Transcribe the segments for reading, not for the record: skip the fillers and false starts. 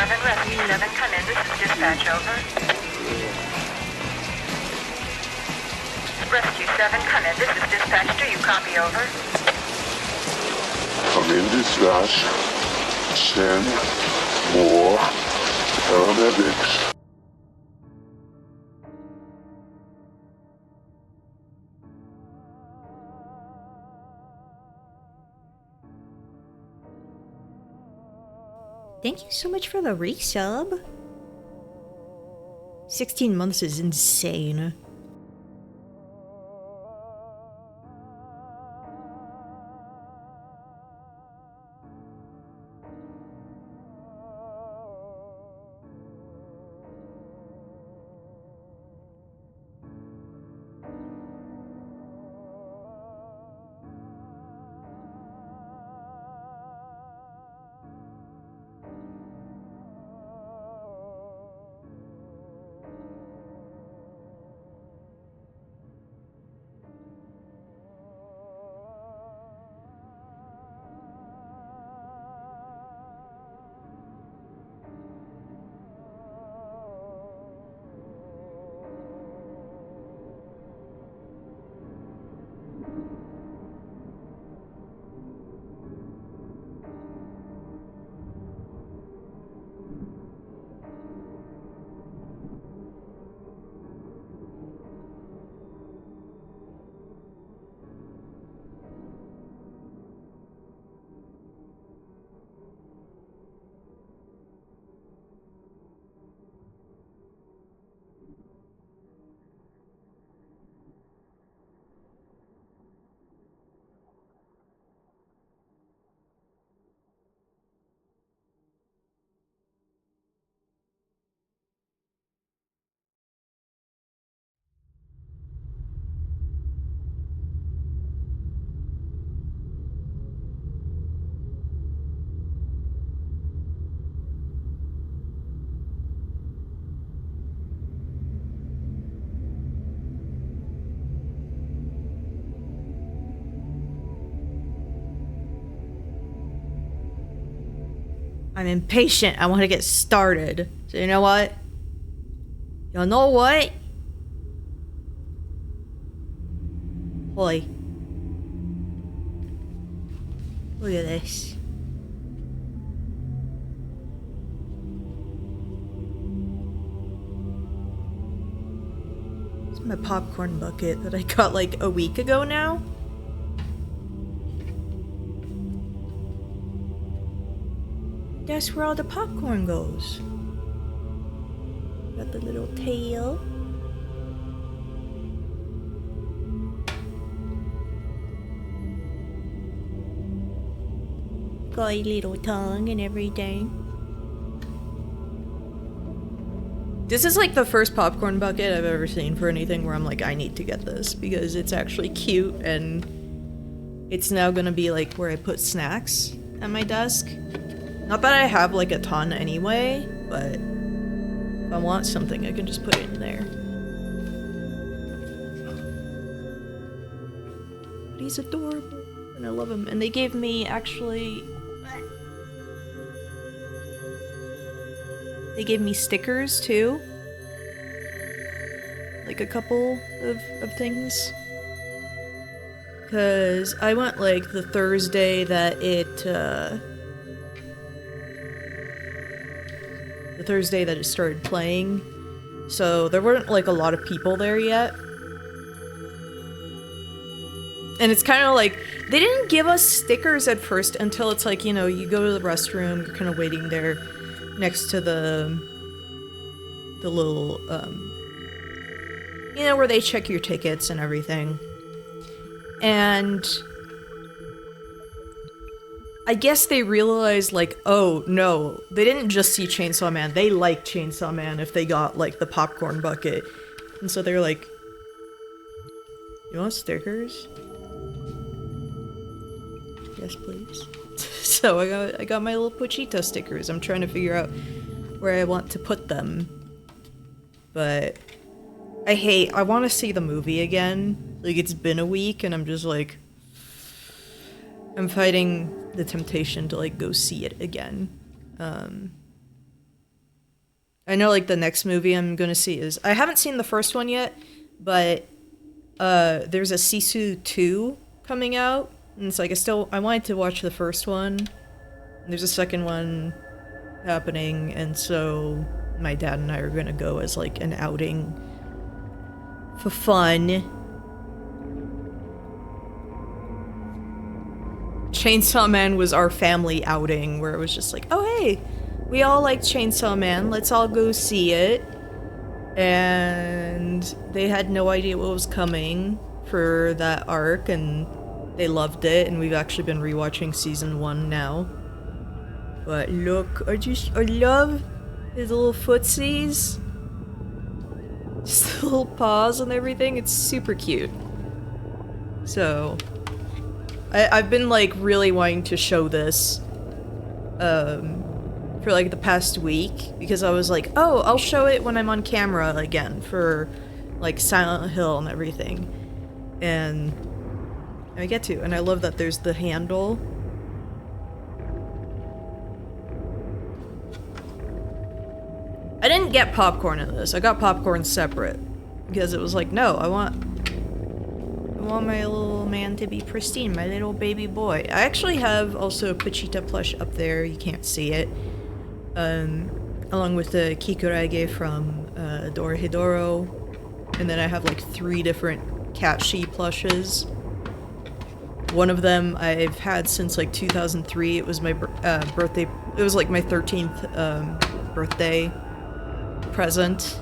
7, Rescue 7, come in. This is dispatch, over. Rescue 7, come in. This is dispatch. Do you copy, over? Come in, dispatch. Send more paramedics. Thank you so much for the resub. 16 months is insane. I'm impatient. I want to get started. So you know what? You know what? Holy. Look at this. It's my popcorn bucket that I got like a week ago now. That's where all the popcorn goes. Got the little tail. Got a little tongue and everything. This is like the first popcorn bucket I've ever seen for anything where I'm like, I need to get this because it's actually cute and it's now gonna be like where I put snacks at my desk. Not that I have like a ton anyway, but if I want something, I can just put it in there. But he's adorable, and I love him. And they gave me actually... They gave me stickers too. Like a couple of things. Because I went like the Thursday that it started playing, so there weren't like a lot of people there yet. And it's kind of like, they didn't give us stickers at first until it's like, you know, you go to the restroom, you're kind of waiting there next to the little, you know, where they check your tickets and everything. And I guess they realized, like, oh, no, they didn't just see Chainsaw Man, they like Chainsaw Man if they got, like, the popcorn bucket. And so they're like, you want stickers? Yes, please. So I got my little Pochita stickers. I'm trying to figure out where I want to put them. But I want to see the movie again. Like, it's been a week and I'm just like, I'm fighting the temptation to like go see it again. I know like the next movie I'm gonna see is I haven't seen the first one yet, but there's a Sisu 2 coming out, and it's like I wanted to watch the first one. There's a second one happening, and so my dad and I are gonna go as like an outing for fun. Chainsaw Man was our family outing where it was just like, oh hey, we all like Chainsaw Man, let's all go see it. And they had no idea what was coming for that arc, and they loved it, and we've actually been rewatching season 1 now. But look, I love his little footsies. Just the little paws and everything, it's super cute. So, I've been like really wanting to show this for like the past week, because I was like, oh, I'll show it when I'm on camera again for like Silent Hill and everything. And I get to, and I love that there's the handle. I didn't get popcorn in this. I got popcorn separate because it was like, no, I want my little man to be pristine, my little baby boy. I actually have also a Pochita plush up there. You can't see it. Along with the Kikurage from Dorohedoro. And then I have like 3 different Catchy plushes. One of them I've had since like 2003. It was my birthday. It was like my 13th birthday present.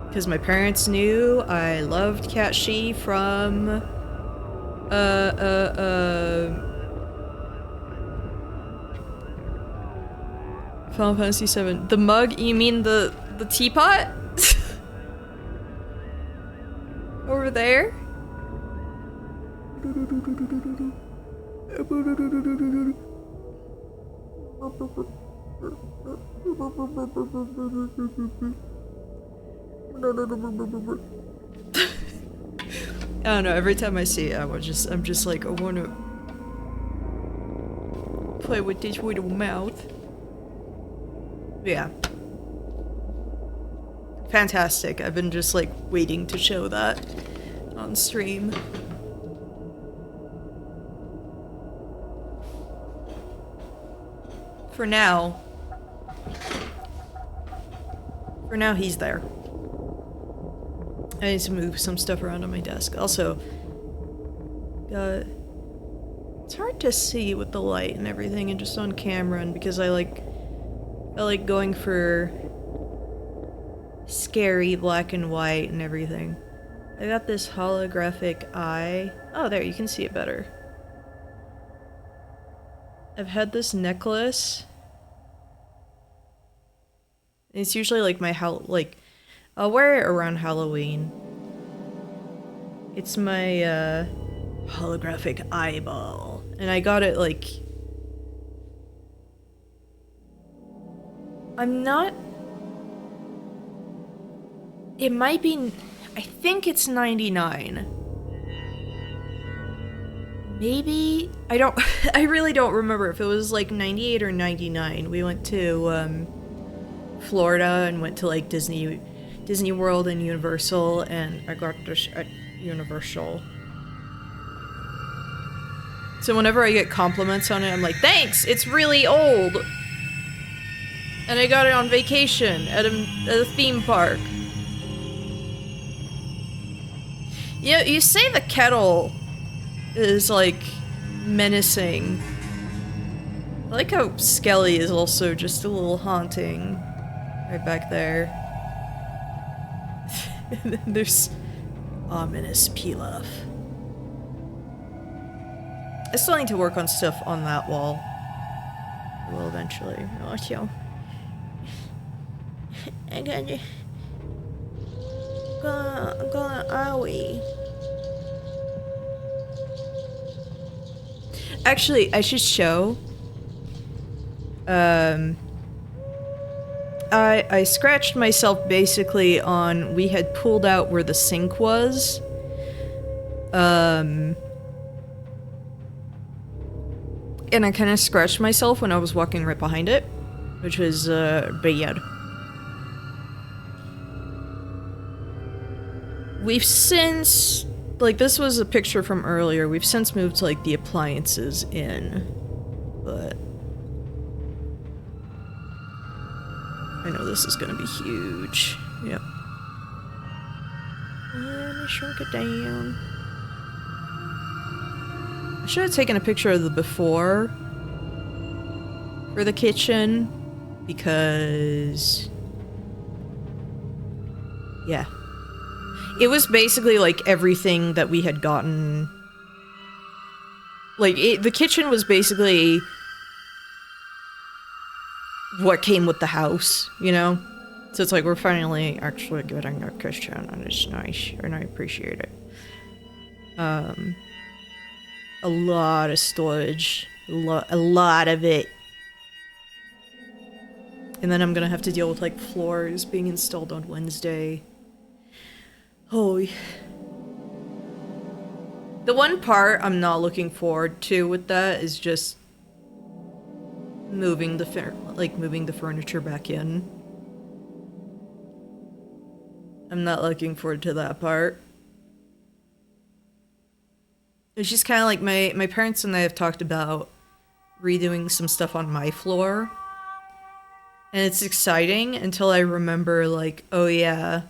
Because my parents knew I loved Catchy from Final Fantasy VII. The mug? You mean the teapot? Over there? I don't know, every time I see it, I'm just like, I wanna play with this little mouth. Yeah. Fantastic. I've been just like waiting to show that on stream. For now, he's there. I need to move some stuff around on my desk. Also, it's hard to see with the light and everything and just on camera, and because I like going for scary black and white and everything. I got this holographic eye. Oh, there, you can see it better. I've had this necklace. It's usually like I'll wear it around Halloween. It's my holographic eyeball. And I got it like, it might be, I think it's 99. Maybe, I really don't remember if it was like 98 or 99. We went to Florida and went to like Disney World and Universal, and I got this at Universal. So whenever I get compliments on it, I'm like, thanks, it's really old. And I got it on vacation at a theme park. Yeah, you say the kettle is like menacing. I like how Skelly is also just a little haunting right back there. And then there's ominous Pilaf. I still need to work on stuff on that wall. I will eventually. Oh, yo. I'm gonna owie. Actually, I should show. I scratched myself basically on, we had pulled out where the sink was. And I kind of scratched myself when I was walking right behind it. which was bad. We've since, like, this was a picture from earlier. We've since moved like the appliances in, but I know this is gonna be huge. Yep. Let me shrink it down. I should have taken a picture of the before for the kitchen, because yeah, it was basically like everything that we had gotten. Like, the kitchen was basically what came with the house, you know? So it's like we're finally actually getting a kitchen, and it's nice, and I appreciate it. A lot of storage, a lot of it. And then I'm gonna have to deal with like floors being installed on Wednesday. Holy. The one part I'm not looking forward to with that is just moving the furniture back in. I'm not looking forward to that part. It's just kind of like my parents and I have talked about redoing some stuff on my floor. And it's exciting until I remember, like, oh yeah,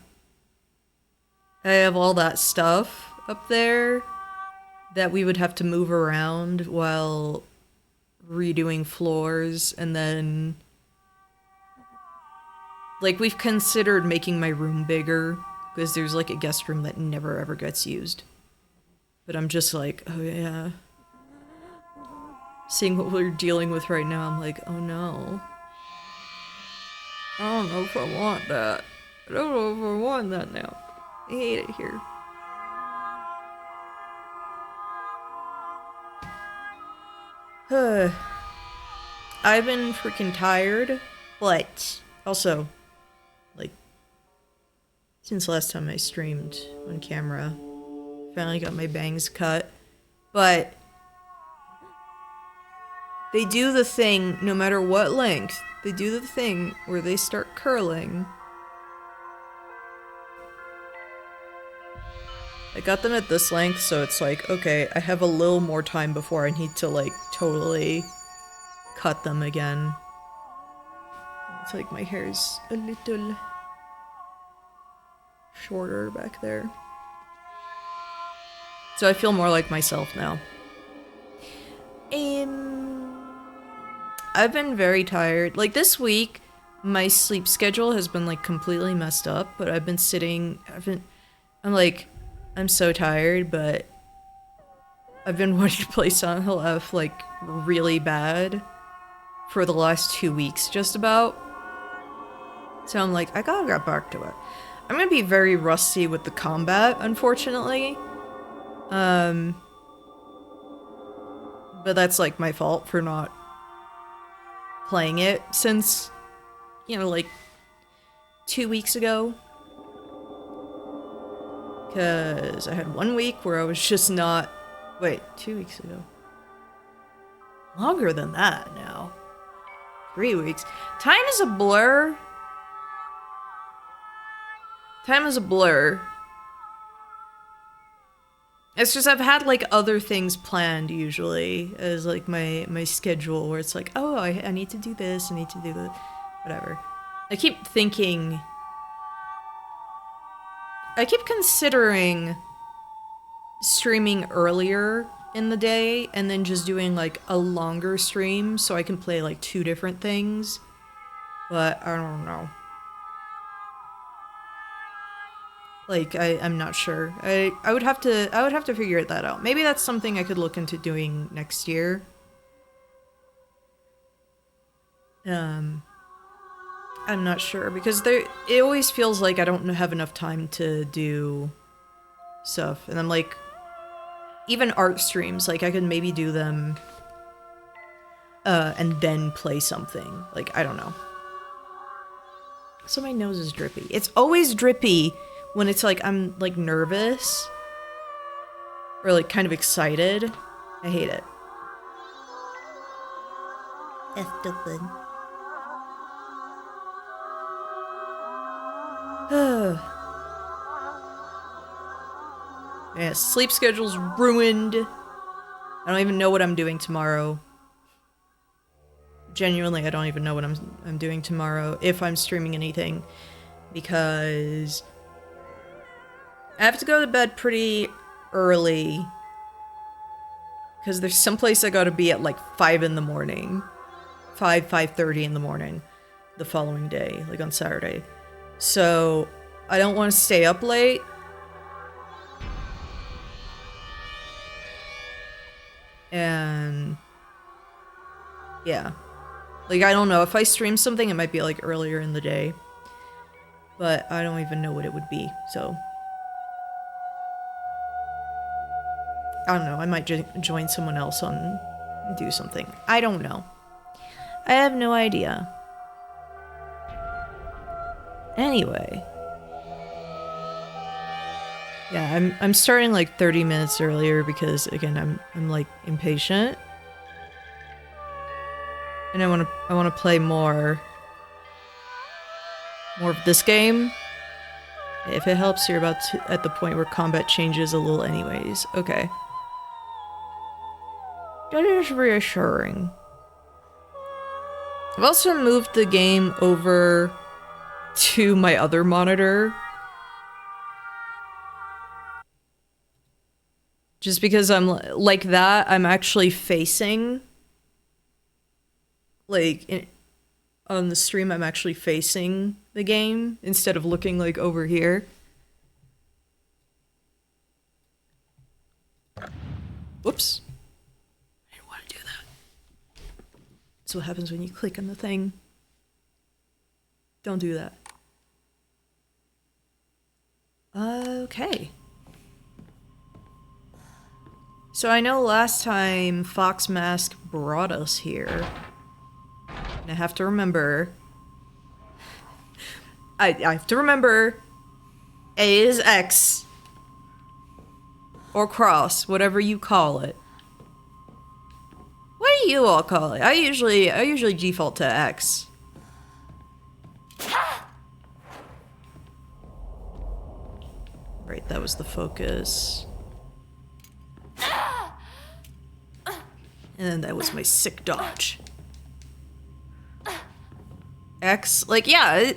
I have all that stuff up there that we would have to move around while redoing floors. And then, like, we've considered making my room bigger because there's like a guest room that never ever gets used. But I'm just like, oh yeah. Seeing what we're dealing with right now, I'm like, oh no. I don't know if I want that. I don't know if I want that now. I hate it here. I've been freaking tired, but also, like, since last time I streamed on camera, finally got my bangs cut, but they do the thing, no matter what length, they do the thing where they start curling. I got them at this length, so it's like, okay, I have a little more time before I need to, like, totally cut them again. It's like my hair's a little shorter back there. So I feel more like myself now. I've been very tired. Like, this week, my sleep schedule has been, like, completely messed up, but I'm so tired, but I've been wanting to play Silent Hill F, like, really bad for the last 2 weeks, just about. So I'm like, I gotta get back to it. I'm gonna be very rusty with the combat, unfortunately. But that's, like, my fault for not playing it since, you know, like, 2 weeks ago. Because I had 1 week where I was just not... Wait, 2 weeks ago. Longer than that now. 3 weeks. Time is a blur. Time is a blur. It's just I've had, like, other things planned, usually, as, like, my schedule, where it's like, oh, I need to do this, I need to do that, whatever. I keep considering streaming earlier in the day, and then just doing, like, a longer stream, so I can play, like, 2 different things, but I don't know. Like, I'm not sure. I would have to figure that out. Maybe that's something I could look into doing next year. I'm not sure, because it always feels like I don't have enough time to do stuff. And I'm like, even art streams, like, I could maybe do them and then play something. Like, I don't know. So my nose is drippy. It's always drippy when it's like I'm, like, nervous or, like, kind of excited. I hate it. That's the thing. Yeah, sleep schedule's ruined. I don't even know what I'm doing tomorrow. Genuinely, I don't even know what I'm doing tomorrow, if I'm streaming anything, because I have to go to bed pretty early, because there's someplace I gotta be at like 5 in the morning. 5:30 in the morning the following day, like on Saturday. So, I don't want to stay up late. And yeah. Like, I don't know. If I stream something, it might be like earlier in the day. But I don't even know what it would be, so. I don't know. I might join someone else on do something. I don't know. I have no idea. Anyway. Yeah, I'm starting like 30 minutes earlier because again I'm like impatient. And I wanna play more of this game. If it helps, you're about to at the point where combat changes a little anyways. Okay. That is reassuring. I've also moved the game over to my other monitor. Just because I'm like that, I'm actually facing, like, on the stream, I'm actually facing the game instead of looking, like, over here. Whoops. I didn't want to do that. That's what happens when you click on the thing. Don't do that. Okay. So I know last time Fox Mask brought us here. And I have to remember... I have to remember... A is X. Or cross, whatever you call it. What do you all call it? I usually default to X. Right, that was the focus. And then that was my sick dodge. X, like, yeah,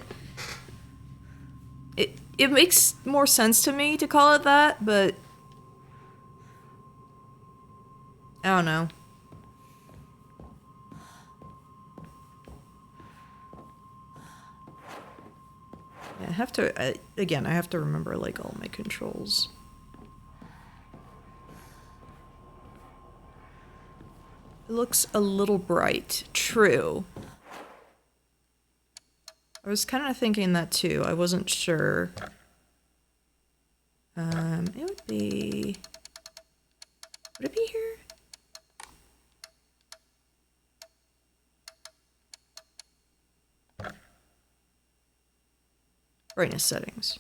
it makes more sense to me to call it that, but I don't know. Yeah, I have to, again, I have to remember, like, all my controls. It looks a little bright. True. I was kind of thinking that too. I wasn't sure. It would be... Would it be here? Brightness settings.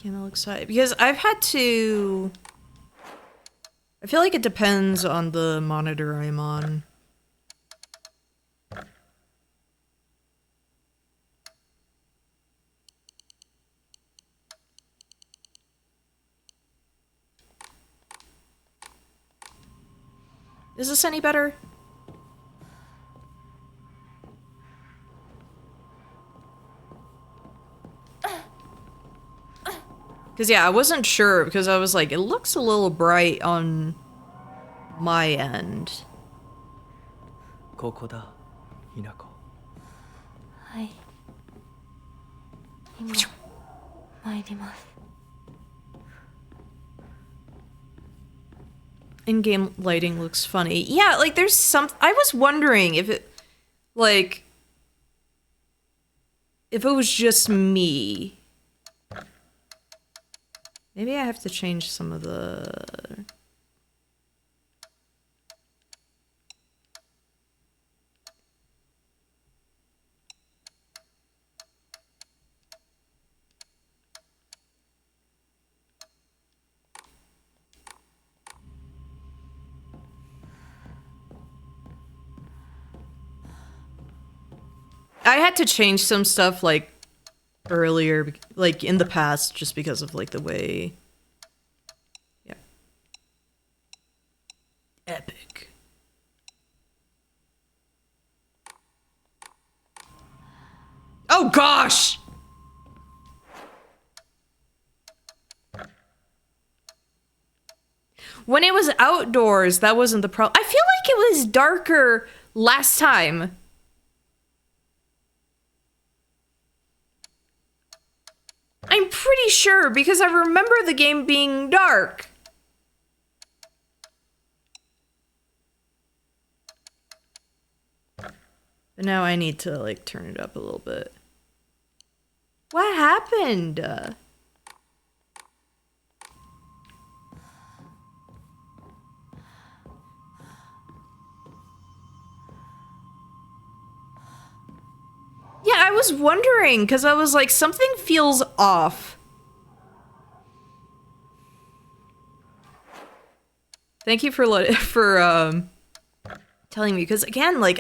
Camera looks high. Because I've had to... I feel like it depends on the monitor I'm on. Is this any better? Because, yeah, I wasn't sure, because I was like, it looks a little bright on my end. ここだ、ひなこ。はい。今参ります。 In-game lighting looks funny. Yeah, like, there's some... I was wondering if it... Like... If it was just me... Maybe I have to change some of the... I had to change some stuff like earlier, like in the past, just because of like the way. Yeah. Epic. Oh gosh! When it was outdoors, that wasn't the problem. I feel like it was darker last time. I'm pretty sure because I remember the game being dark. But now I need to like turn it up a little bit. What happened? Yeah, I was wondering because I was like, something feels off. Thank you for telling me, because again, like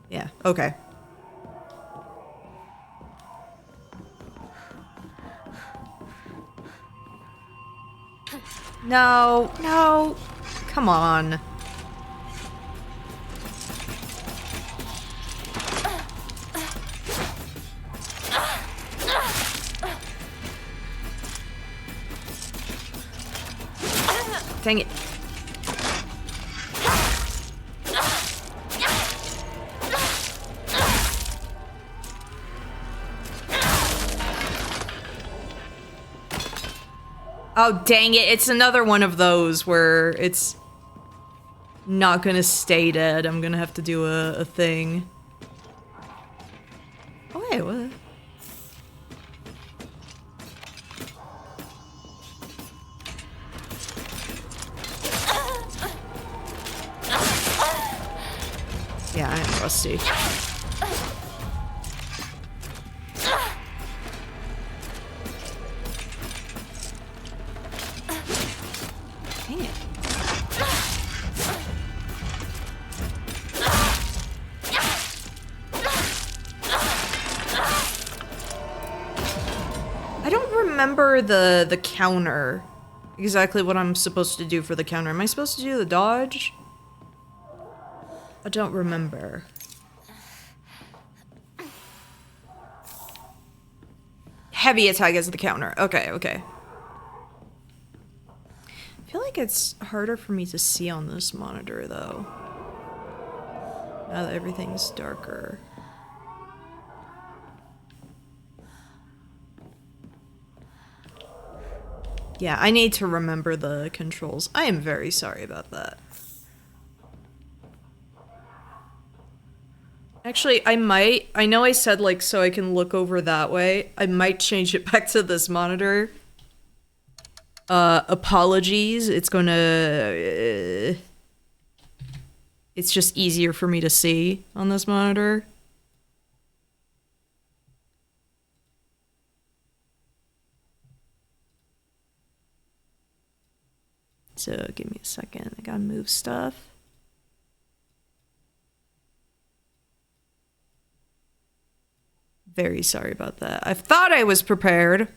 yeah, okay. No, no. Come on. Dang it. Oh, dang it. It's another one of those where it's not gonna stay dead. I'm gonna have to do a thing. Oh, wait, what? Yeah, I'm rusty. Dang it. I don't remember the counter. Exactly what I'm supposed to do for the counter. Am I supposed to do the dodge? I don't remember. Heavy attack is the counter. Okay, okay. I feel like it's harder for me to see on this monitor, though. Now that everything's darker. Yeah, I need to remember the controls. I am very sorry about that. Actually, I know I said like so I can look over that way. I might change it back to this monitor. Apologies. It's just easier for me to see on this monitor. So give me a second. I gotta move stuff. Very sorry about that. I thought I was prepared.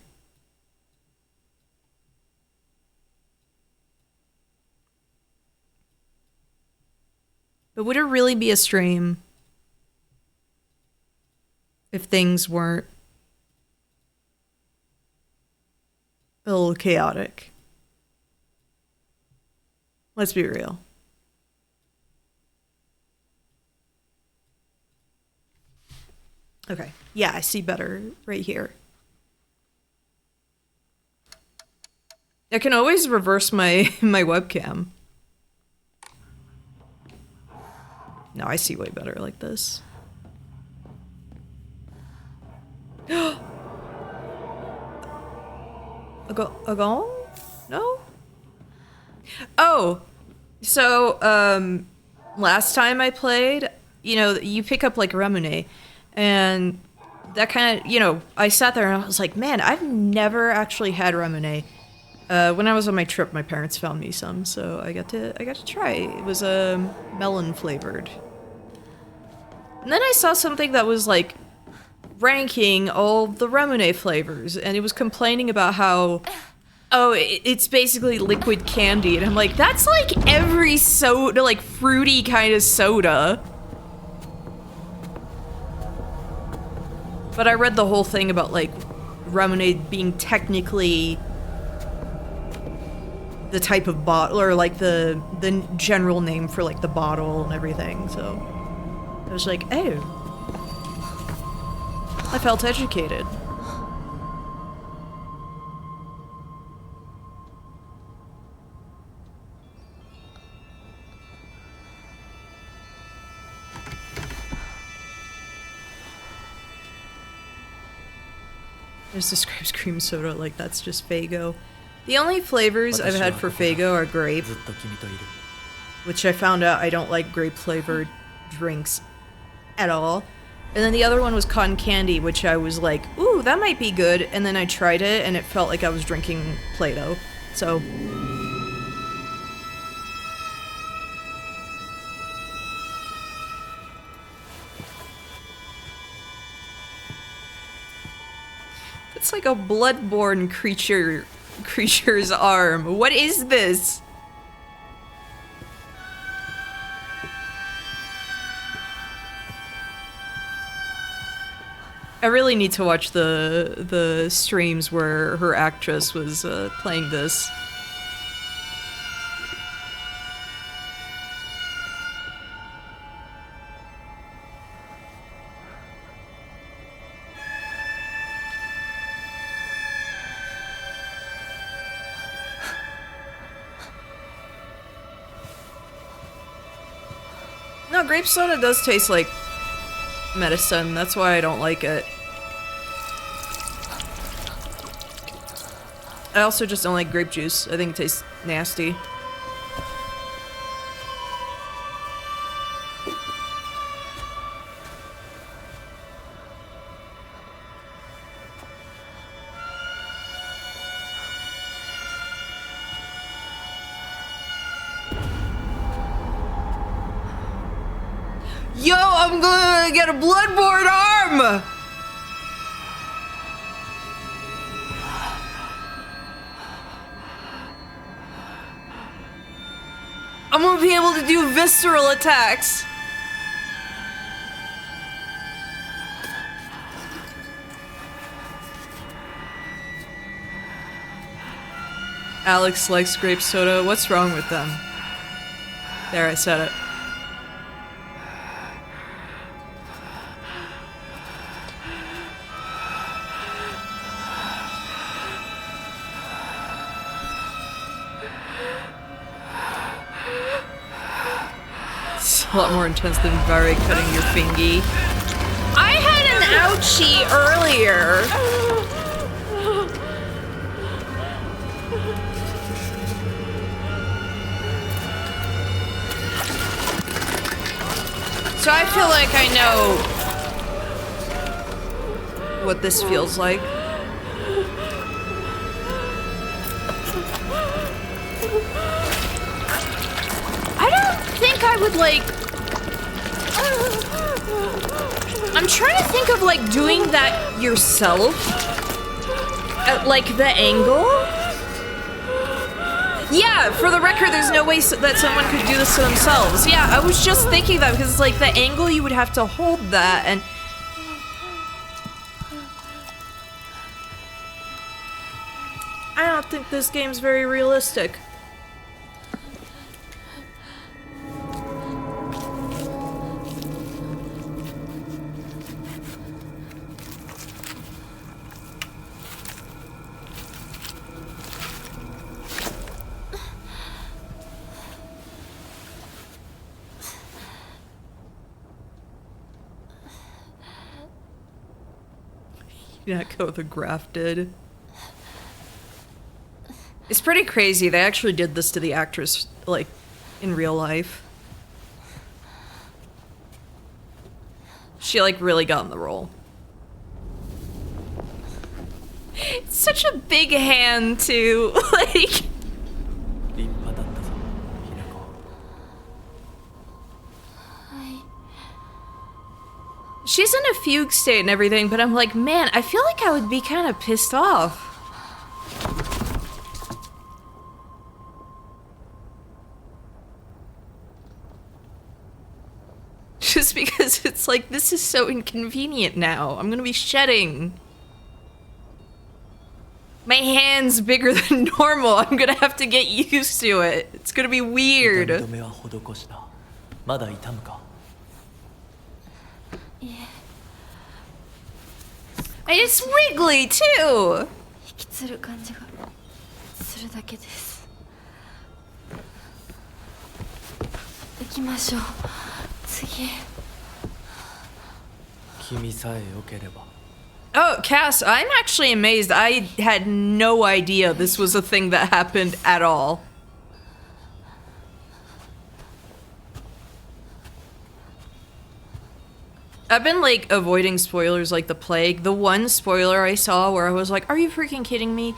But would it really be a stream if things weren't a little chaotic? Let's be real. Okay. Yeah, I see better right here. I can always reverse my webcam. No, I see way better like this. A gong? No? Oh, so, last time I played, you know, you pick up, like, Ramune, and that kind of, you know, I sat there and I was like, man, I've never actually had Ramune. When I was on my trip, my parents found me some, so I got to try. It was melon flavored. And then I saw something that was like ranking all the Ramune flavors, and it was complaining about how, oh, it's basically liquid candy, and I'm like, that's like every soda, like fruity kind of soda. But I read the whole thing about like Ramune being technically the type of bottle, or like the general name for like the bottle and everything, so I was like, oh. I felt educated. There's describes cream soda like that's just Faygo. The only flavors I've had for Faygo are grape, which I found out I don't like grape flavored drinks at all. And then the other one was cotton candy, which I was like, ooh, that might be good. And then I tried it and it felt like I was drinking Play-Doh. So. It's like a bloodborne creature's arm. What is this? I really need to watch the streams where her actress was playing this. No, grape soda does taste like medicine. That's why I don't like it. I also just don't like grape juice. I think it tastes nasty. Yo, I'm gonna get a bloodborne arm! I'm gonna be able to do visceral attacks. Alex likes grape soda. What's wrong with them? There, I said it. A lot more intense than Vare cutting your fingy. I had an ouchie earlier. So I feel like I know what this feels like. I don't think I would like... I'm trying to think of like doing that yourself at like the angle. Yeah, for the record, there's no way that someone could do this to themselves. Yeah, I was just thinking that because it's like the angle you would have to hold that and... I don't think this game's very realistic. Not go the grafted. It's pretty crazy. They actually did this to the actress, like, in real life. She, like, really got in the role. It's such a big hand too. Like 立派だったぞひなこ she's in a fugue state and everything, but I'm like, man, I feel like I would be kind of pissed off. Just because it's like, this is so inconvenient now. I'm gonna be shedding. My hand's bigger than normal. I'm gonna have to get used to it. It's gonna be 痛み weird. 止めは施したまだ痛むか And it's wiggly too. 引きつる感じがするだけです。行きましょう。次。君さえ良ければ Oh, Cass, I'm actually amazed. I had no idea this was a thing that happened at all. I've been, like, avoiding spoilers like the plague. The one spoiler I saw where I was like, are you freaking kidding me?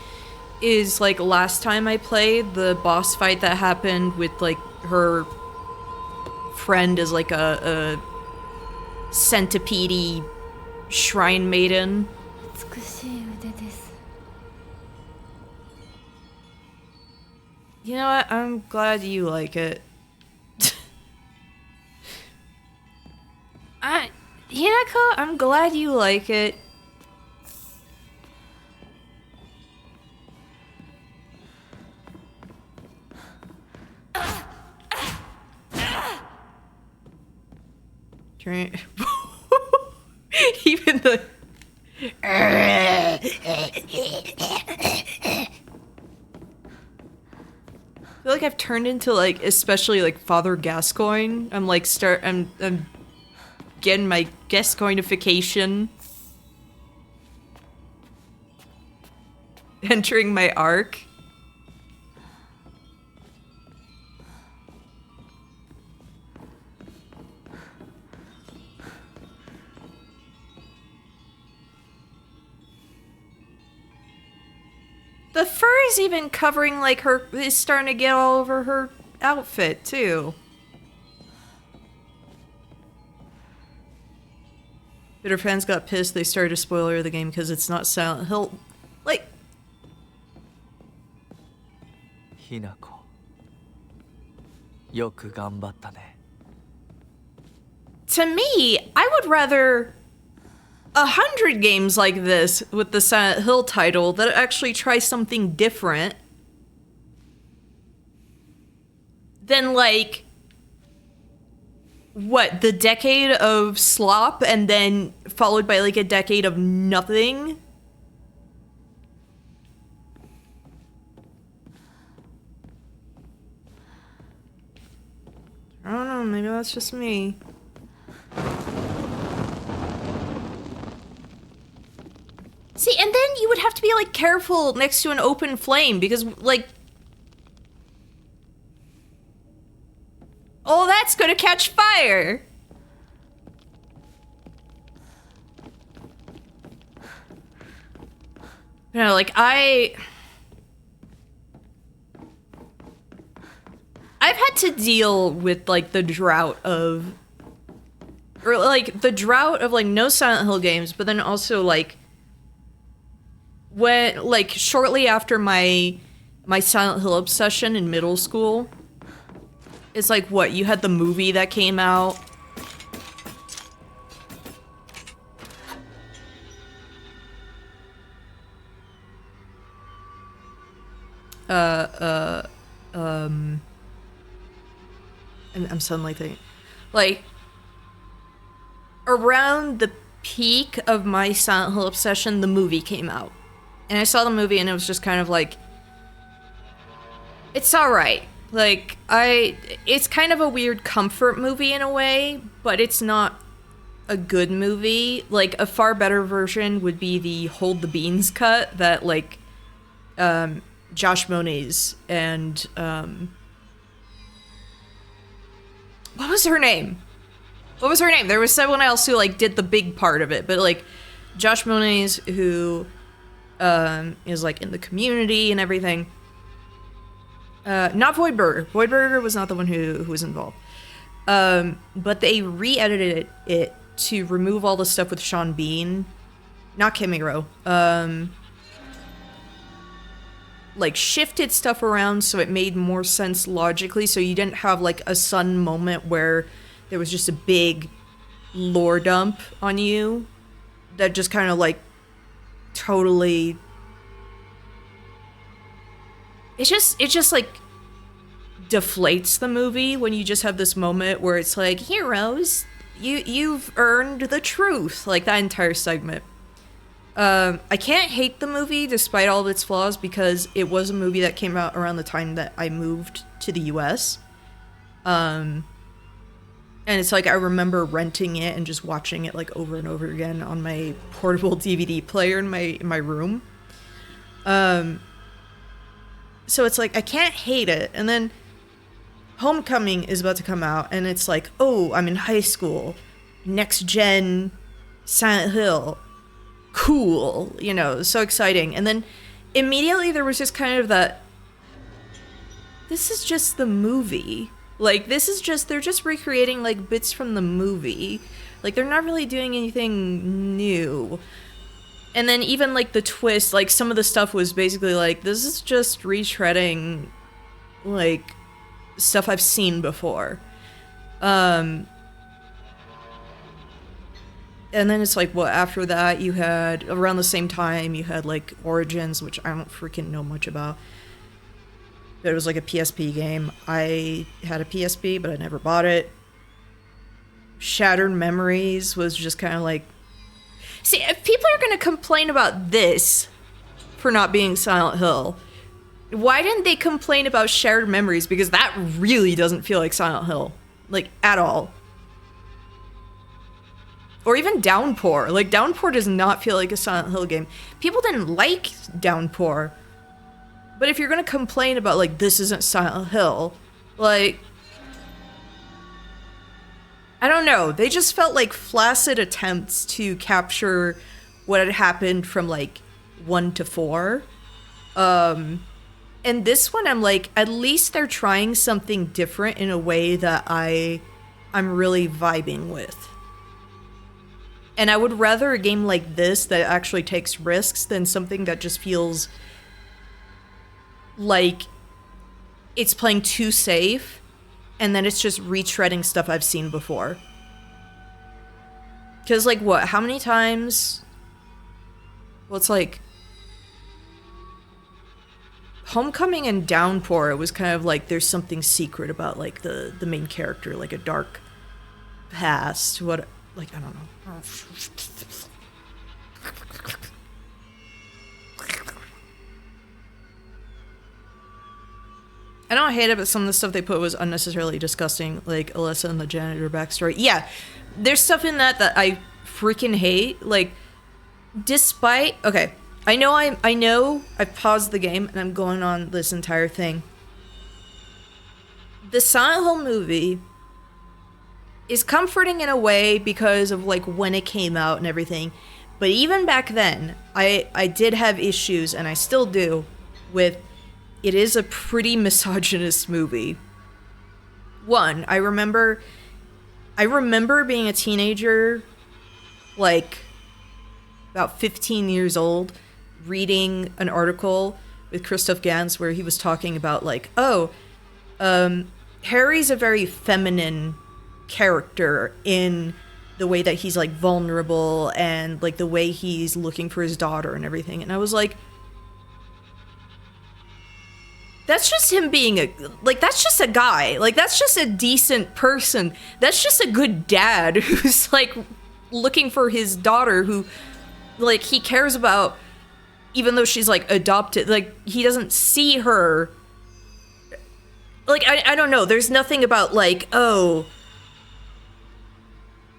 Is, like, last time I played, the boss fight that happened with, like, her friend as, like, a centipede shrine maiden. 美しい腕です。 You know what? I'm glad you like it. Hinako, I'm glad you like it. Even the... I feel like I've turned into, like, especially, like, Father Gascoigne. I'm, like, I'm getting my Gascoignification. Entering my arc. The fur is even covering, like, her, is starting to get all over her outfit, too. But her fans got pissed, they started to spoil her the game because it's not Silent Hill. Like... ひなこよく頑張ったね To me, I would rather 100 games like this with the Silent Hill title that actually try something different than, like, what, the decade of slop and then followed by, like, a decade of nothing? I don't know, maybe that's just me. See, and then you would have to be, like, careful next to an open flame because, like... Oh, that's gonna catch fire! You know, like, I've had to deal with, like, the drought of... Or, like, the drought of, like, no Silent Hill games, but then also, like... When, like, shortly after my Silent Hill obsession in middle school... It's like, what, you had the movie that came out? I'm suddenly thinking, like, around the peak of my Silent Hill obsession, the movie came out. And I saw the movie and it was just kind of like, it's alright. Like, it's kind of a weird comfort movie in a way, but it's not a good movie. Like, a far better version would be the Hold the Beans cut that, like, Josh Moniz and, what was her name? What was her name? There was someone else who, like, did the big part of it, but, like, Josh Moniz, who is like in the community and everything. Not Voidburger. Voidburger was not the one who was involved. But they re-edited it to remove all the stuff with Sean Bean. Not Kimiro. Like shifted stuff around so it made more sense logically, so you didn't have like a sudden moment where there was just a big lore dump on you that just kind of like totally it just like deflates the movie when you just have this moment where it's like, heroes, you've earned the truth, like that entire segment. I can't hate the movie despite all of its flaws because it was a movie that came out around the time that I moved to the US. And it's like I remember renting it and just watching it like over and over again on my portable DVD player in my room. So it's like I can't hate it. And then Homecoming is about to come out and it's like, oh, I'm in high school. Next gen Silent Hill. Cool, you know, so exciting. And then immediately there was just kind of that, this is just the movie. Like, this is just, they're just recreating like bits from the movie. Like, they're not really doing anything new. And then even like the twist, like some of the stuff was basically like, this is just retreading like stuff I've seen before. And then it's like, well, after that, you had, around the same time, you had, like, Origins, which I don't freaking know much about. But it was, like, a PSP game. I had a PSP, but I never bought it. Shattered Memories was just kind of like... See, if people are going to complain about this for not being Silent Hill, why didn't they complain about Shattered Memories? Because that really doesn't feel like Silent Hill. Like, at all. Or even Downpour. Like, Downpour does not feel like a Silent Hill game. People didn't like Downpour. But if you're gonna complain about, like, this isn't Silent Hill, like... I don't know. They just felt like flaccid attempts to capture what had happened from, like, 1 to 4. And this one, I'm like, at least they're trying something different in a way that I'm really vibing with. And I would rather a game like this that actually takes risks than something that just feels like it's playing too safe and then it's just retreading stuff I've seen before. Because, like, what? How many times? Well, it's like... Homecoming and Downpour, it was kind of like there's something secret about, like, the main character, like a dark past, what... Like, I don't know. I don't hate it, but some of the stuff they put was unnecessarily disgusting, like Alyssa and the janitor backstory. Yeah, there's stuff in that I freaking hate. Like, despite... Okay, I know I've paused the game and I'm going on this entire thing. The Silent Hill movie is comforting in a way because of, like, when it came out and everything. But even back then, I did have issues, and I still do, with it is a pretty misogynist movie. One, I remember being a teenager, like, about 15 years old, reading an article with Christoph Gans where he was talking about, like, Harry's a very feminine character in the way that he's, like, vulnerable and, like, the way he's looking for his daughter and everything. And I was like, that's just him being that's just a guy. Like, that's just a decent person. That's just a good dad who's, like, looking for his daughter who, like, he cares about, even though she's, like, adopted. Like, he doesn't see her. Like, I don't know. There's nothing about, like, oh,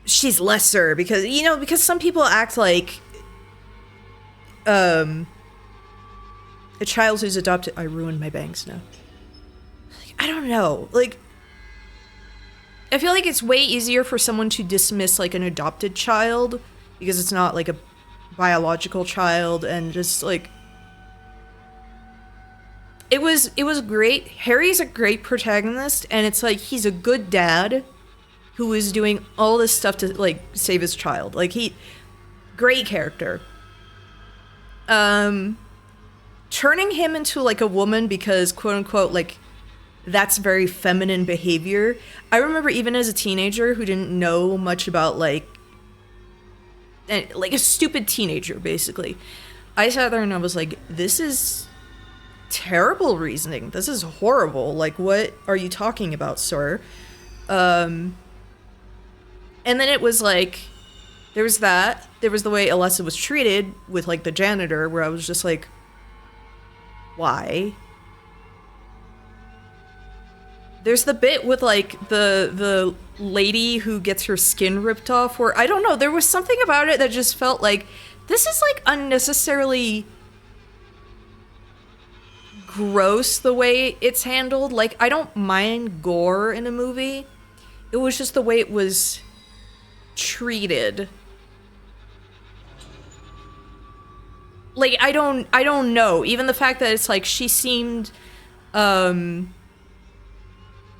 she's lesser because, you know, because some people act like a child who's adopted. I ruined my bangs now. Like, I don't know. Like, I feel like it's way easier for someone to dismiss, like, an adopted child because it's not, like, a biological child, and just like it was great. Harry's a great protagonist, and it's like he's a good dad who is doing all this stuff to like save his child. Like great character. Turning him into like a woman because quote unquote like that's very feminine behavior. I remember even as a teenager who didn't know much about like a stupid teenager basically, I sat there and I was like, this is terrible reasoning. This is horrible. Like, what are you talking about, sir? And then it was like, there was that. There was the way Alessa was treated with like the janitor, where I was just like, why? There's the bit with like the lady who gets her skin ripped off, where I don't know, there was something about it that just felt like this is like unnecessarily gross the way it's handled. Like, I don't mind gore in a movie. It was just the way it was treated. Like, I don't know. Even the fact that it's like she seemed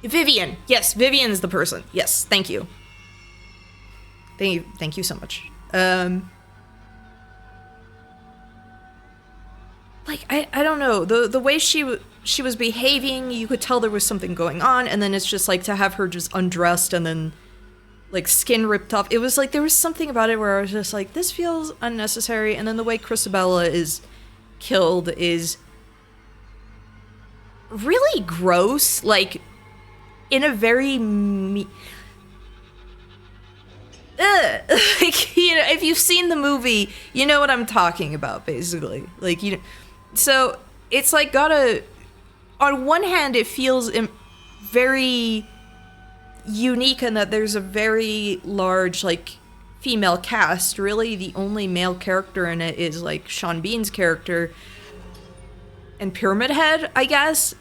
Vivian. Yes, Vivian's the person. Yes, thank you. Thank you so much. Like, I don't know, the way she was behaving, you could tell there was something going on, and then it's just like to have her just undressed and then like skin ripped off. It was like there was something about it where I was just like, this feels unnecessary. And then the way Crisabella is killed is really gross, like in a very like, you know, if you've seen the movie, you know what I'm talking about, basically. Like, you know, so it's like on one hand it feels very unique in that there's a very large like female cast. Really the only male character in it is like Sean Bean's character and Pyramid Head, I guess.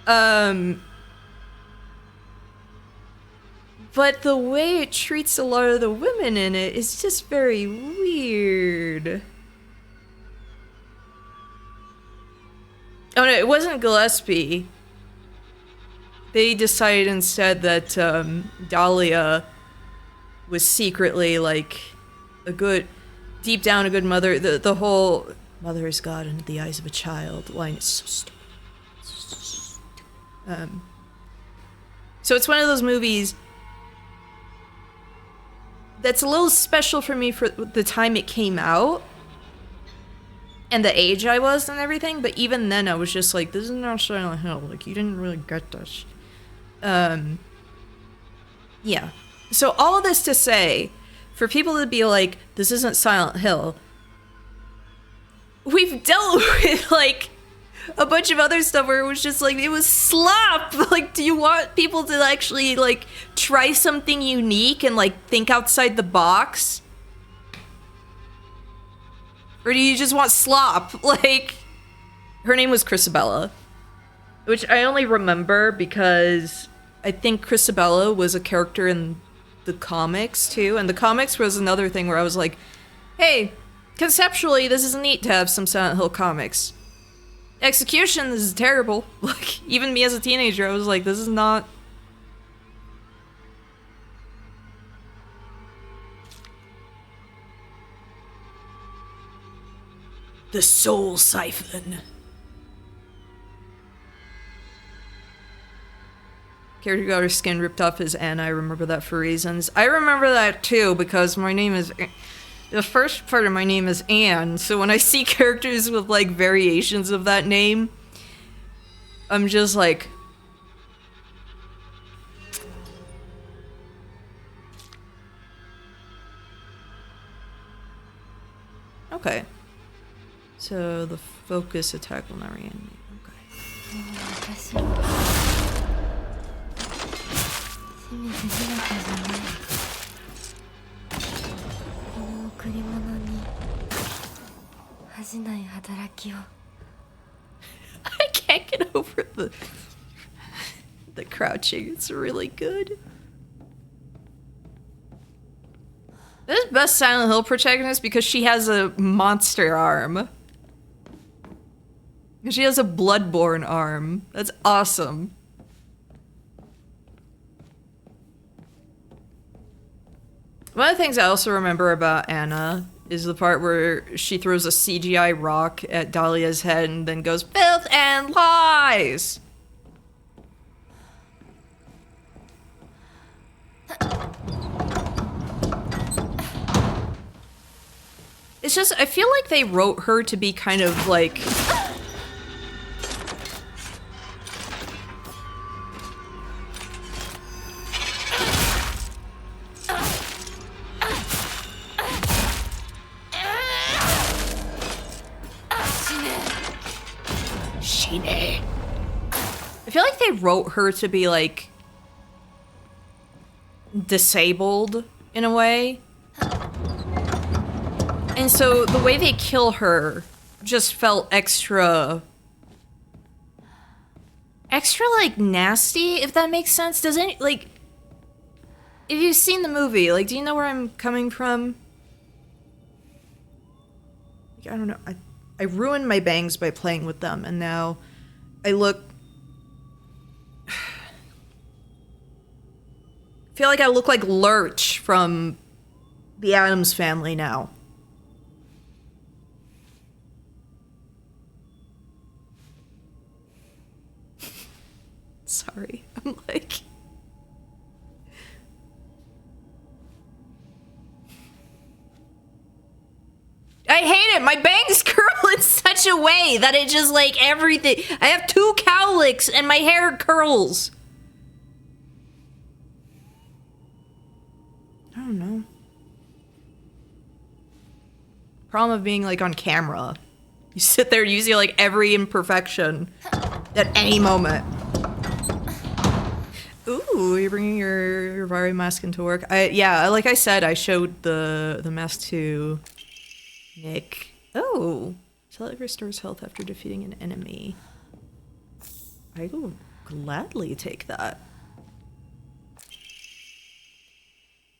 But the way it treats a lot of the women in it is just very weird. Oh no, it wasn't Gillespie. They decided instead that Dahlia was secretly like deep down a good mother. The whole mother is God in the eyes of a child line is so stupid. So it's one of those movies that's a little special for me for the time it came out and the age I was and everything, but even then I was just like, this is not Silent Hill. Like, you didn't really get this. Yeah. So all of this to say, for people to be like, this isn't Silent Hill, we've dealt with like a bunch of other stuff where it was just like, it was slop. Like, do you want people to actually like try something unique and like think outside the box? Or do you just want slop? Like, her name was Crisabella, which I only remember because I think Crisabella was a character in the comics too. And the comics was another thing where I was like, hey, conceptually, this is neat to have some Silent Hill comics. Execution, this is terrible. Like, even me as a teenager, I was like, this is not... The Soul Siphon. Character got her skin ripped off as Anna. I remember that for reasons. I remember that too because my name is... The first part of my name is Anne, so when I see characters with like variations of that name, I'm just like... Okay. So the focus attack will not reanimate. Okay. 私はせめて日向じゃないこの贈り物に恥じない働きを I can't get over the crouching. It's really good. This is best Silent Hill protagonist because she has a monster arm. She has a Bloodborne arm. That's awesome. One of the things I also remember about Anna is the part where she throws a CGI rock at Dahlia's head and then goes, "Filth and lies!" It's just, I feel like they wrote her to be kind of like... Shine. I feel like they wrote her to be like... disabled, in a way. And so the way they kill her just felt extra like nasty, if that makes sense. Does any, like, if you've seen the movie, like, do you know where I'm coming from? Like, I don't know. I ruined my bangs by playing with them, and now I look... I feel like I look like Lurch from the Addams Family now. Sorry, I'm like... I hate it! My bangs curl in such a way that it just, like, everything... I have 2 cowlicks and my hair curls. I don't know. Problem of being, like, on camera. You sit there, you see, like, every imperfection at any moment. Ooh, you're bringing your Vari mask into work. Yeah, like I said, I showed the mask to Nick. Oh, Select restores health after defeating an enemy. I will gladly take that.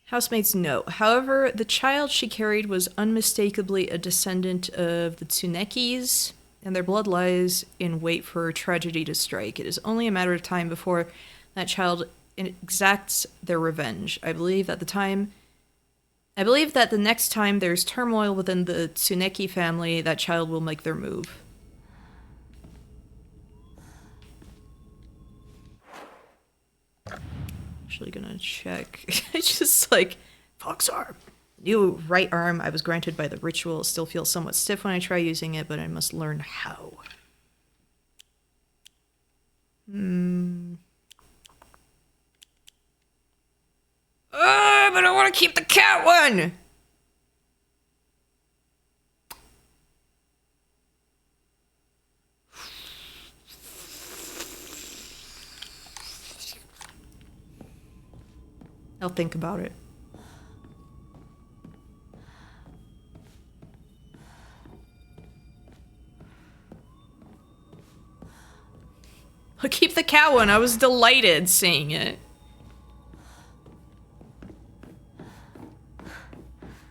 Housemate's note. However, the child she carried was unmistakably a descendant of the Tsunekis, and their blood lies in wait for tragedy to strike. It is only a matter of time before that child exacts their revenge. I believe that the next time there's turmoil within the Tsuneki family, that child will make their move. Actually gonna check. It's just like, Fox arm. New right arm I was granted by the ritual. It still feels somewhat stiff when I try using it, but I must learn how. But I want to keep the cat one! I'll think about it. I'll keep the cat one. I was delighted seeing it.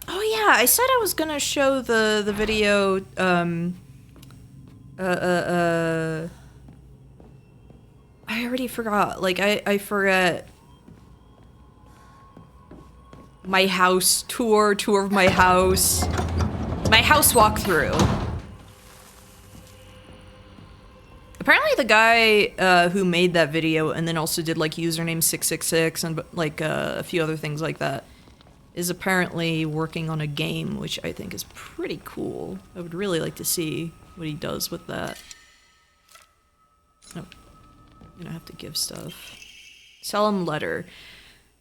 Oh yeah, I said I was gonna show the video, I already forgot. Like, I forget. My house tour of my house. My house walkthrough. Apparently the guy who made that video and then also did like username 666 and like a few other things like that is apparently working on a game, which I think is pretty cool. I would really like to see what he does with that. Oh, I'm gonna have to give stuff. Solemn letter.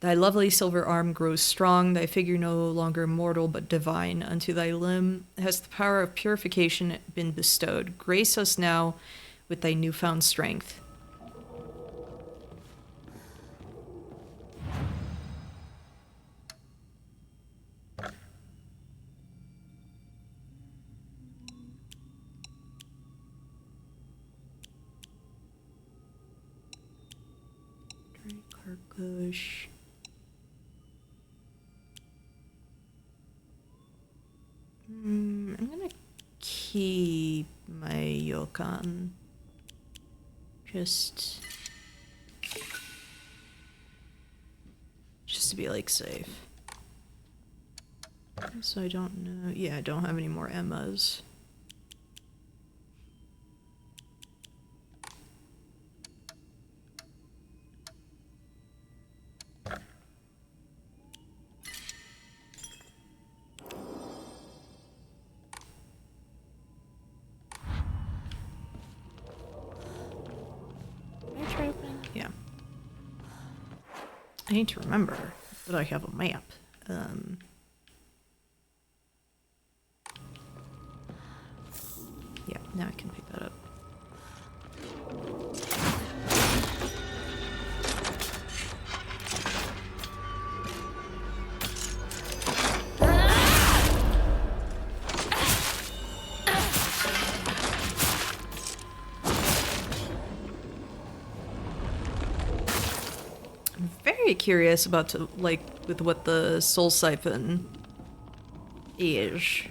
Thy lovely silver arm grows strong, thy figure no longer mortal but divine. Unto thy limb has the power of purification been bestowed. Grace us now with thy newfound strength. Karkush. I'm gonna keep my Yokan. Just to be like safe. So I don't know. Yeah, I don't have any more Emmas. Yeah. I need to remember that I have a map. Yeah, now I can pick that up. I'm very curious about with what the Soul Siphon is.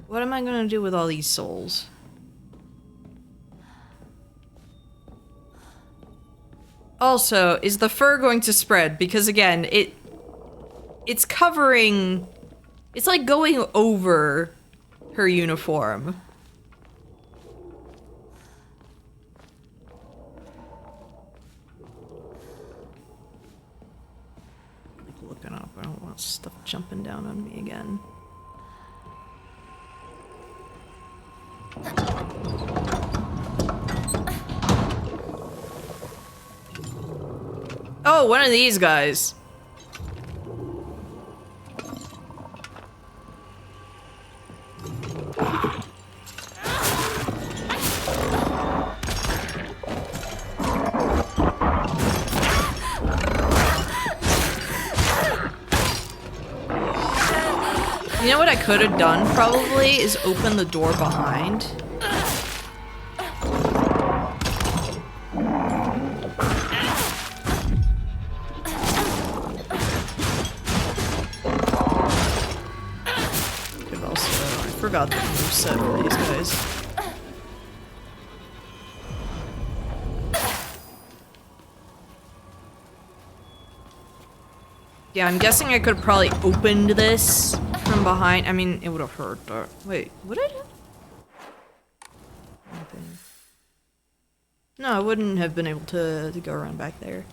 What am I gonna do with all these souls? Also, is the fur going to spread? Because again, it's covering... It's like going over her uniform. Like looking up, I don't want stuff jumping down on me again. Oh, one of these guys. You know what I could have done, probably, is open the door behind. Could also... I forgot the moveset for these guys. Yeah, I'm guessing I could have probably opened this from behind. I mean, it would have hurt. Wait, would it? No, I wouldn't have been able to go around back there.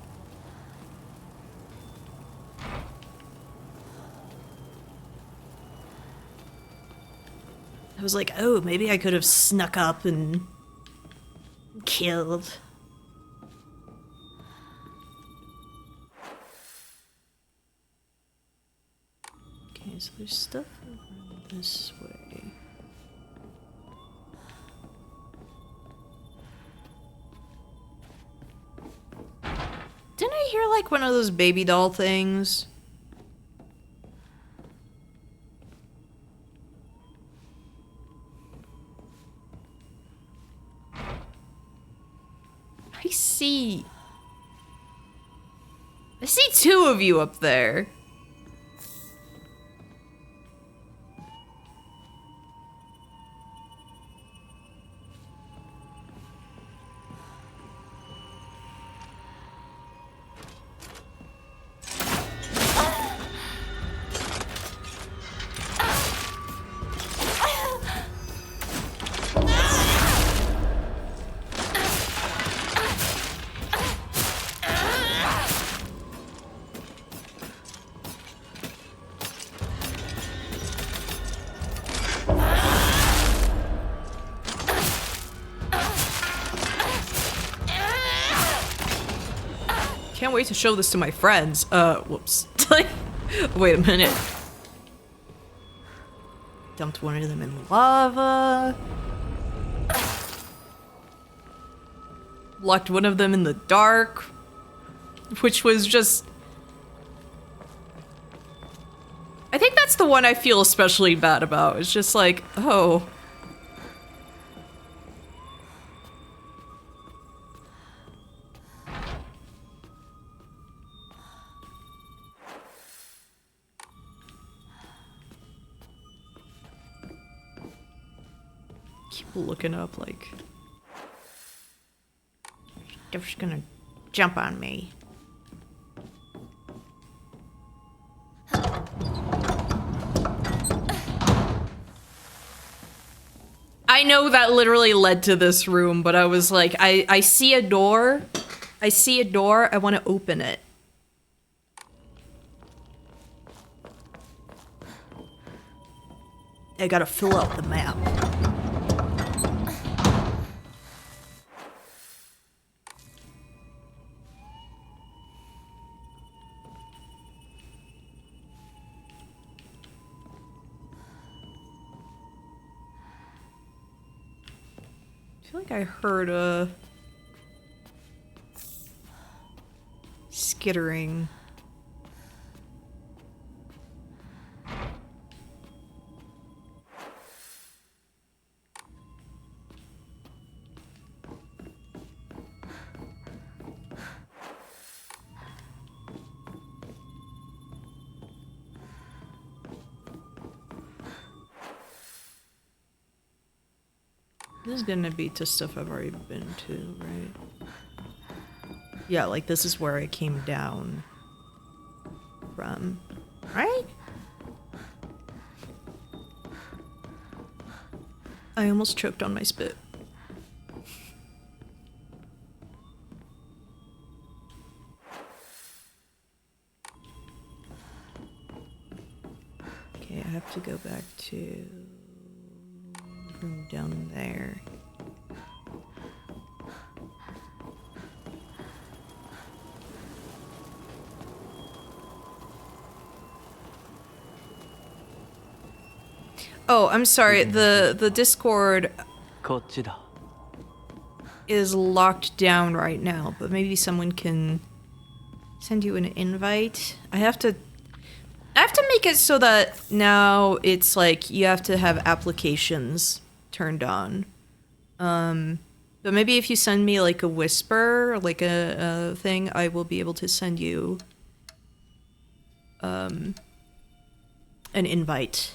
I was like, oh, maybe I could have snuck up and killed. Okay, so there's stuff around this way. Didn't I hear like one of those baby doll things? I see two of you up there. Can't wait to show this to my friends. Whoops. Wait a minute. Dumped one of them in lava. Locked one of them in the dark. Which was just... I think that's the one I feel especially bad about. It's just like, oh. Keep looking up like they're just gonna jump on me. I know that literally led to this room, but I was like, I see a door. I see a door. I want to open it. I gotta fill out the map. I feel like I heard a skittering. This is gonna be to stuff I've already been to, right? Yeah, like this is where I came down from, right? I almost choked on my spit. Okay, I have to go back to room down there. Oh, I'm sorry. The Discord こっちだ is locked down right now, but maybe someone can send you an invite. I have to make it so that now it's like you have to have applications turned on. But maybe if you send me like a whisper, like a thing, I will be able to send you an invite.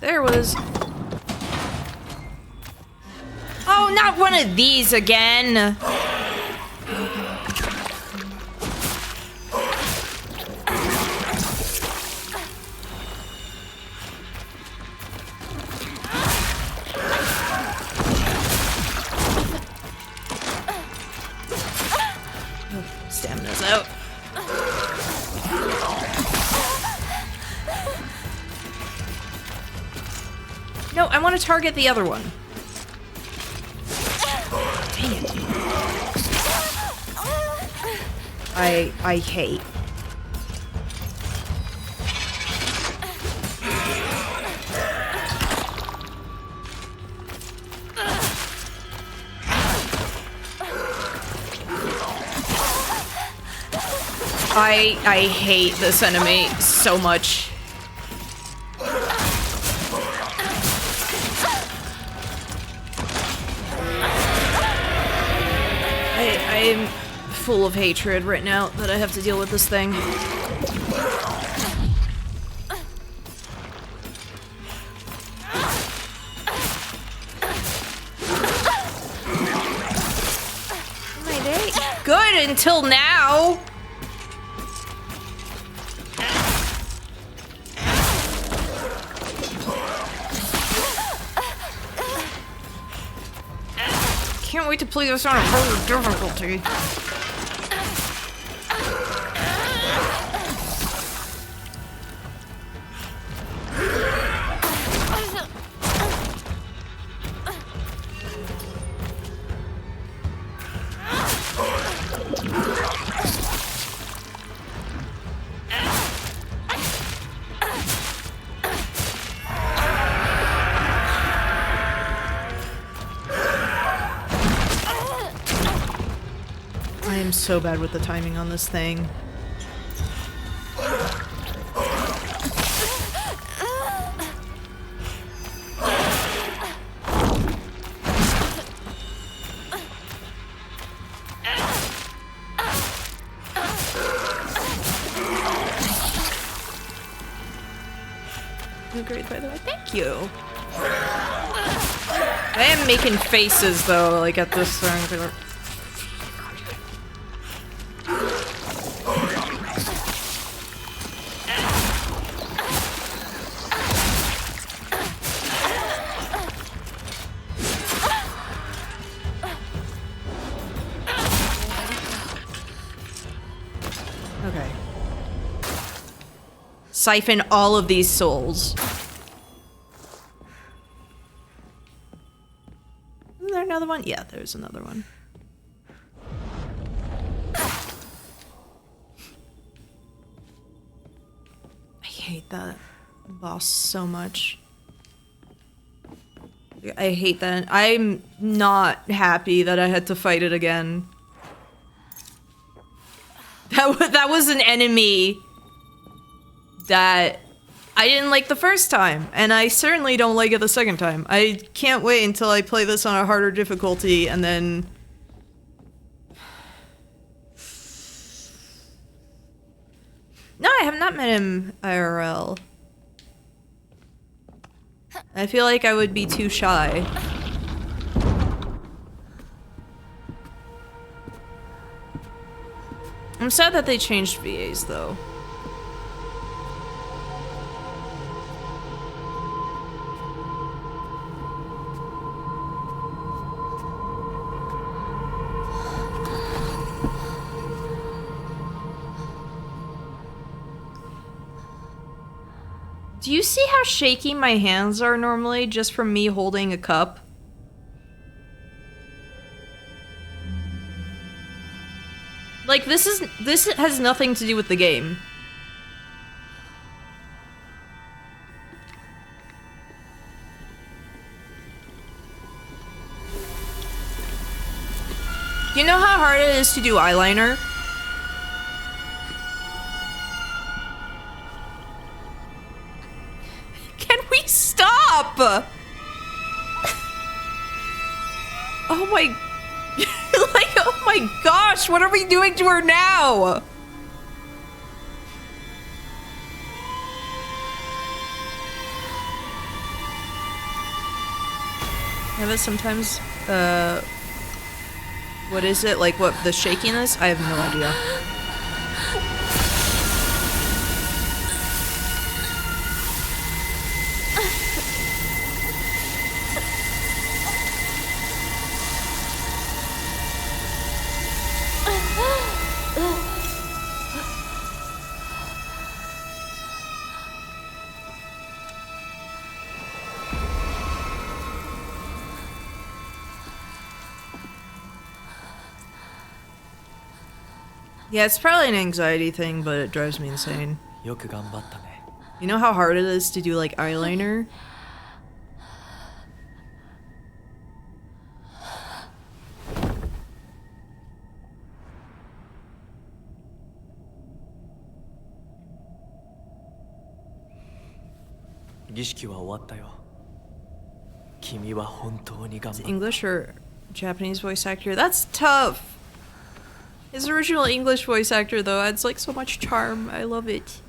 There was... Oh, not one of these again! Stamina's out. No, I want to target the other one. Dang it. I hate. I hate this enemy so much. I'm full of hatred right now that I have to deal with this thing. My day. Good until now. Can't wait to play this on a harder difficulty. I'm so bad with the timing on this thing. Great, by the way. Thank you. I am making faces though, like at this thing. Okay. Siphon all of these souls. Is there another one? Yeah, there's another one. I hate that boss so much. I hate that. I'm not happy that I had to fight it again. That was an enemy that I didn't like the first time, and I certainly don't like it the second time. I can't wait until I play this on a harder difficulty, and then... No, I have not met him IRL. I feel like I would be too shy. I'm sad that they changed VAs, though. Do you see how shaky my hands are normally just from me holding a cup? Like, this has nothing to do with the game. You know how hard it is to do eyeliner? Can we stop? Oh my... like, oh my gosh, what are we doing to her now? Yeah, but sometimes, what is it? Like, what, the shakiness? I have no idea. Yeah, it's probably an anxiety thing, but it drives me insane. よく頑張ったね。 You know how hard it is to do, like, eyeliner? Is it English or Japanese voice actor? That's tough! His original English voice actor, though, adds, like, so much charm. I love it.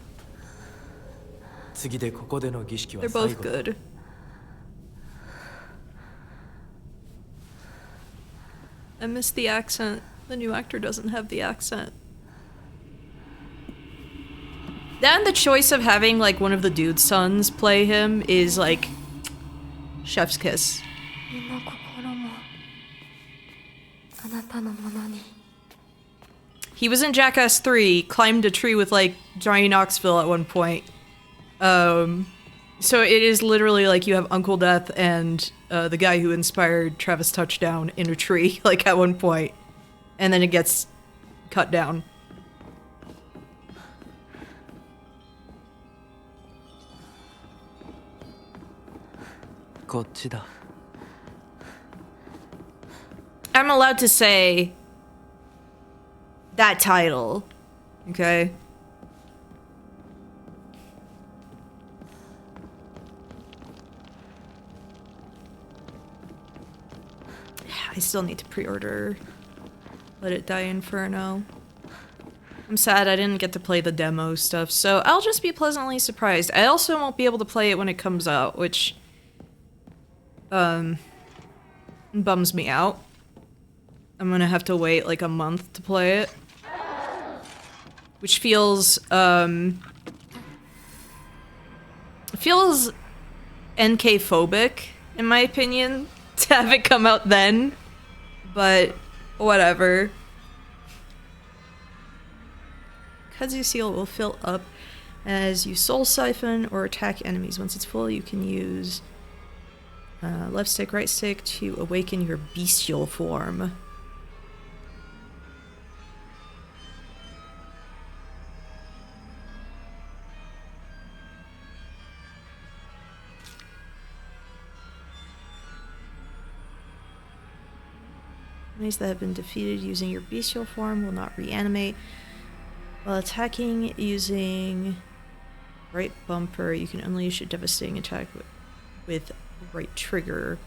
They're both good. I miss the accent. The new actor doesn't have the accent. Then the choice of having, like, one of the dude's sons play him is, like, chef's kiss. He was in Jackass 3, climbed a tree with, like, Johnny Knoxville at one point. So it is literally like you have Uncle Death and the guy who inspired Travis Touchdown in a tree, like, at one point. And then it gets cut down. I'm allowed to say that title. Okay? I still need to pre-order Let It Die Inferno. I'm sad I didn't get to play the demo stuff, so I'll just be pleasantly surprised. I also won't be able to play it when it comes out, which bums me out. I'm gonna have to wait like a month to play it. Which feels NK-phobic, in my opinion, to have it come out then. But whatever. Kudzu Seal will fill up as you soul siphon or attack enemies. Once it's full, you can use left stick, right stick to awaken your bestial form. Enemies that have been defeated using your bestial form will not reanimate. While attacking using right bumper, you can unleash a devastating attack with right trigger.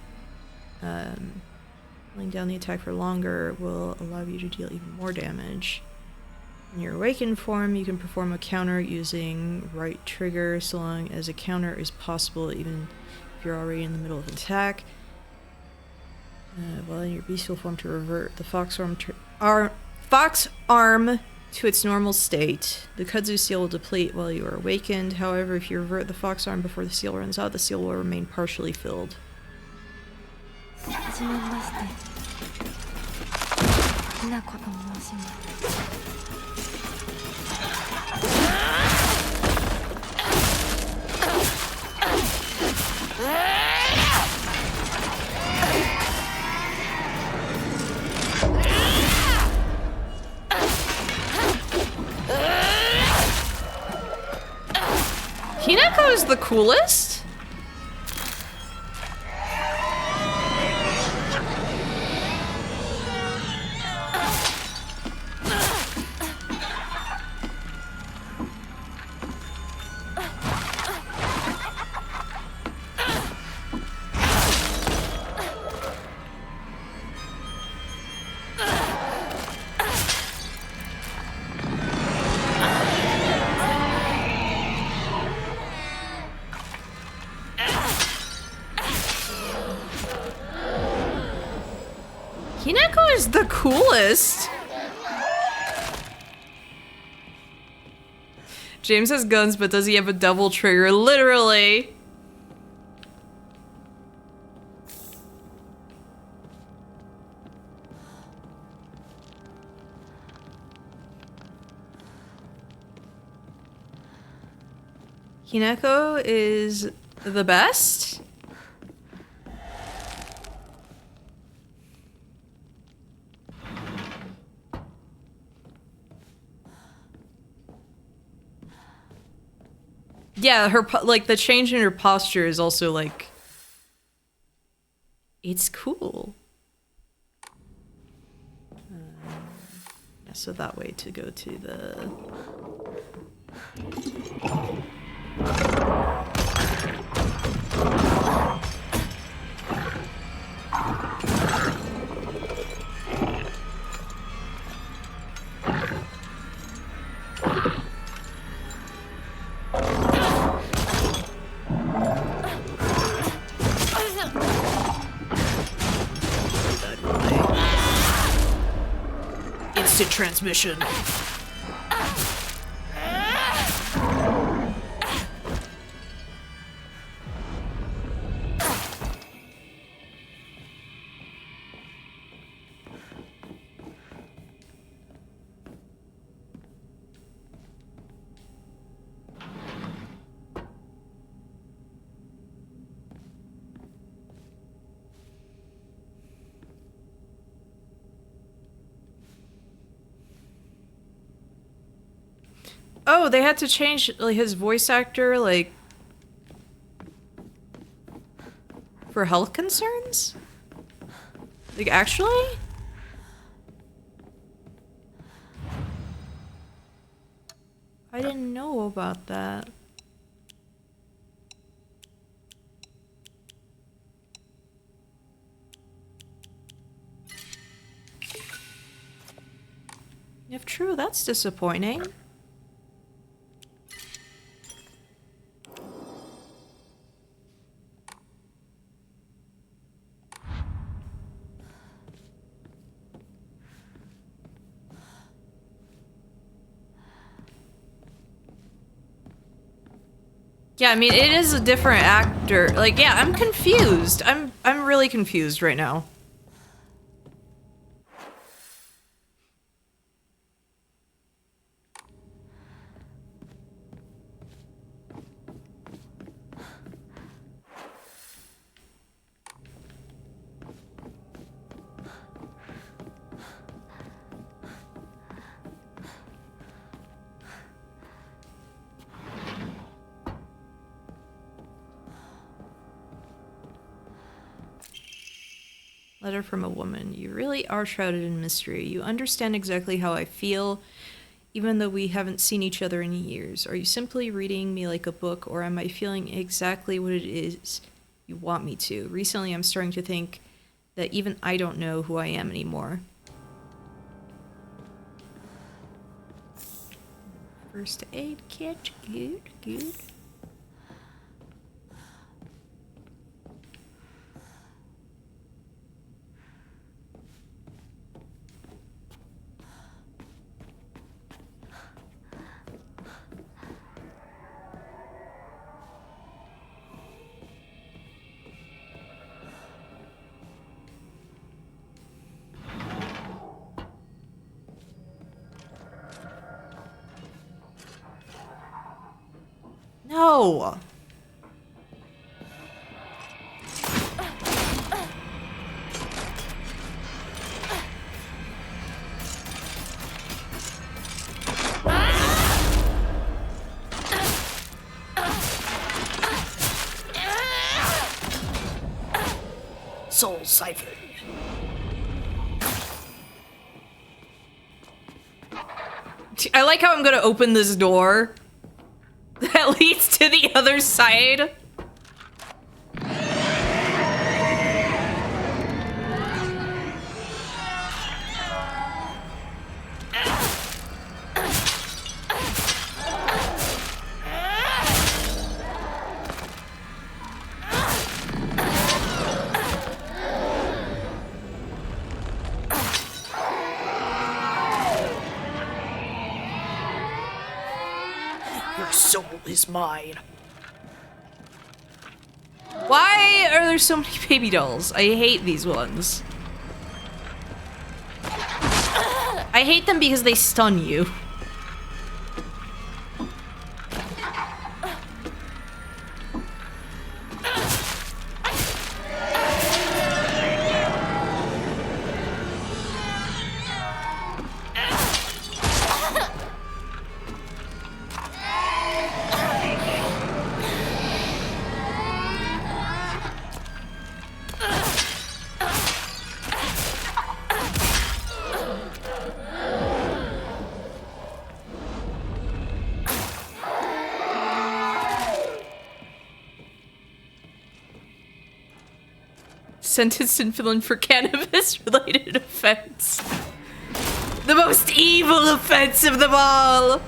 Holding down the attack for longer will allow you to deal even more damage. In your awakened form, you can perform a counter using right trigger so long as a counter is possible even if you're already in the middle of an attack. While in your bestial form to revert the fox arm to its normal state. The Kudzu Seal will deplete while you are awakened. However, if you revert the fox arm before the seal runs out, the seal will remain partially filled. はじめましてひなこと申します Hinako is the coolest? Hinako is the coolest. James has guns, but does he have a double trigger? Literally. Hinako is the best. Yeah, her like the change in her posture is also like it's cool. Yeah, so that way to go to the instant transmission. Oh, they had to change like, his voice actor, like, for health concerns? Like, actually? I didn't know about that. If true, that's disappointing. Yeah, I mean, it is a different actor. Like, yeah, I'm confused. I'm really confused right now. Letter from a woman. You really are shrouded in mystery. You understand exactly how I feel, even though we haven't seen each other in years. Are you simply reading me like a book, or am I feeling exactly what it is you want me to? Recently, I'm starting to think that even I don't know who I am anymore. First aid kit. Good, good. No! Soul Siphon. I like how I'm gonna open this door that leads to the other side. Your soul is mine. Why are there so many baby dolls? I hate these ones. I hate them because they stun you. Sentenced in Finland for cannabis-related offense. The most evil offense of them all!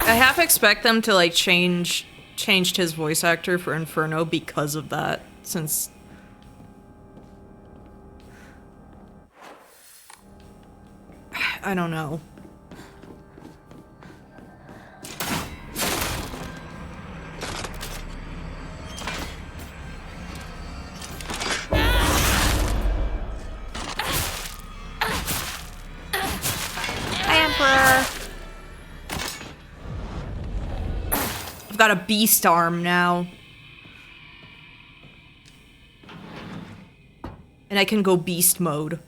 I half expect them to like changed his voice actor for Inferno because of that, since I don't know. Hi, Emperor. I've got a beast arm now. And I can go beast mode.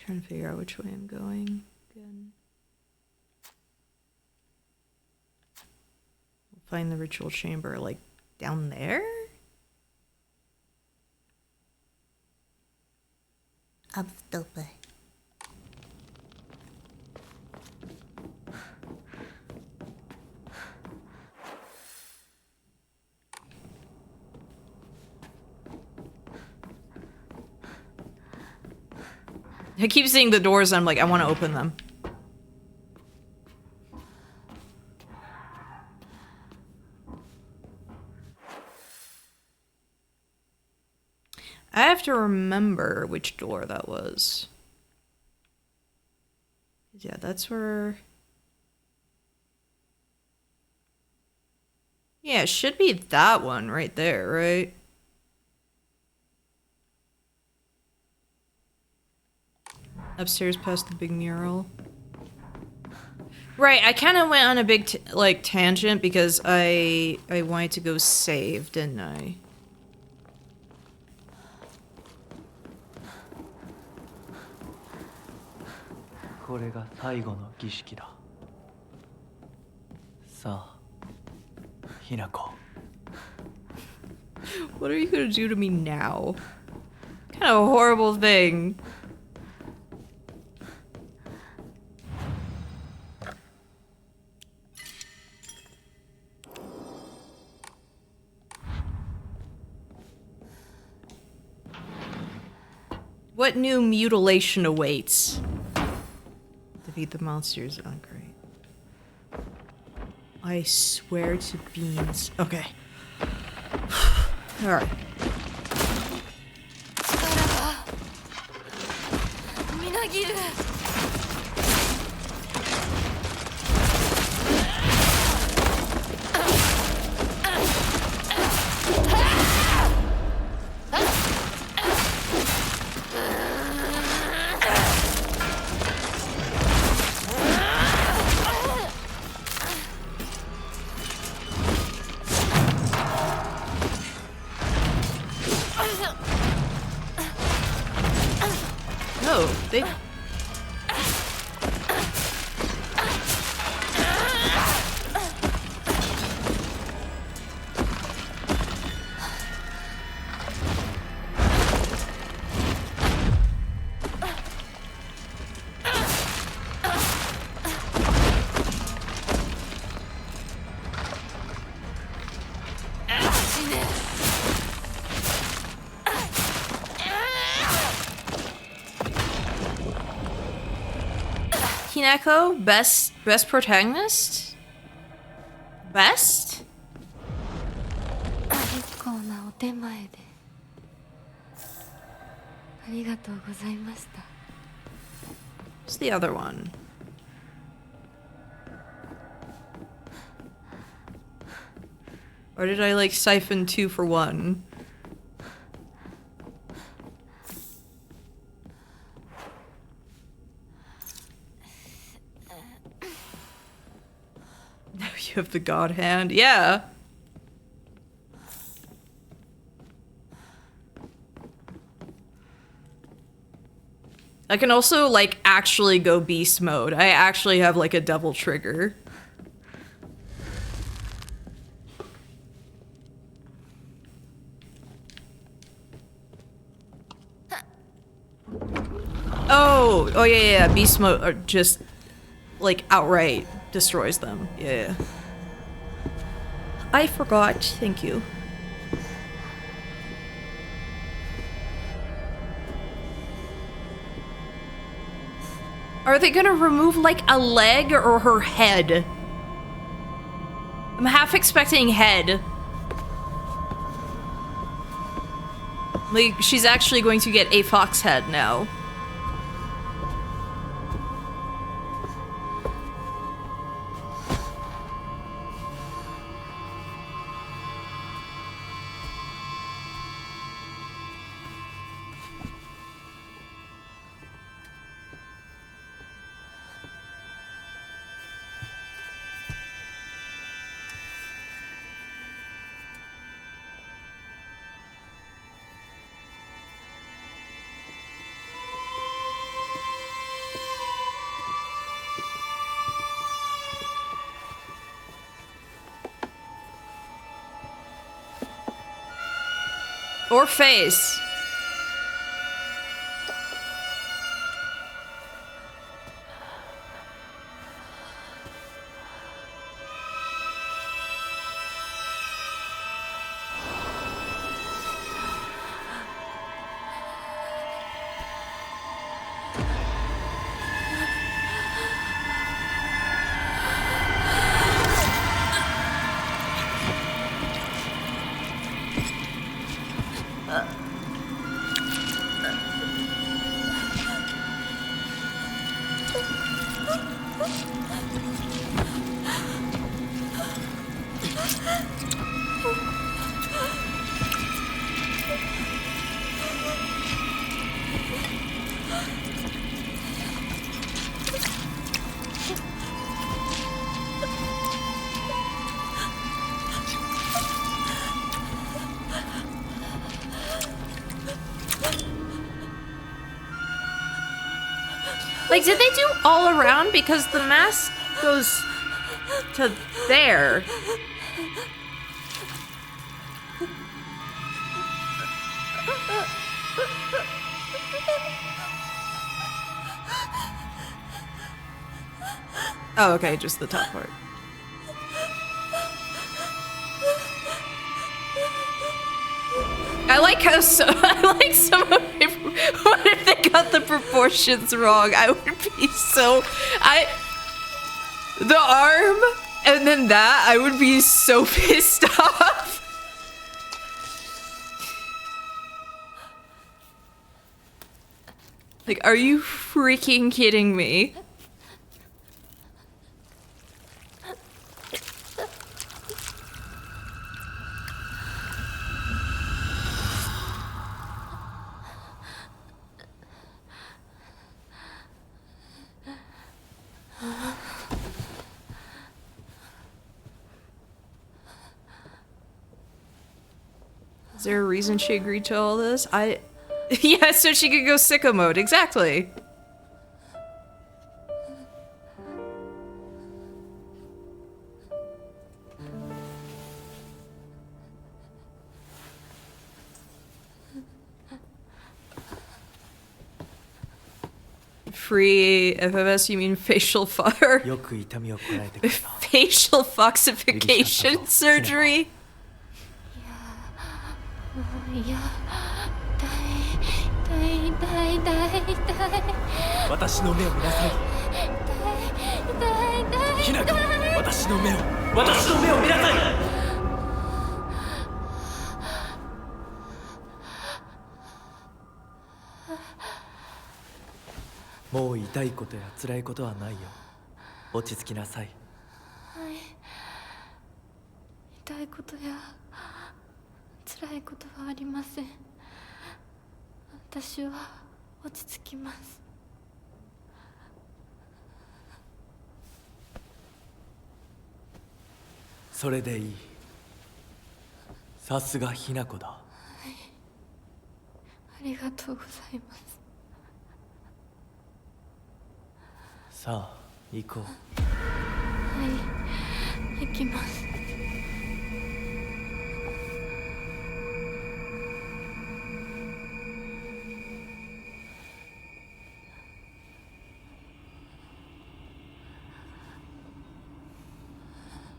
Trying to figure out which way I'm going again. Find the ritual chamber, like, down there? Up the way. I keep seeing the doors and I'm like, I want to open them. I have to remember which door that was. Yeah, that's where... Yeah, it should be that one right there, right? Upstairs past the big mural. Right, I kind of went on a big tangent because I wanted to go save, didn't I? What are you gonna do to me now? Kind of a horrible thing. What new mutilation awaits? Defeat the monsters. Oh, great. I swear to beans. Okay. Alright. No, they... Hinako, best protagonist? Best? 結構なお手前でありがとうございました。 What's the other one? Or did I like siphon 2 for 1? Now you have the god hand. Yeah. I can also like actually go beast mode. I actually have like a double trigger. Oh yeah, beast mode or just like outright destroys them. Yeah. I forgot. Thank you. Are they gonna remove like a leg or her head? I'm half expecting head. Like she's actually going to get a fox head now. Or face. Like, did they do all around? Because the mask goes to there. Oh, okay, just the top part. I like how I like some of it. What if they got the proportions wrong? I would be so the arm and then that I would be so pissed off. Like, are you freaking kidding me? Is there a reason she agreed to all this? Yeah, so she could go sicko mode, exactly. Free FMS, you mean facial fire? よく痛みをこらえてくれた Facial foxification surgery? いや痛い私の目を見なさいひなこ私の目を見なさいもう痛いことや辛いことはないよ落ち着きなさい痛いことや辛いことはありません私は落ち着きますそれでいいさすがひなこだありがとうございますさあ行こうはい行きます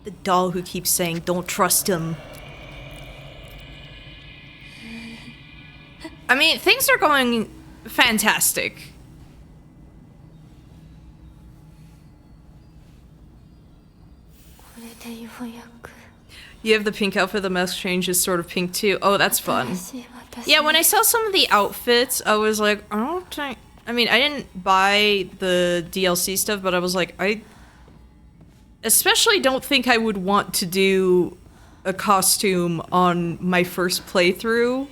The doll who keeps saying, don't trust him. I mean, things are going fantastic. You have the pink outfit, the mask change is sort of pink too. Oh, that's fun. Yeah, when I saw some of the outfits, I was like, I don't think... I mean, I didn't buy the DLC stuff, but I was like, I especially don't think I would want to do a costume on my first playthrough.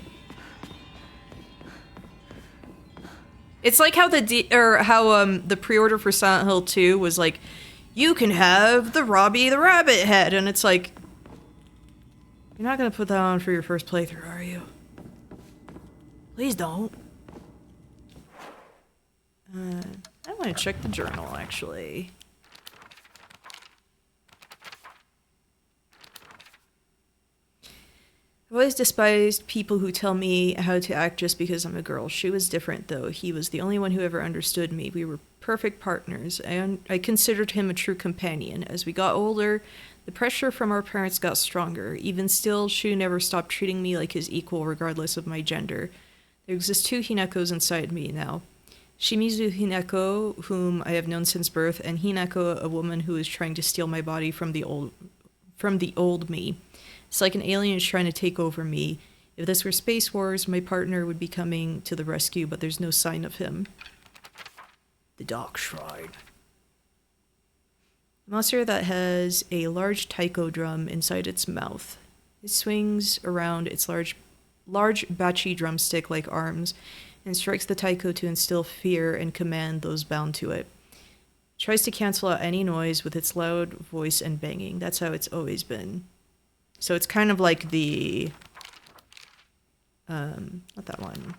It's like how the pre-order for Silent Hill 2 was like, you can have the Robbie the Rabbit head, and it's like, you're not gonna put that on for your first playthrough, are you? Please don't. I want to check the journal, actually. I've always despised people who tell me how to act just because I'm a girl. Shu was different, though. He was the only one who ever understood me. We were perfect partners, and I considered him a true companion. As we got older, the pressure from our parents got stronger. Even still, Shu never stopped treating me like his equal, regardless of my gender. There exist 2 Hinakos inside me now. Shimizu Hinako, whom I have known since birth, and Hinako, a woman who is trying to steal my body from the old me. It's like an alien is trying to take over me. If this were Space Wars, my partner would be coming to the rescue, but there's no sign of him. The Dark Shrine. A monster that has a large taiko drum inside its mouth. It swings around its large bachi drumstick-like arms and strikes the taiko to instill fear and command those bound to it. It tries to cancel out any noise with its loud voice and banging. That's how it's always been. So it's kind of like the... not that one.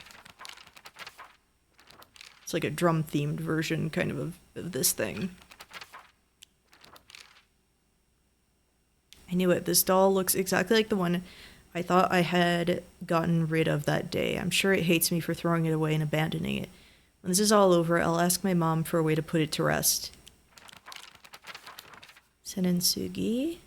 It's like a drum-themed version, kind of this thing. I knew it. This doll looks exactly like the one I thought I had gotten rid of that day. I'm sure it hates me for throwing it away and abandoning it. When this is all over, I'll ask my mom for a way to put it to rest. Senensugi.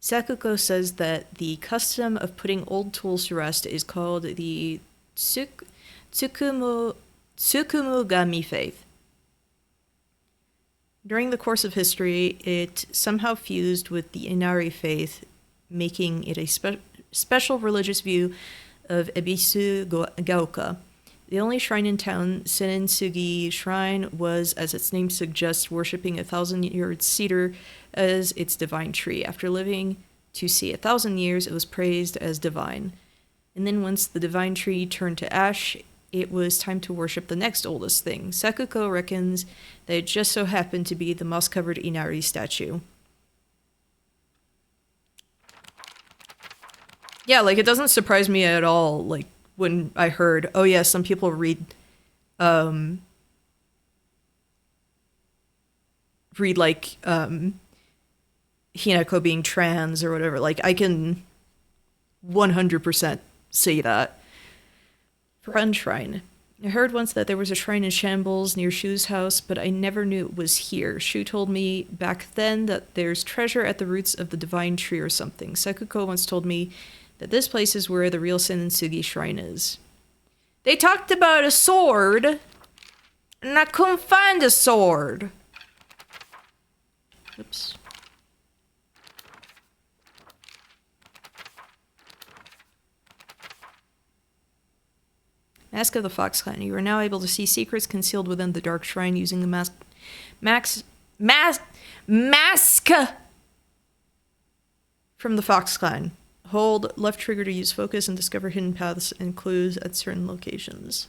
Sakuko says that the custom of putting old tools to rest is called the Tsukumugami faith. During the course of history, it somehow fused with the Inari faith, making it a special religious view of Ebisu Gaoka. The only shrine in town, Senensugi Shrine, was, as its name suggests, worshipping a 1,000-year cedar as its divine tree. After living to see 1,000 years, it was praised as divine. And then once the divine tree turned to ash, it was time to worship the next oldest thing. Sakuko reckons that it just so happened to be the moss-covered Inari statue. Yeah, like, it doesn't surprise me at all, like, when I heard, oh yeah, some people read like, Hinako being trans or whatever. Like, I can 100% see that. Friend Shrine. I heard once that there was a shrine in Shambles near Shu's house, but I never knew it was here. Shu told me back then that there's treasure at the roots of the divine tree or something. Sakuko once told me that this place is where the real Senensugi Shrine is. They talked about a sword, and I couldn't find a sword. Oops. Mask of the Fox Clan. You are now able to see secrets concealed within the Dark Shrine using the mask from the Fox Clan. Hold left trigger to use focus and discover hidden paths and clues at certain locations.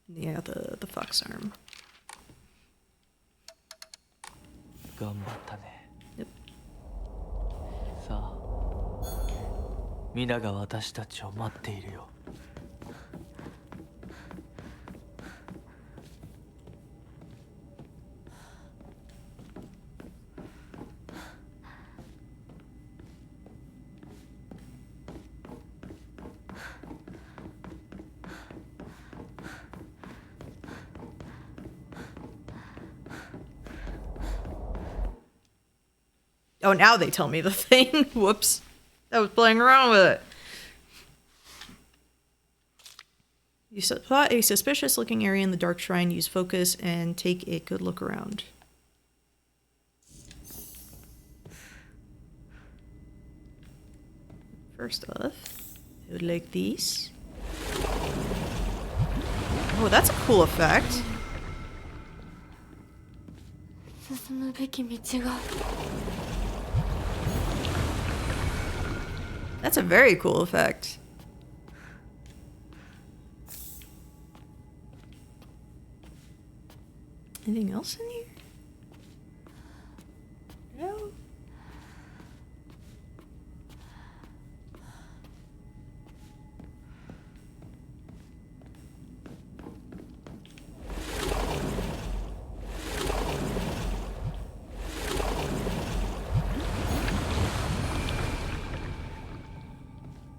Yeah, the fox arm. 頑張ったね。 Yep. さあ、皆が私たちを待っているよ。 Oh, now they tell me the thing. Whoops. I was playing around with it. You spot a suspicious-looking area in the Dark Shrine, use focus, and take a good look around. First off, I would like these. Oh, that's a cool effect. 進むべき道が That's a very cool effect. Anything else in here? No.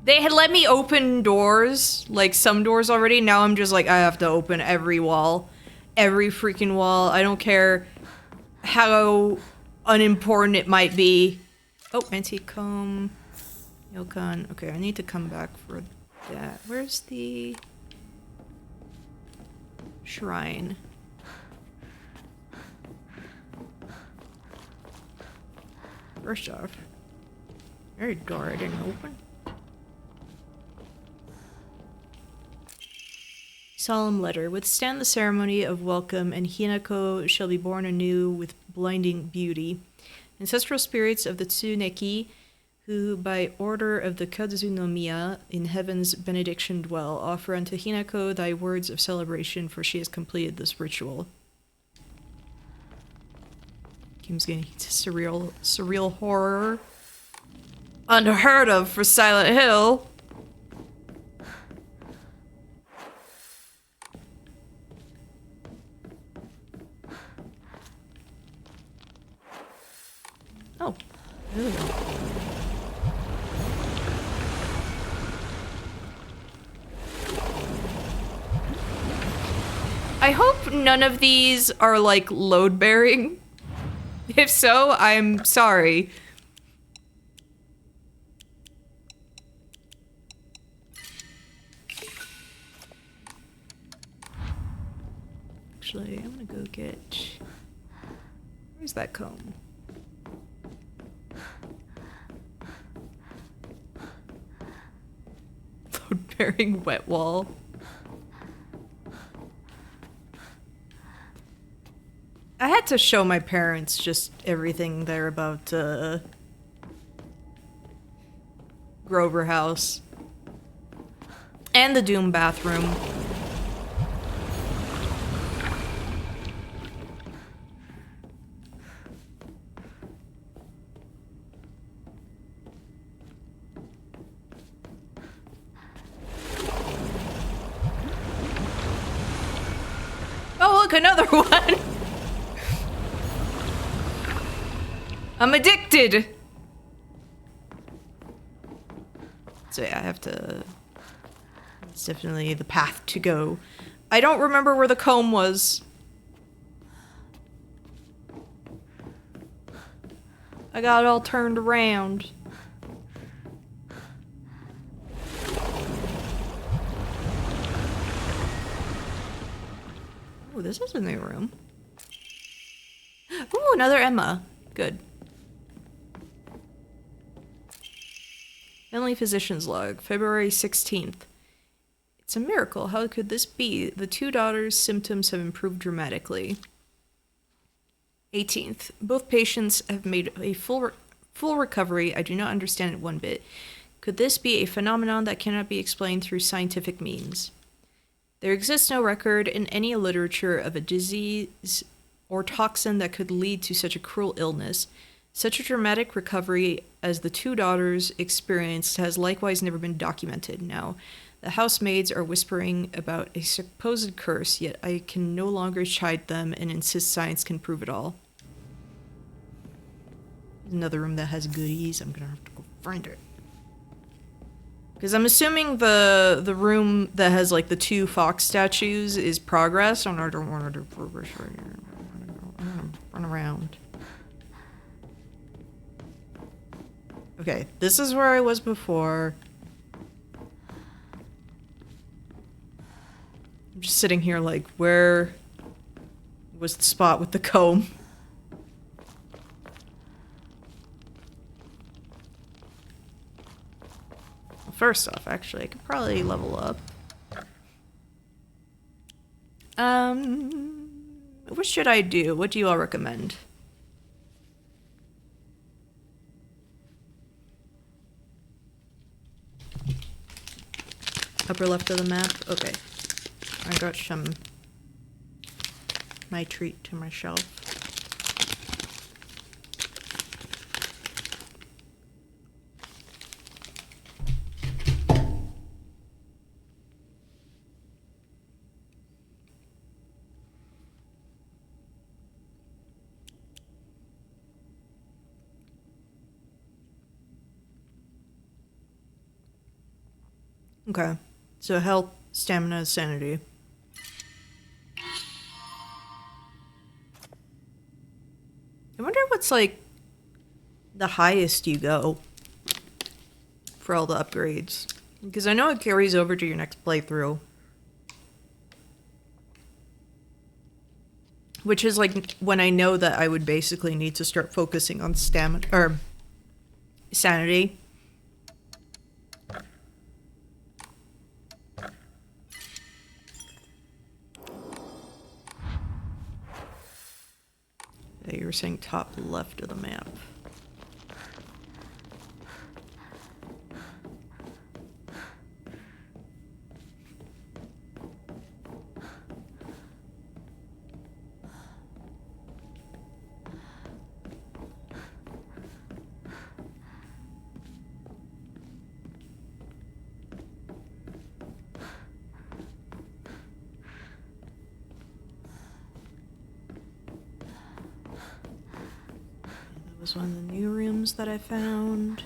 They had let me open doors, like some doors already. Now I'm just like, I have to open every wall. Every freaking wall. I don't care how unimportant it might be. Oh, antique comb. Yokon. Okay, I need to come back for that. Where's the shrine? First off, there's a door I didn't open. Solemn letter. Withstand the ceremony of welcome, and Hinako shall be born anew with blinding beauty. Ancestral spirits of the Tsuneki, who by order of the Kazunomiya in heaven's benediction dwell, offer unto Hinako thy words of celebration, for she has completed this ritual. Game's getting to surreal horror. Unheard of for Silent Hill. Oh. Ooh. I hope none of these are like load bearing. If so, I'm sorry. Actually, I'm gonna go get... Where's that comb? Load-bearing wet wall. I had to show my parents just everything they're about to... Grover House. And the Doom bathroom. Oh, look, another one! I'm addicted! So yeah, I have to... It's definitely the path to go. I don't remember where the comb was. I got it all turned around. Oh, this is a new room. Ooh, another Emma. Good. Family Physician's Log, February 16th. It's a miracle. How could this be? The two daughters' symptoms have improved dramatically. 18th. Both patients have made a full recovery. I do not understand it one bit. Could this be a phenomenon that cannot be explained through scientific means? There exists no record in any literature of a disease or toxin that could lead to such a cruel illness. Such a dramatic recovery as the two daughters experienced has likewise never been documented. Now, the housemaids are whispering about a supposed curse, yet I can no longer chide them and insist science can prove it all. Another room that has goodies. I'm gonna have to go find it. Because I'm assuming the room that has like the two fox statues is progress. I don't want to do progress right here. I'm gonna run around. Okay, this is where I was before. I'm just sitting here like, where was the spot with the comb? Well, first off, actually, I could probably level up. What should I do? What do you all recommend? Upper left of the map? Okay. I got some... my treat to myself. Okay. So health, stamina, sanity. I wonder what's like the highest you go for all the upgrades. Because I know it carries over to your next playthrough. Which is like when I know that I would basically need to start focusing on stamina or sanity. Yeah, you were saying top left of the map. That was one of the new rooms that I found.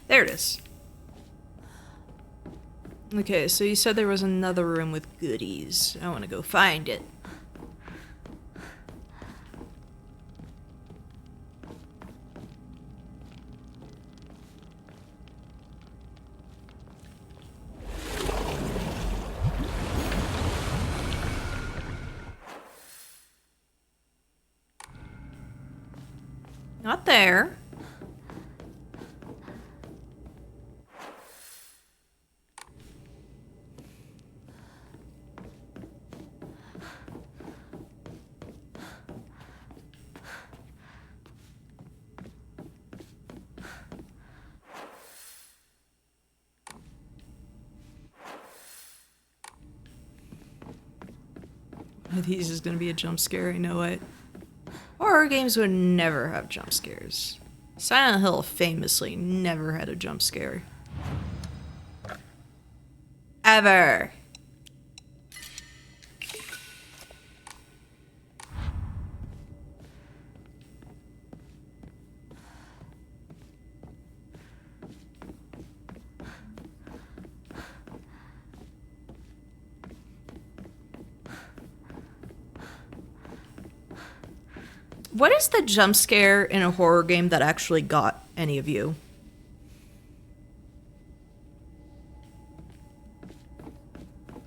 There it is. Okay, so you said there was another room with goodies. I want to go find it. Not there. One of these is gonna be a jump scare, I know it. Horror games would never have jump scares. Silent Hill famously never had a jump scare. Ever. What is the jump scare in a horror game that actually got any of you?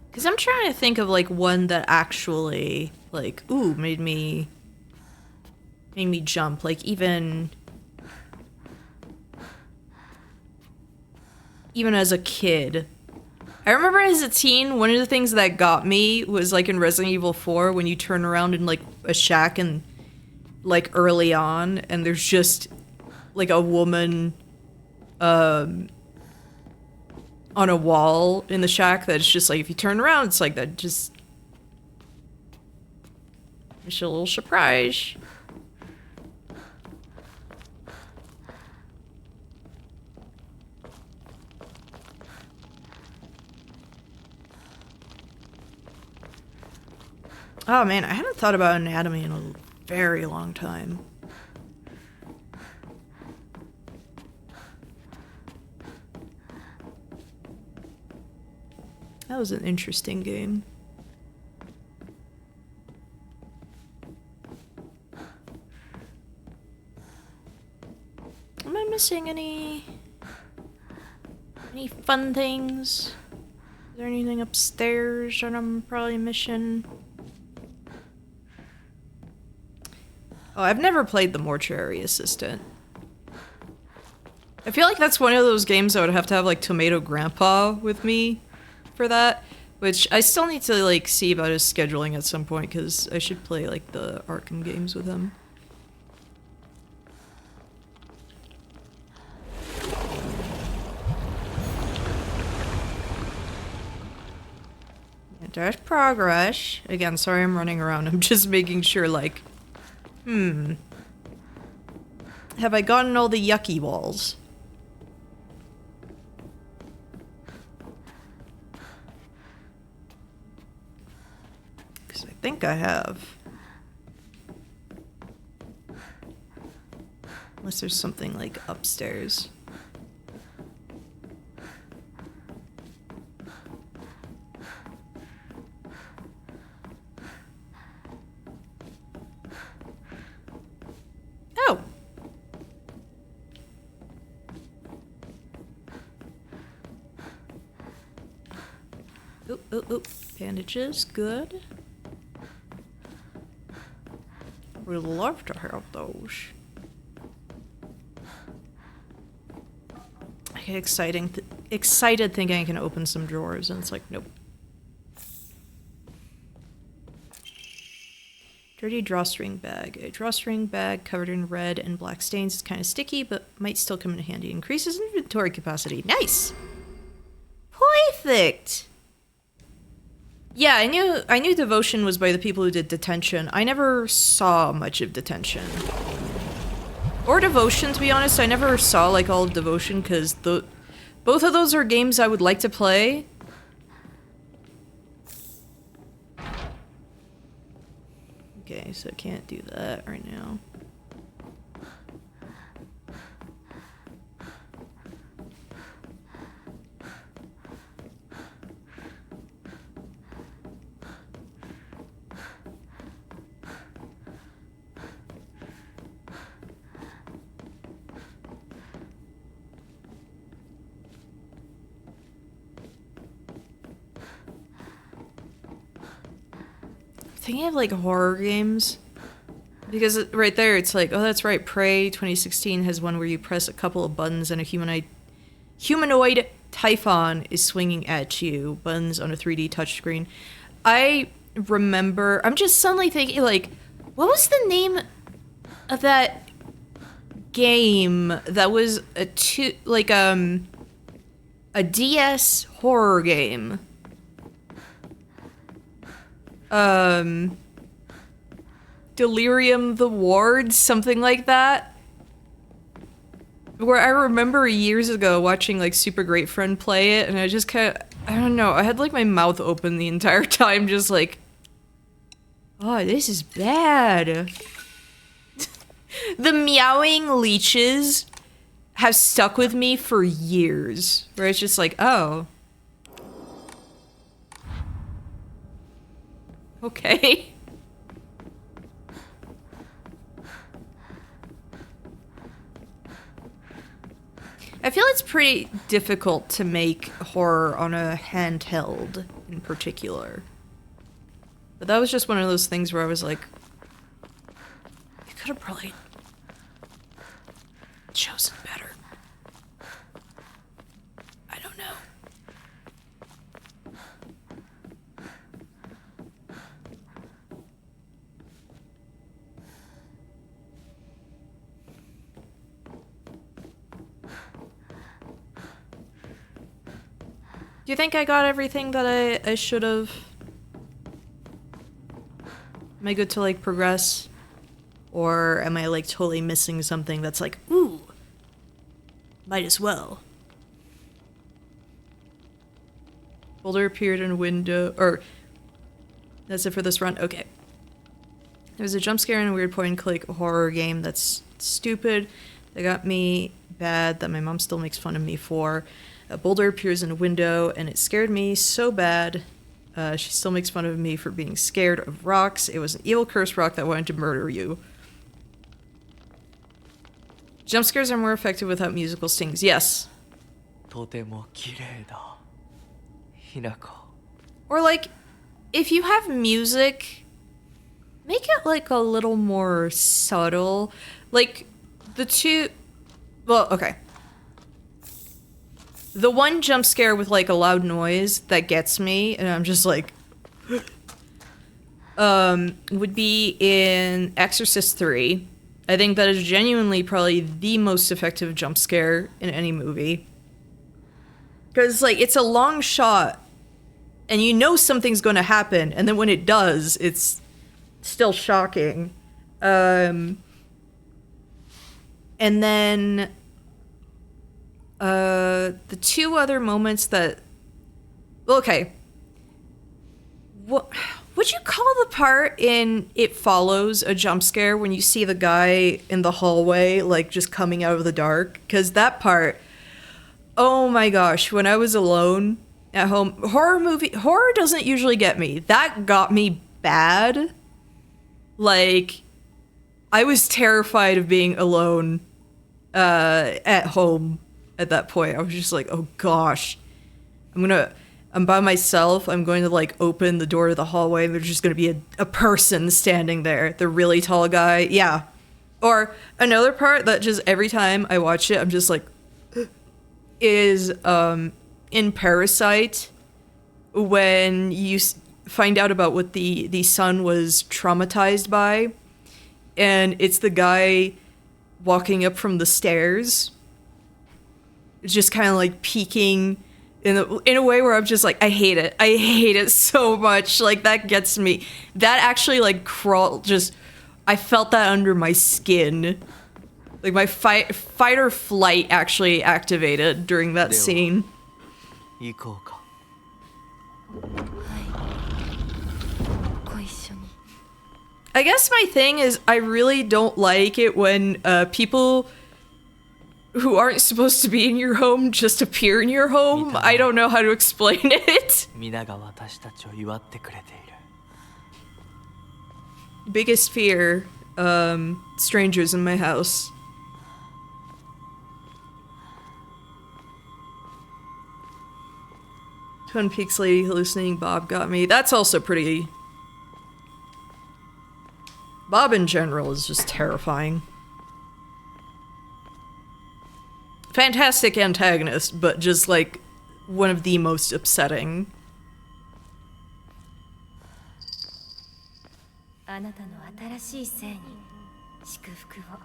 Because I'm trying to think of like one that actually like, ooh, made me jump. Like even as a kid. I remember as a teen, one of the things that got me was like in Resident Evil 4 when you turn around in like a shack and like early on and there's just like a woman on a wall in the shack that's just like if you turn around it's like that just a little surprise. Oh man, I hadn't thought about anatomy in a very long time. That was an interesting game. Am I missing any fun things? Is there anything upstairs that I'm probably missing? Oh, I've never played the Mortuary Assistant. I feel like that's one of those games I would have to have like Tomato Grandpa with me for that, which I still need to like see about his scheduling at some point because I should play like the Arkham games with him. Yeah, there's progress. Again, sorry I'm running around. I'm just making sure like, have I gotten all the yucky walls? Because I think I have. Unless there's something like upstairs. Oh! Oop. Bandages, good. We'd love to have those. I get excited thinking I can open some drawers, and it's like, nope. Dirty drawstring bag. A drawstring bag covered in red and black stains is kind of sticky, but might still come in handy. Increases inventory capacity. Nice! Perfect! Yeah, I knew Devotion was by the people who did Detention. I never saw much of Detention. Or Devotion, to be honest. I never saw, like, all of Devotion, because both of those are games I would like to play. Okay, so I can't do that right now. Thinking of like horror games, because right there it's like, oh, that's right, Prey 2016 has one where you press a couple of buttons and a humanoid Typhon is swinging at you, buttons on a 3D touchscreen. I remember, I'm just suddenly thinking, like, what was the name of that game that was a DS horror game? Delirium the Ward, something like that. Where I remember years ago watching like Super Great Friend play it, and I just kind of, I don't know, I had like my mouth open the entire time, just like, oh, this is bad. The meowing leeches have stuck with me for years, where it's just like, oh. Okay. I feel it's pretty difficult to make horror on a handheld in particular. But that was just one of those things where I was like, you could have probably chosen better. I don't know. Do you think I got everything that I should have? Am I good to like progress? Or am I like totally missing something that's like, ooh, might as well. Boulder appeared in a window, or that's it for this run? Okay. There was a jump scare in a weird point and click horror game that's stupid. That got me bad that my mom still makes fun of me for. A boulder appears in a window, and it scared me so bad. She still makes fun of me for being scared of rocks. It was an evil cursed rock that wanted to murder you. Jump scares are more effective without musical stings. Yes. とても綺麗だ。ひなこ。 Or like, if you have music, make it like a little more subtle. Like, the two... Well, okay. The one jump scare with like a loud noise that gets me, and I'm just like... would be in Exorcist 3. I think that is genuinely probably the most effective jump scare in any movie. Because, like, it's a long shot, and you know something's going to happen, and then when it does, it's still shocking. And then... the two other moments that... Well, okay. What would you call the part in It Follows, a jump scare, when you see the guy in the hallway, like, just coming out of the dark. Because that part, oh my gosh, when I was alone at home, horror doesn't usually get me. That got me bad. Like, I was terrified of being alone at home at that point. I was just like, oh gosh, I'm by myself. I'm going to like open the door to the hallway and there's just going to be a person standing there. The really tall guy. Yeah. Or another part that just every time I watch it, I'm just like, is in Parasite, when you find out about what the son was traumatized by, and it's the guy walking up from the stairs, just kind of like peeking in a way where I'm just like, I hate it so much. Like, that gets me. That actually like I felt that under my skin. Like, my fight or flight actually activated during that scene. 行こうか。ご一緒に。 I guess my thing is I really don't like it when people who aren't supposed to be in your home just appear in your home. I don't know how to explain it. 皆が私たちを祝ってくれている。 Biggest fear, strangers in my house. Twin Peaks lady hallucinating Bob got me. That's also pretty... Bob in general is just terrifying. Fantastic antagonist, but just like one of the most upsetting. あなたの新しい生に祝福を。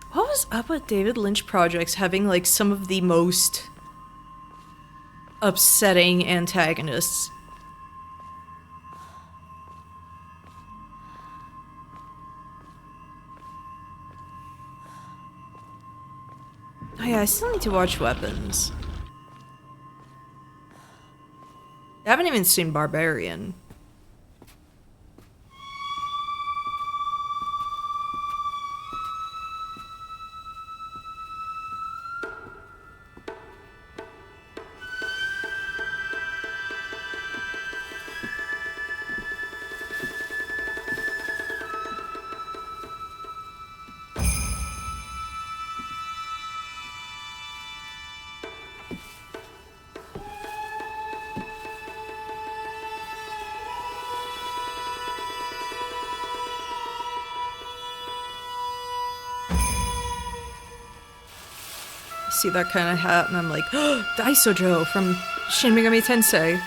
What was up with David Lynch projects having like some of the most upsetting antagonists? Oh yeah, I still need to watch Weapons. I haven't even seen Barbarian. See that kind of hat and I'm like, oh, Daisojo from Shin Megami Tensei.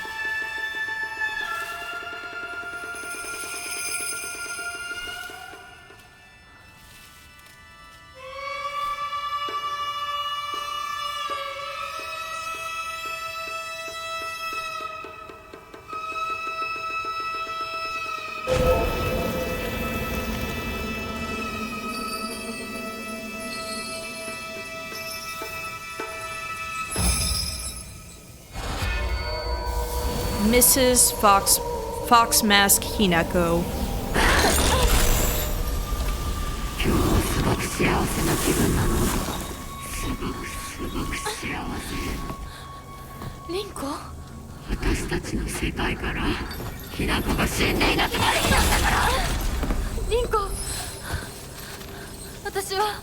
Mrs. Fox Mask Hinako. リンコ？私たちの世界からひなこが死んでいなくなる日なんだから。リンコ、私は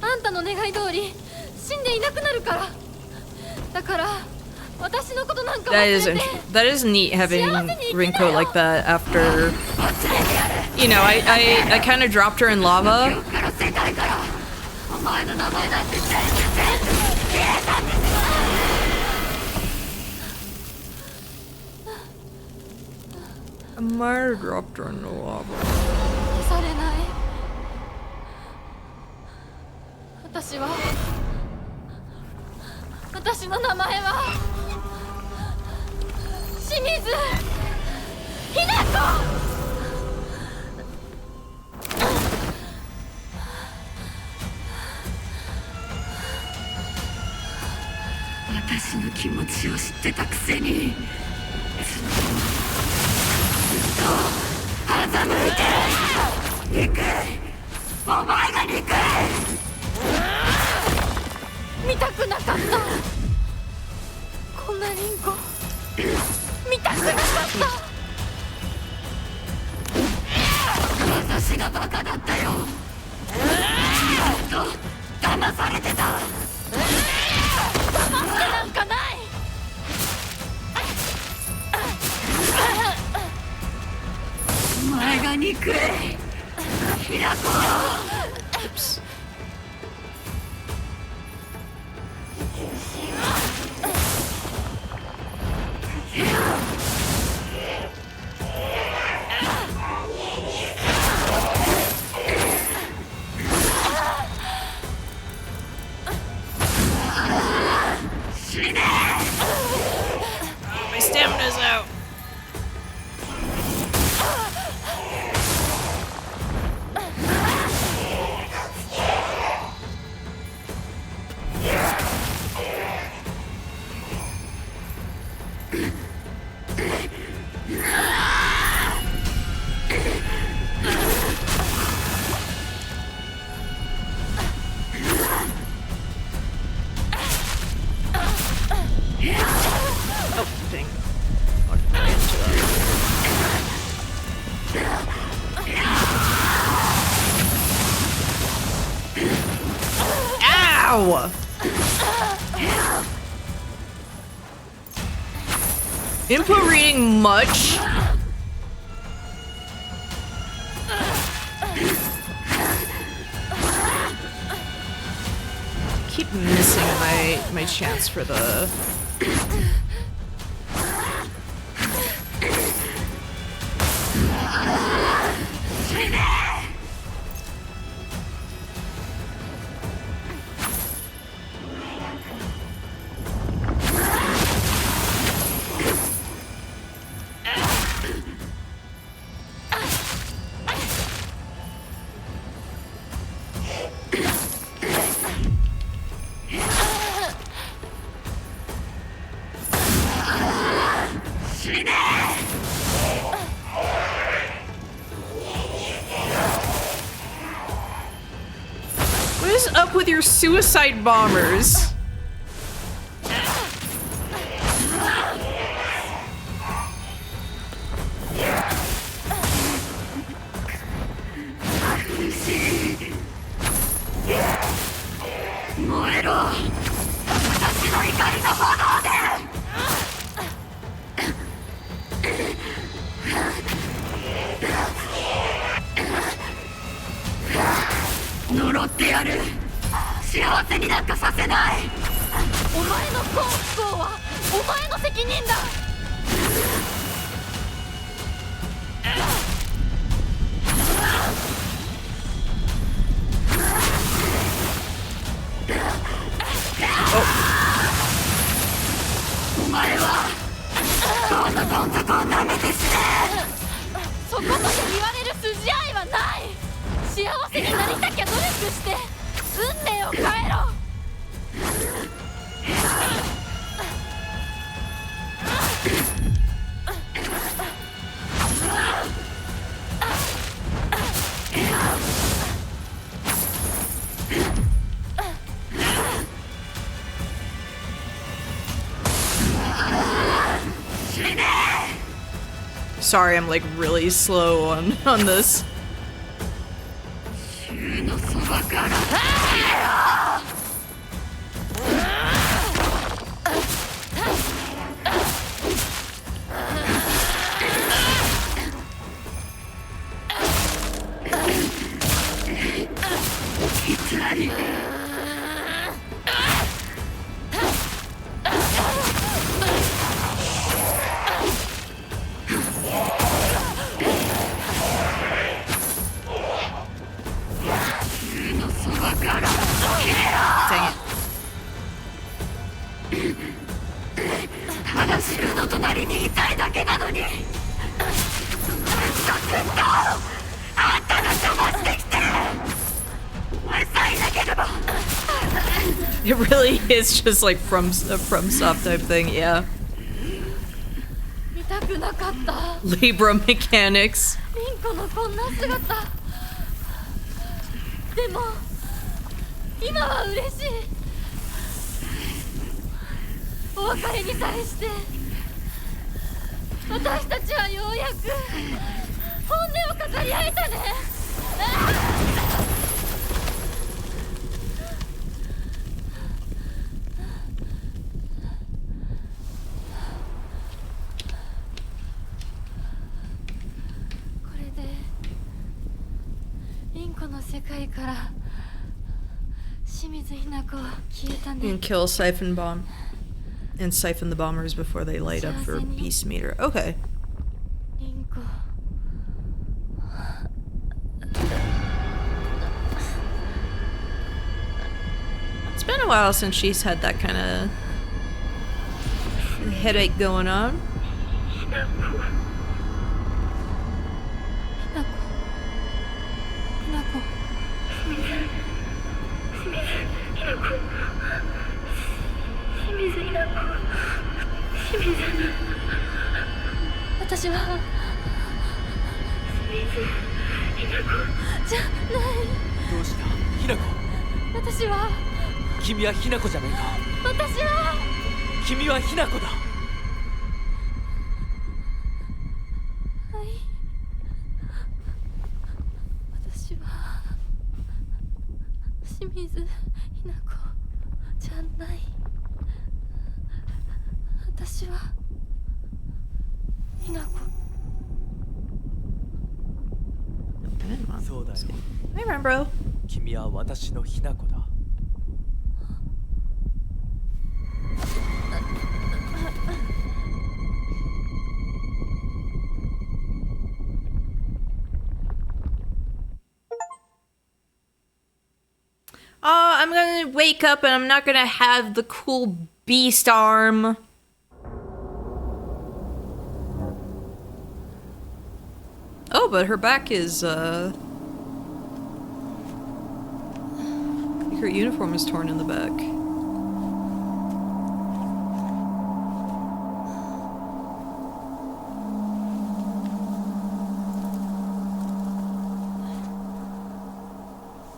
あんたの願い通り死んでいなくなるから。だから私のことなんか忘れて。That is neat having Rinko like that after, you know, I kind of dropped her in lava. I might have dropped her in the lava. 消されない。私の名前は清水ひなこ。私の気持ちを知ってたくせに見たくなかった。こんなリンコ見たくなかった。私がバカだったよ。騙されてた。騙してなんかない。お前が憎い。平子。My stamina's out. Oh, dang. Walked right into that. Ow! Input reading much? Keep missing my chance for the... What is up with your suicide bombers? Sorry, I'm like really slow on this. It really is just like from soft type thing, yeah. 見たくくなかった。 Libra mechanics. リンコのこんな姿。でも今は嬉しい。お別れに際して私たちはようやく本音を語り合えたね。これでリンコの世界から清水ひな子は消えたね。 And kill Siphon Bomb. And siphon the bombers before they light up for Beast Meter. Okay. リンコ。It's been a while since she's had that kind of headache going on. ひなこ。ひなこ。私はじゃない。どうしたひなこ。私は君はひなこじゃないか。私は君はひなこだ。はい。私は清水ひな子じゃない。私はひな子。そうだよ。 I remember. 君は私のひなこだ。I'm gonna wake up and I'm not gonna have the cool beast arm. Oh, but her back is, her uniform is torn in the back.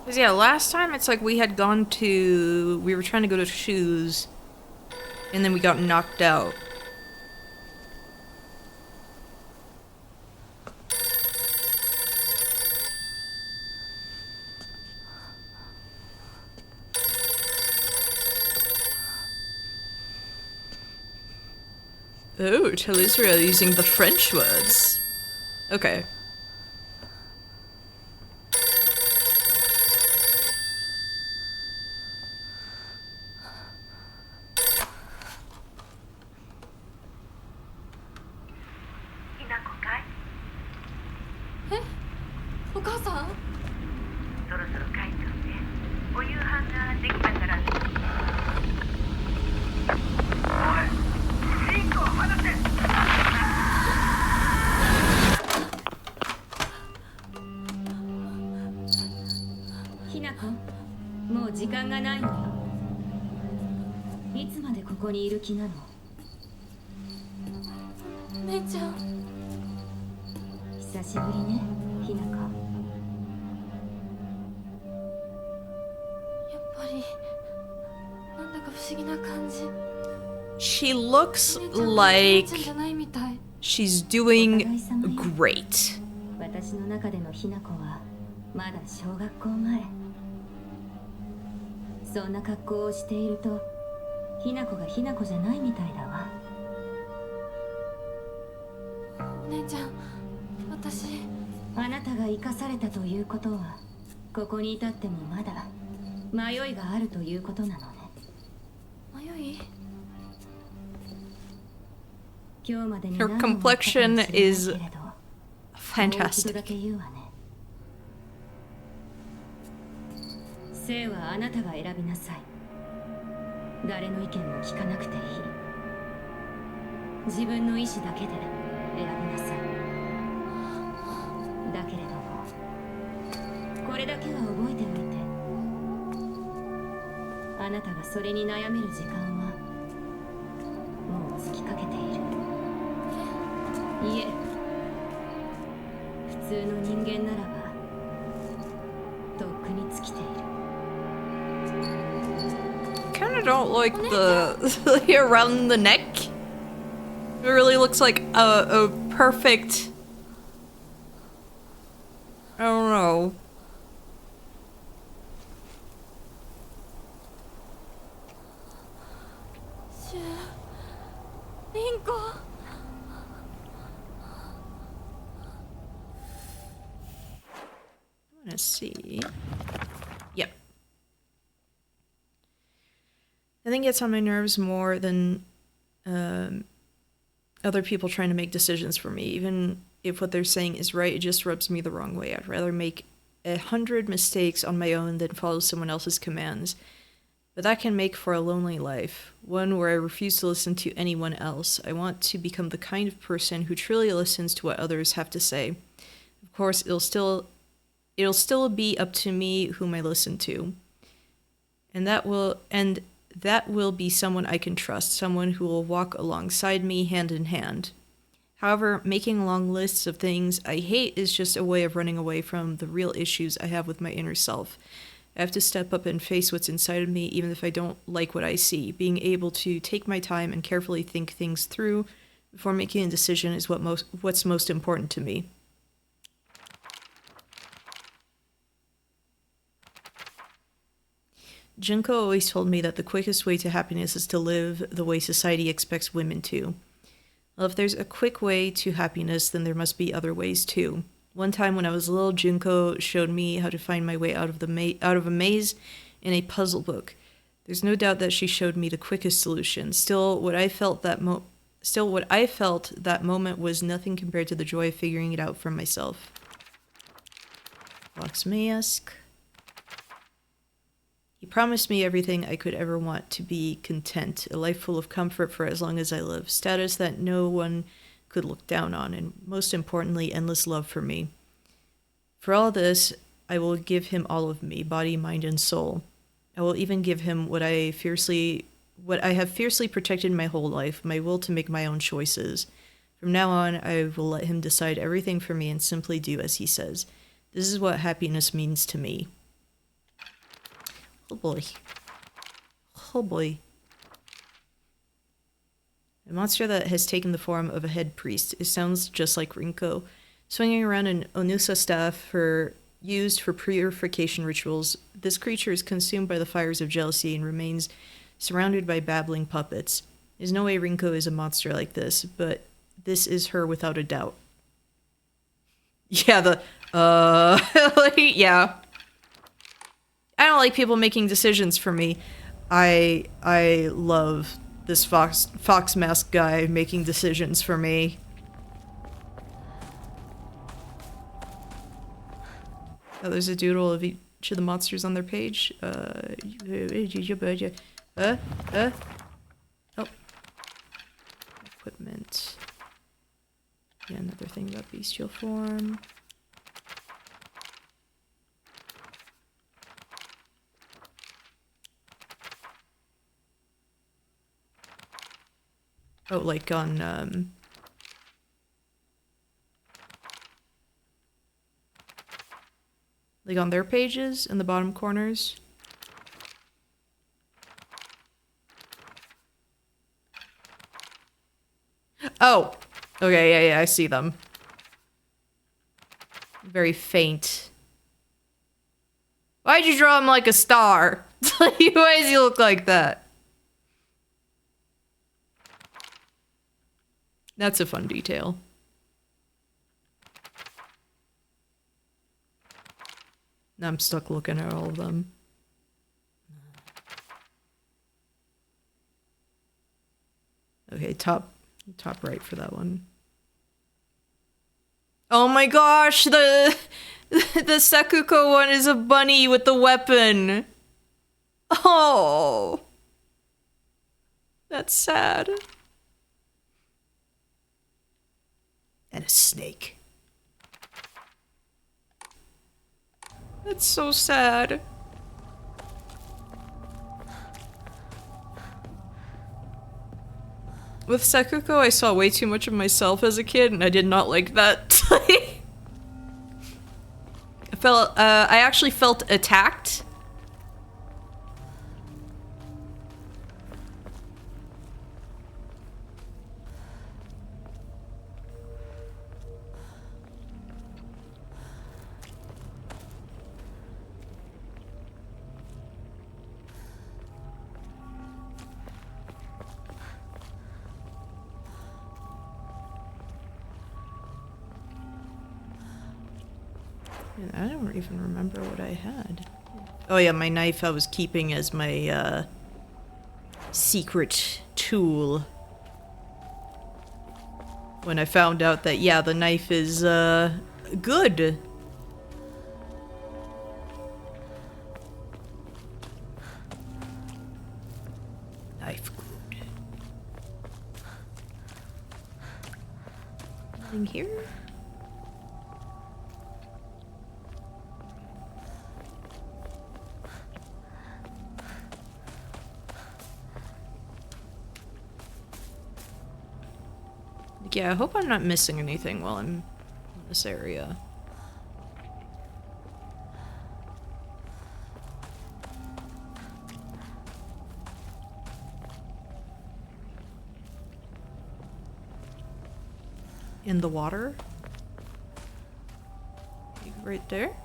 Cause yeah, last time it's like we were trying to go to Shoes, and then we got knocked out. Oh, tell Israel using the French words. Okay. She looks like she's doing great. 私の中でのひな子はまだ小学校前。そんな格好をしているとひな子がひな子じゃないみたいだわ。お姉ちゃん、私。あなたが生かされたということはここに至ってもまだ迷いがあるということなのね。迷い？Her complexion is fantastic. 生はあなたが選びなさい。誰の意見も聞かなくていい。自分の意志だけで選びなさい。だけれどもこれだけは覚えておいて。あなたがそれに悩める時間はもう尽きかけている。いえ、普通の人間ならばとっくに尽きている。 Kind of don't like the around the neck. It really looks like a perfect. I don't know. Rinko. I want to see. Yep. I think it's on my nerves more than other people trying to make decisions for me. Even if what they're saying is right, it just rubs me the wrong way. I'd rather make 100 mistakes on my own than follow someone else's commands. But that can make for a lonely life, one where I refuse to listen to anyone else. I want to become the kind of person who truly listens to what others have to say. Of course, it'll still be up to me whom I listen to. And that will be someone I can trust, someone who will walk alongside me hand in hand. However, making long lists of things I hate is just a way of running away from the real issues I have with my inner self. I have to step up and face what's inside of me, even if I don't like what I see. Being able to take my time and carefully think things through before making a decision is what's most important to me. Junko always told me that the quickest way to happiness is to live the way society expects women to. Well, if there's a quick way to happiness, then there must be other ways too. One time when I was little, Junko showed me how to find my way out of a maze in a puzzle book. There's no doubt that she showed me the quickest solution. Still, what I felt that moment was nothing compared to the joy of figuring it out for myself. Fox Mask. He promised me everything I could ever want: to be content, a life full of comfort for as long as I live, status that no one could look down on, and most importantly, endless love for me. For all this, I will give him all of me, body, mind, and soul. I will even give him what I have fiercely protected my whole life, my will to make my own choices. From now on, I will let him decide everything for me and simply do as he says. This is what happiness means to me. Oh boy. Oh boy. A monster that has taken the form of a head priest. It sounds just like Rinko. Swinging around an Onusa staff used for purification rituals, this creature is consumed by the fires of jealousy and remains surrounded by babbling puppets. There's no way Rinko is a monster like this, but this is her without a doubt. Yeah, yeah. I don't like people making decisions for me. I love this fox mask guy making decisions for me. Oh, there's a doodle of each of the monsters on their page. Oh. Equipment. Yeah, another thing about bestial form. Oh, like on, like on their pages in the bottom corners. Oh! Okay, yeah, I see them. Very faint. Why'd you draw him like a star? Why does he look like that? That's a fun detail. Now I'm stuck looking at all of them. Okay, top right for that one. Oh my gosh, the Sakuko one is a bunny with the weapon. Oh. That's sad. And a snake. That's so sad. with Sekuko, I saw way too much of myself as a kid, and I did not like that. I actually felt attacked. I don't even remember what I had. Oh yeah, my knife I was keeping as my secret tool. When I found out that, yeah, the knife is good. Knife good. Nothing here? Yeah, I hope I'm not missing anything while I'm in this area. In the water? Right there?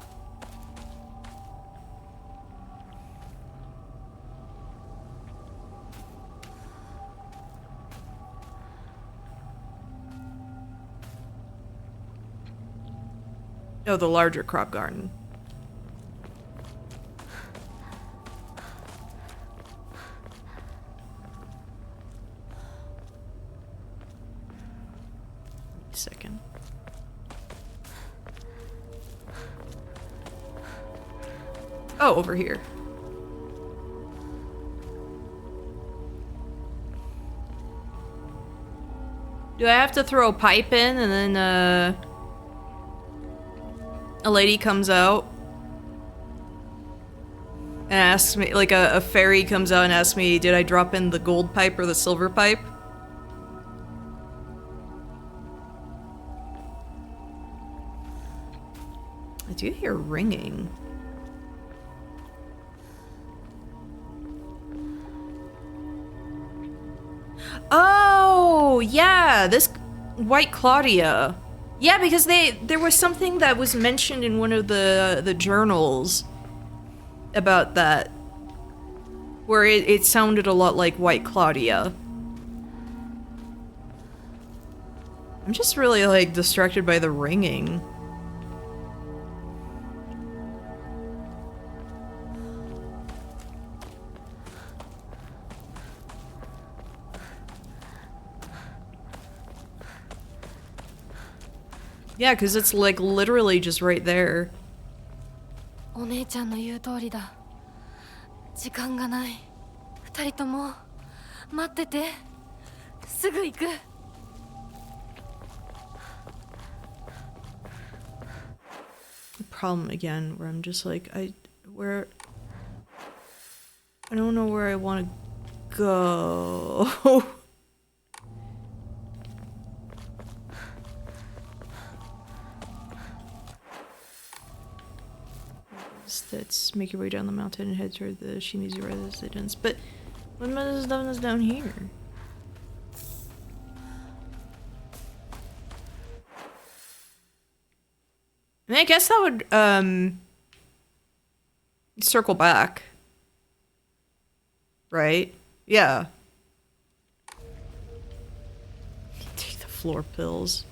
Oh, the larger crop garden. Second. Oh, over here. Do I have to throw a pipe in and then, a lady comes out and asks me, like a fairy comes out and asks me, did I drop in the gold pipe or the silver pipe? I do hear ringing. Oh, yeah, this White Claudia. Yeah, because there was something that was mentioned in one of the journals about that, where it sounded a lot like White Claudia. I'm just really, like, distracted by the ringing. Yeah, because it's like literally just right there. お姉ちゃんの言う通りだ。時間がない。二人とも待ってて。すぐ行く。The problem again, where I'm just like, I don't know where I want to go. That's make your way down the mountain and head toward the Shimizu residence. But what is down here? I mean, I guess that would circle back. Right? Yeah. Take the floor pills.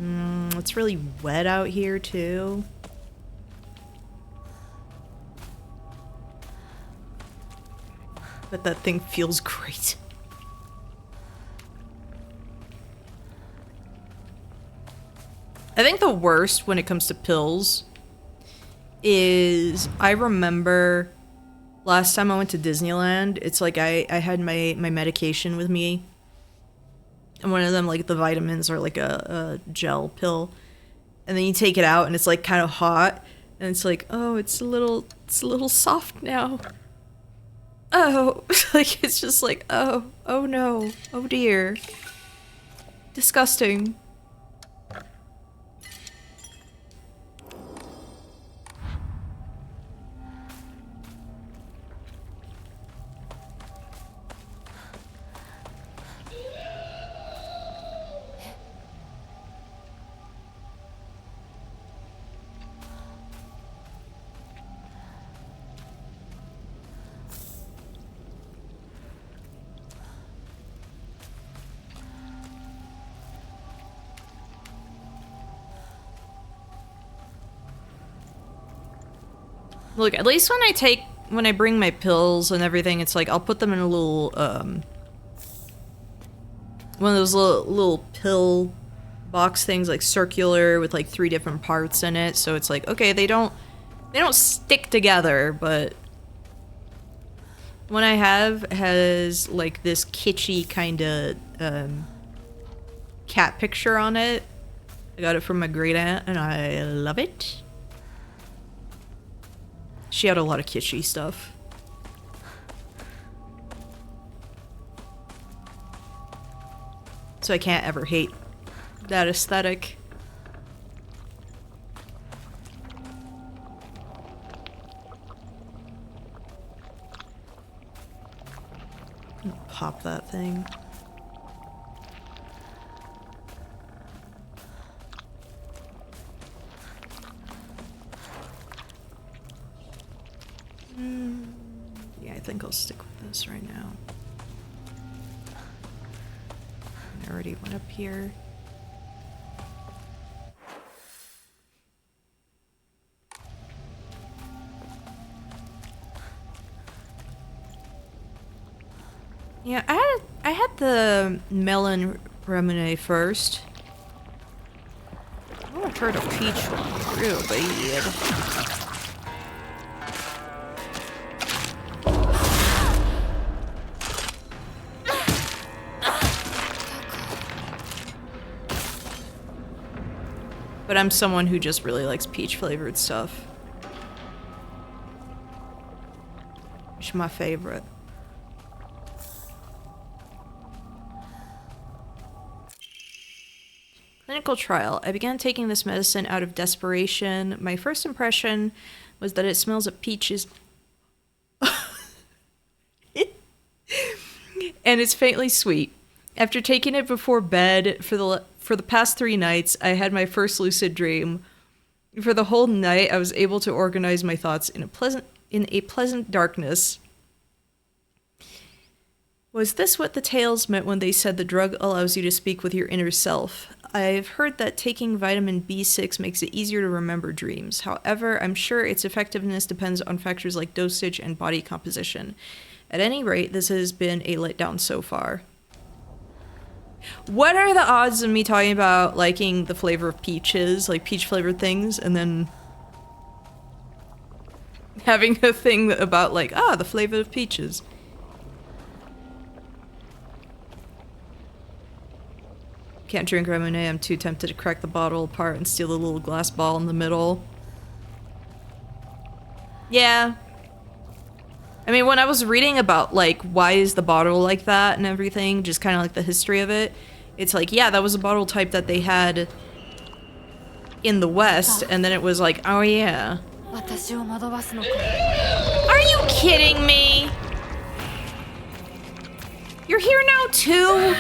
It's really wet out here too. But that thing feels great. I think the worst when it comes to pills is I remember last time I went to Disneyland, it's like I had my medication with me. And one of them, like the vitamins are like a gel pill. And then you take it out and it's like kind of hot. And it's like, oh, it's a little soft now. oh, like it's just like, oh no, oh dear. Disgusting. Look, at least when I bring my pills and everything, it's like I'll put them in a little one of those little pill box things, like circular with like 3 different parts in it. So it's like, okay, they don't stick together, but one I have has like this kitschy kind of cat picture on it. I got it from my great aunt and I love it. She had a lot of kitschy stuff. So I can't ever hate that aesthetic. Pop that thing. Yeah, I think I'll stick with this right now. I already went up here. Yeah, I had the melon remine first. I want to try the peach one real bad. But I'm someone who just really likes peach flavored stuff. It's my favorite. Clinical trial. I began taking this medicine out of desperation. My first impression was that it smells of peaches. And it's faintly sweet. After taking it before bed for the past 3 nights, I had my first lucid dream. For the whole night, I was able to organize my thoughts in a pleasant darkness. Was this what the tales meant when they said the drug allows you to speak with your inner self? I've heard that taking vitamin B6 makes it easier to remember dreams. However, I'm sure its effectiveness depends on factors like dosage and body composition. At any rate, this has been a letdown so far. What are the odds of me talking about liking the flavor of peaches, like peach flavored things, and then having a thing about like, the flavor of peaches? Can't drink Lemonade, I'm too tempted to crack the bottle apart and steal the little glass ball in the middle. Yeah. I mean, when I was reading about, like, why is the bottle like that and everything, just kind of like the history of it, it's like, yeah, that was a bottle type that they had in the West, and then it was like, oh yeah. Are you kidding me? You're here now too?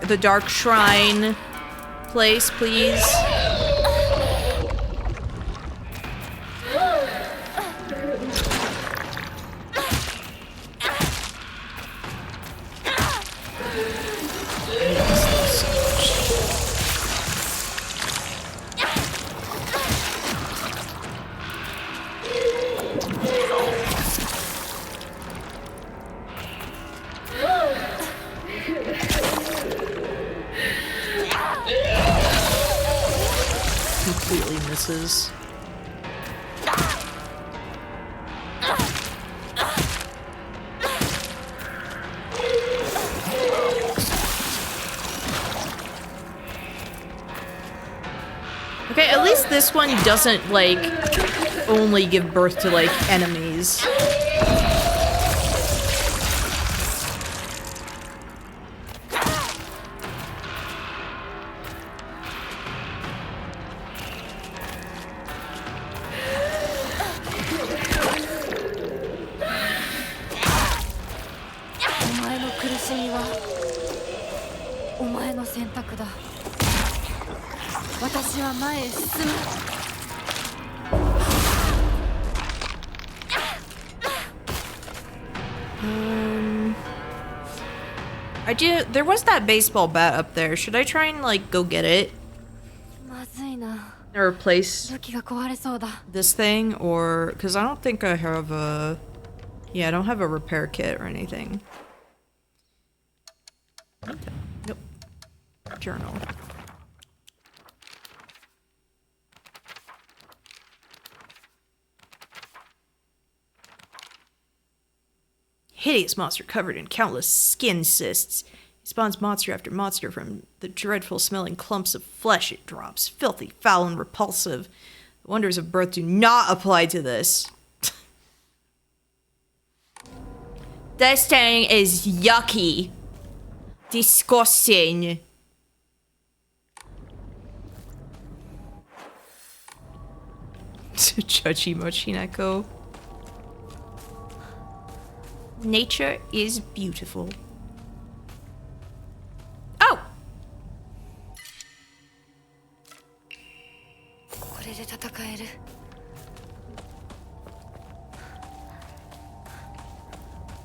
The dark shrine place, please. Completely misses. Okay, at least this one doesn't, like, only give birth to, like, enemies. There was that baseball bat up there. Should I try and, like, go get it? Or replace this thing? Or... Because I don't think I have a... Yeah, I don't have a repair kit or anything. Nope. Journal. Hideous monster covered in countless skin cysts. He spawns monster after monster from the dreadful smelling clumps of flesh it drops. Filthy, foul, and repulsive. The wonders of birth do not apply to this. This thing is yucky. Disgusting. Judgy Mochineko. Nature is beautiful. Oh!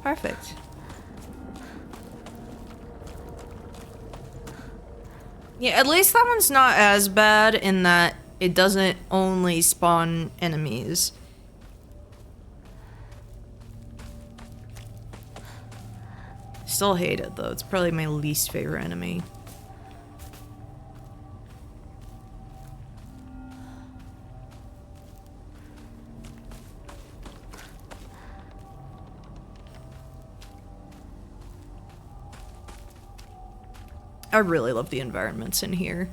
Perfect. Yeah, at least that one's not as bad in that it doesn't only spawn enemies. Still hate it though. It's probably my least favorite enemy. I really love the environments in here.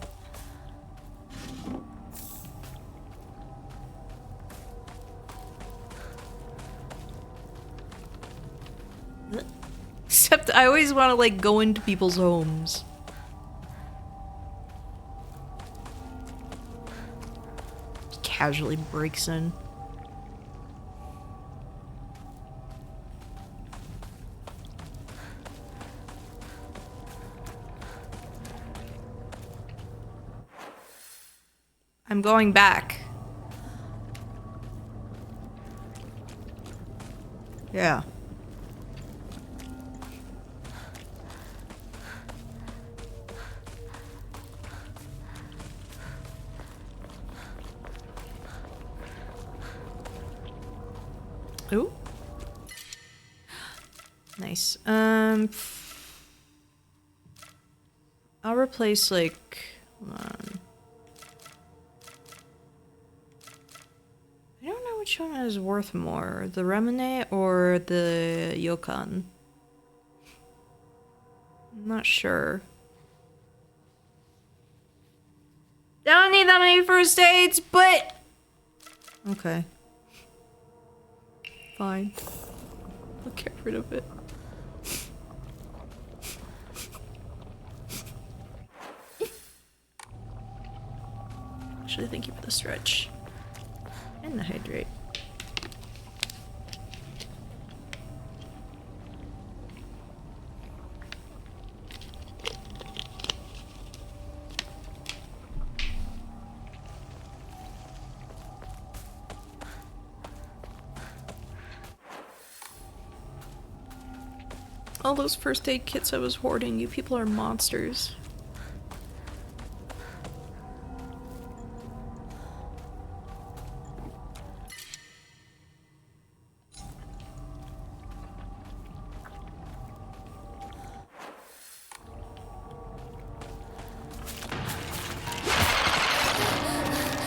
Except I always want to, like, go into people's homes. Casually breaks in. I'm going back. Yeah. Ooh. Nice. I'll replace, like, hold on. I don't know which one is worth more, the Remine or the Yokan. I'm not sure. I don't need that many first aids, but... Okay. Fine. I'll get rid of it. Actually, thank you for the stretch. And the hydrate. All those first aid kits I was hoarding. You people are monsters.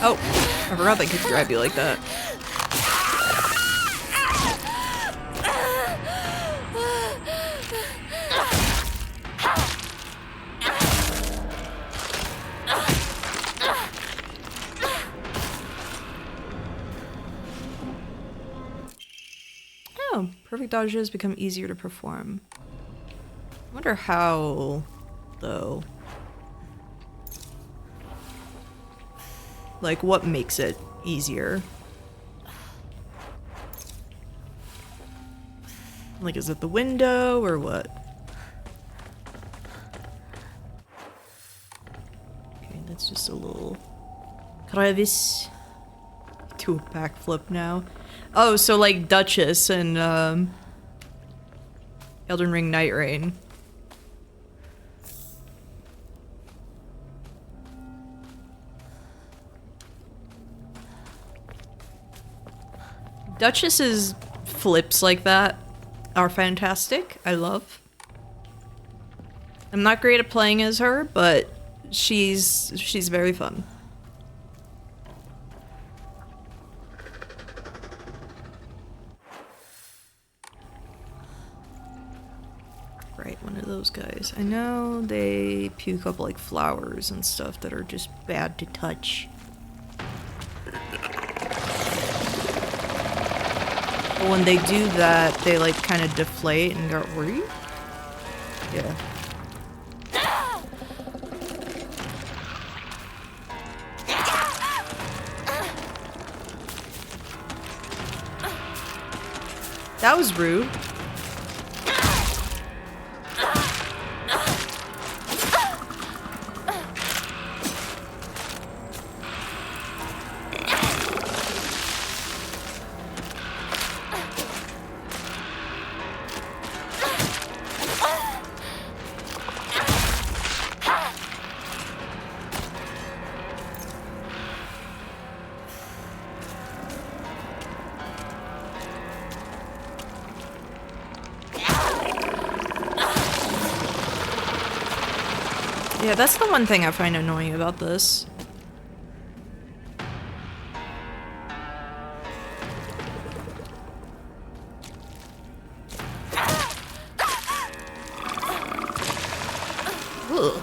Oh, I forgot they could grab you like that. Oh, perfect dodges become easier to perform. I wonder how, though. Like, what makes it easier? Like, is it the window or what? Okay, that's just a little crevice. Do a backflip now. Oh, so like Duchess and Elden Ring Night Rain. Duchess's flips like that are fantastic. I love. I'm not great at playing as her, but she's very fun. Right, one of those guys. I know they puke up like flowers and stuff that are just bad to touch. But when they do that, they like kind of deflate and go, were you? Yeah. That was rude. Yeah, that's the one thing I find annoying about this. Ugh.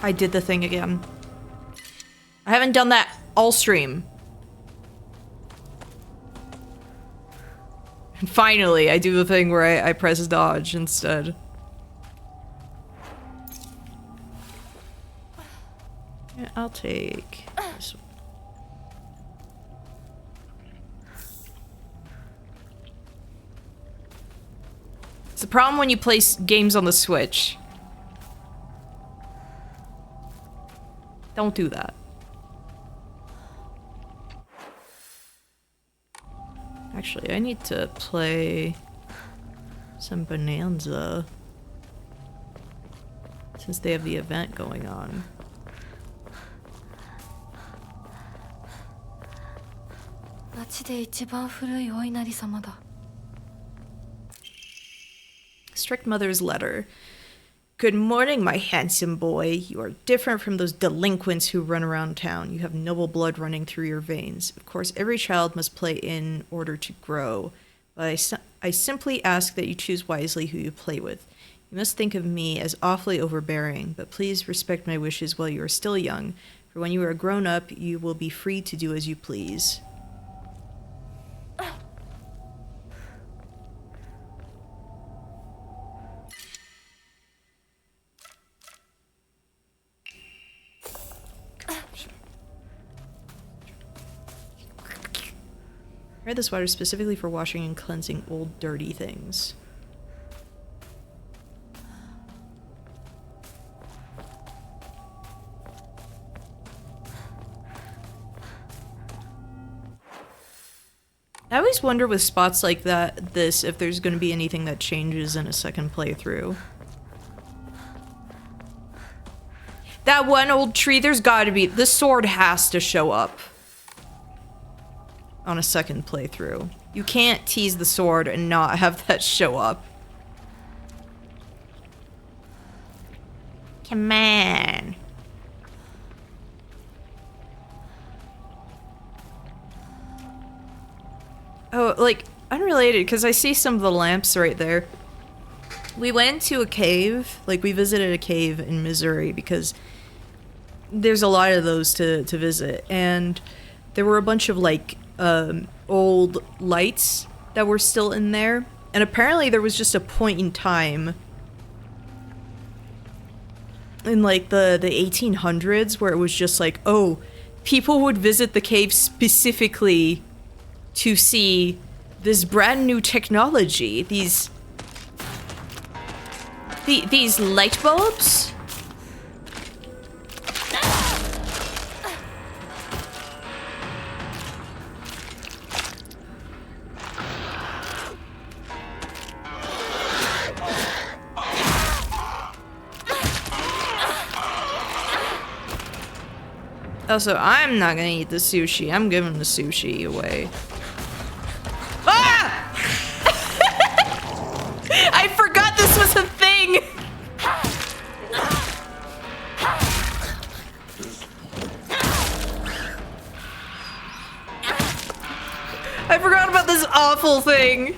I did the thing again. I haven't done that all stream. And finally, I do the thing where I press dodge instead. Yeah, I'll take this one. It's the problem when you play games on the Switch. Don't do that. Actually, I need to play some Bonanza since they have the event going on. Strict Mother's letter. Good morning, my handsome boy. You are different from those delinquents who run around town. You have noble blood running through your veins. Of course, every child must play in order to grow. But I simply ask that you choose wisely who you play with. You must think of me as awfully overbearing, but please respect my wishes while you are still young. For when you are grown up, you will be free to do as you please. I read this water specifically for washing and cleansing old dirty things. I always wonder with spots like that, if there's going to be anything that changes in a second playthrough. That one old tree, there's gotta be... The sword has to show up on a second playthrough. You can't tease the sword and not have that show up. Come on. Oh, like, unrelated, because I see some of the lamps right there. We went to a cave, like, we visited a cave in Missouri, because there's a lot of those to visit, and there were a bunch of, like, old lights that were still in there, and apparently there was just a point in time in, like, the 1800s where it was just like, oh, people would visit the cave specifically to see this brand new technology, these light bulbs. Also, I'm not gonna eat the sushi. I'm giving the sushi away. Ah! I forgot this was a thing! I forgot about this awful thing.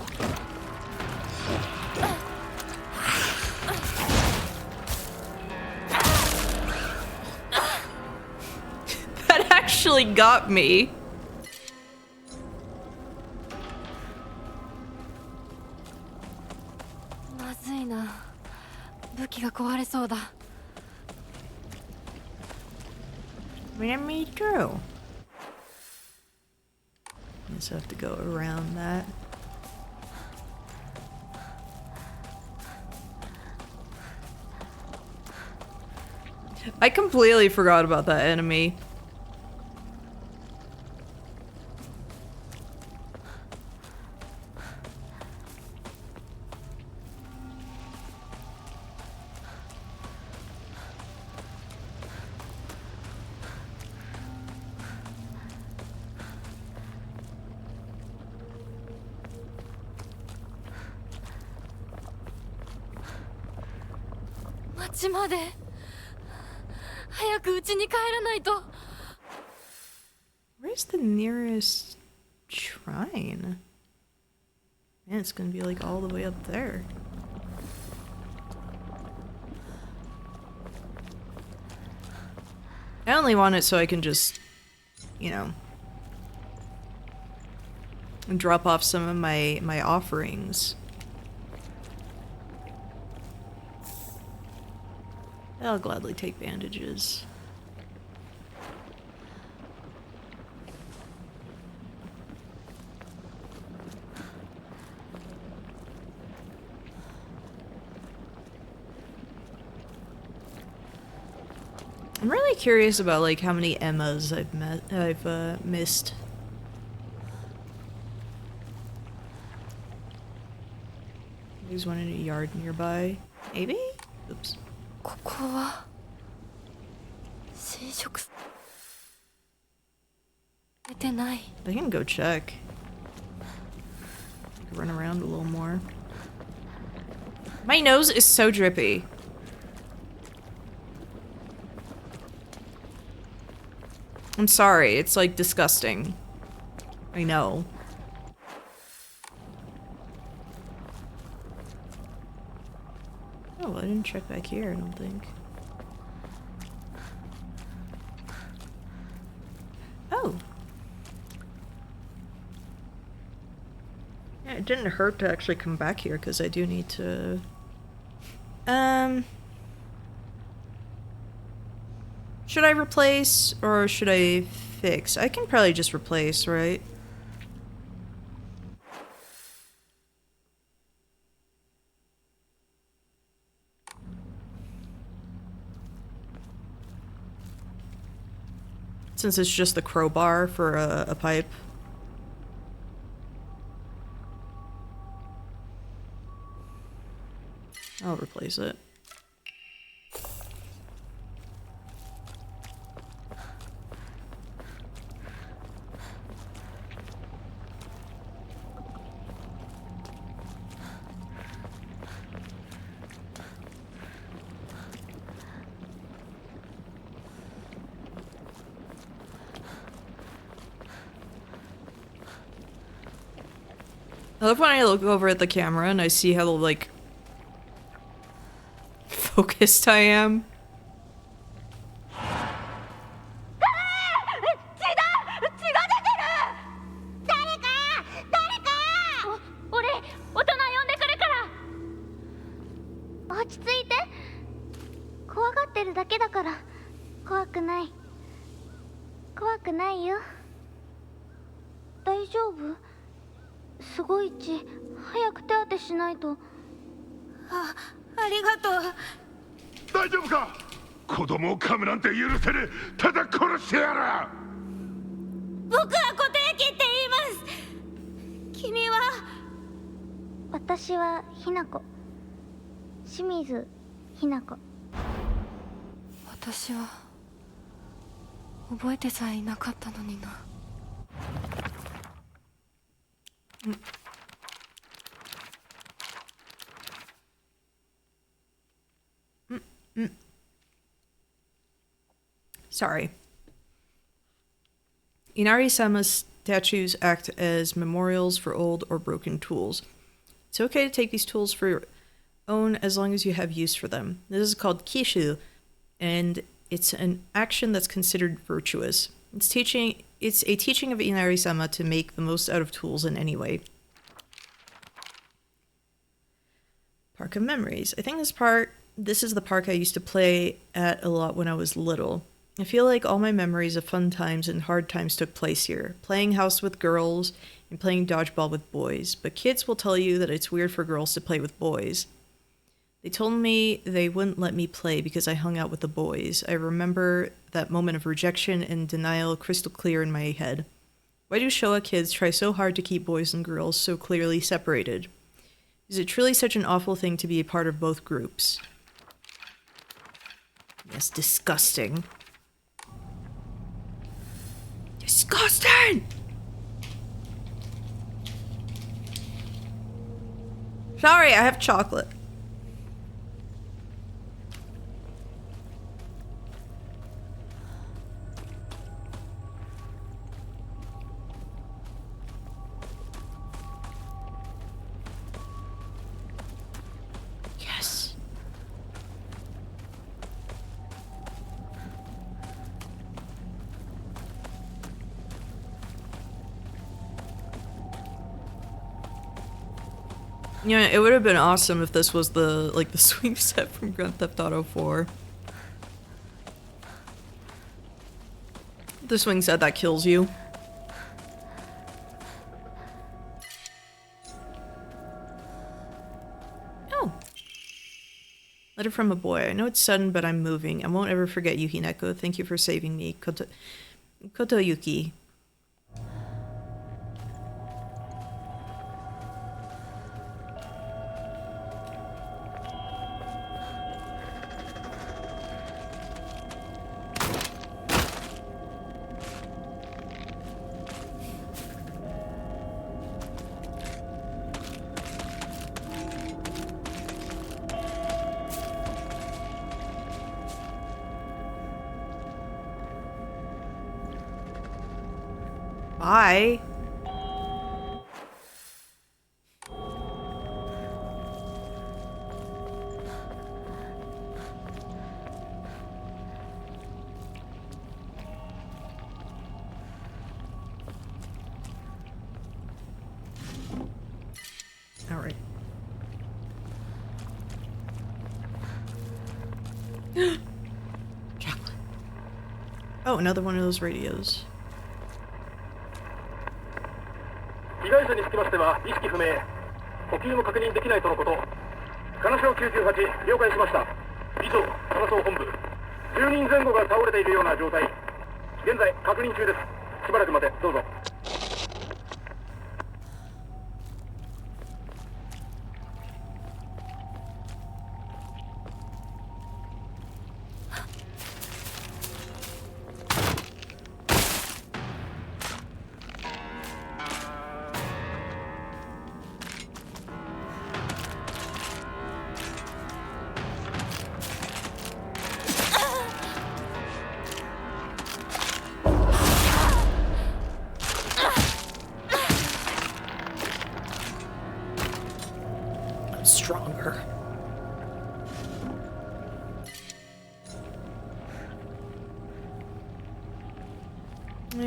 That actually got me. Me too. Just have to go around that. I completely forgot about that enemy. Where's the nearest shrine? Man, it's gonna be like all the way up there. I only want it so I can just, you know, drop off some of my offerings. I'll gladly take bandages. I'm really curious about like how many Emmas I've missed. There's one in a yard nearby. Maybe? Oops. I can go check. I can run around a little more. My nose is so drippy. I'm sorry, it's like disgusting. I know. Oh, I didn't check back here, I don't think. Oh. Yeah, it didn't hurt to actually come back here, because I do need to... Should I replace, or should I fix? I can probably just replace, right? Since it's just the crowbar for a pipe. I'll replace it. I love when I look over at the camera and I see how, like, focused I am. Sorry. Inari-sama's statues act as memorials for old or broken tools. It's okay to take these tools for your own as long as you have use for them. This is called kishu, and it's an action that's considered virtuous. It's a teaching of Inari-sama to make the most out of tools in any way. Park of Memories. I think this is the park I used to play at a lot when I was little. I feel like all my memories of fun times and hard times took place here. Playing house with girls and playing dodgeball with boys. But kids will tell you that it's weird for girls to play with boys. They told me they wouldn't let me play because I hung out with the boys. I remember that moment of rejection and denial crystal clear in my head. Why do Showa kids try so hard to keep boys and girls so clearly separated? Is it truly such an awful thing to be a part of both groups? Yes, disgusting. Disgusting! Sorry, I have chocolate. Yes. Yeah, it would have been awesome if this was the swing set from Grand Theft Auto 4. The swing set that kills you. Oh. Letter from a boy. I know it's sudden, but I'm moving. I won't ever forget you, Hineko. Thank you for saving me. Kotoyuki. Bye. All right. Chocolate. Oh, another one of those radios. 被害者につきましては意識不明、呼吸も確認できないとのこと。金賞98了解しました。以上、金賞本部。10人前後が倒れているような状態。現在確認中です。しばらくまでどうぞ。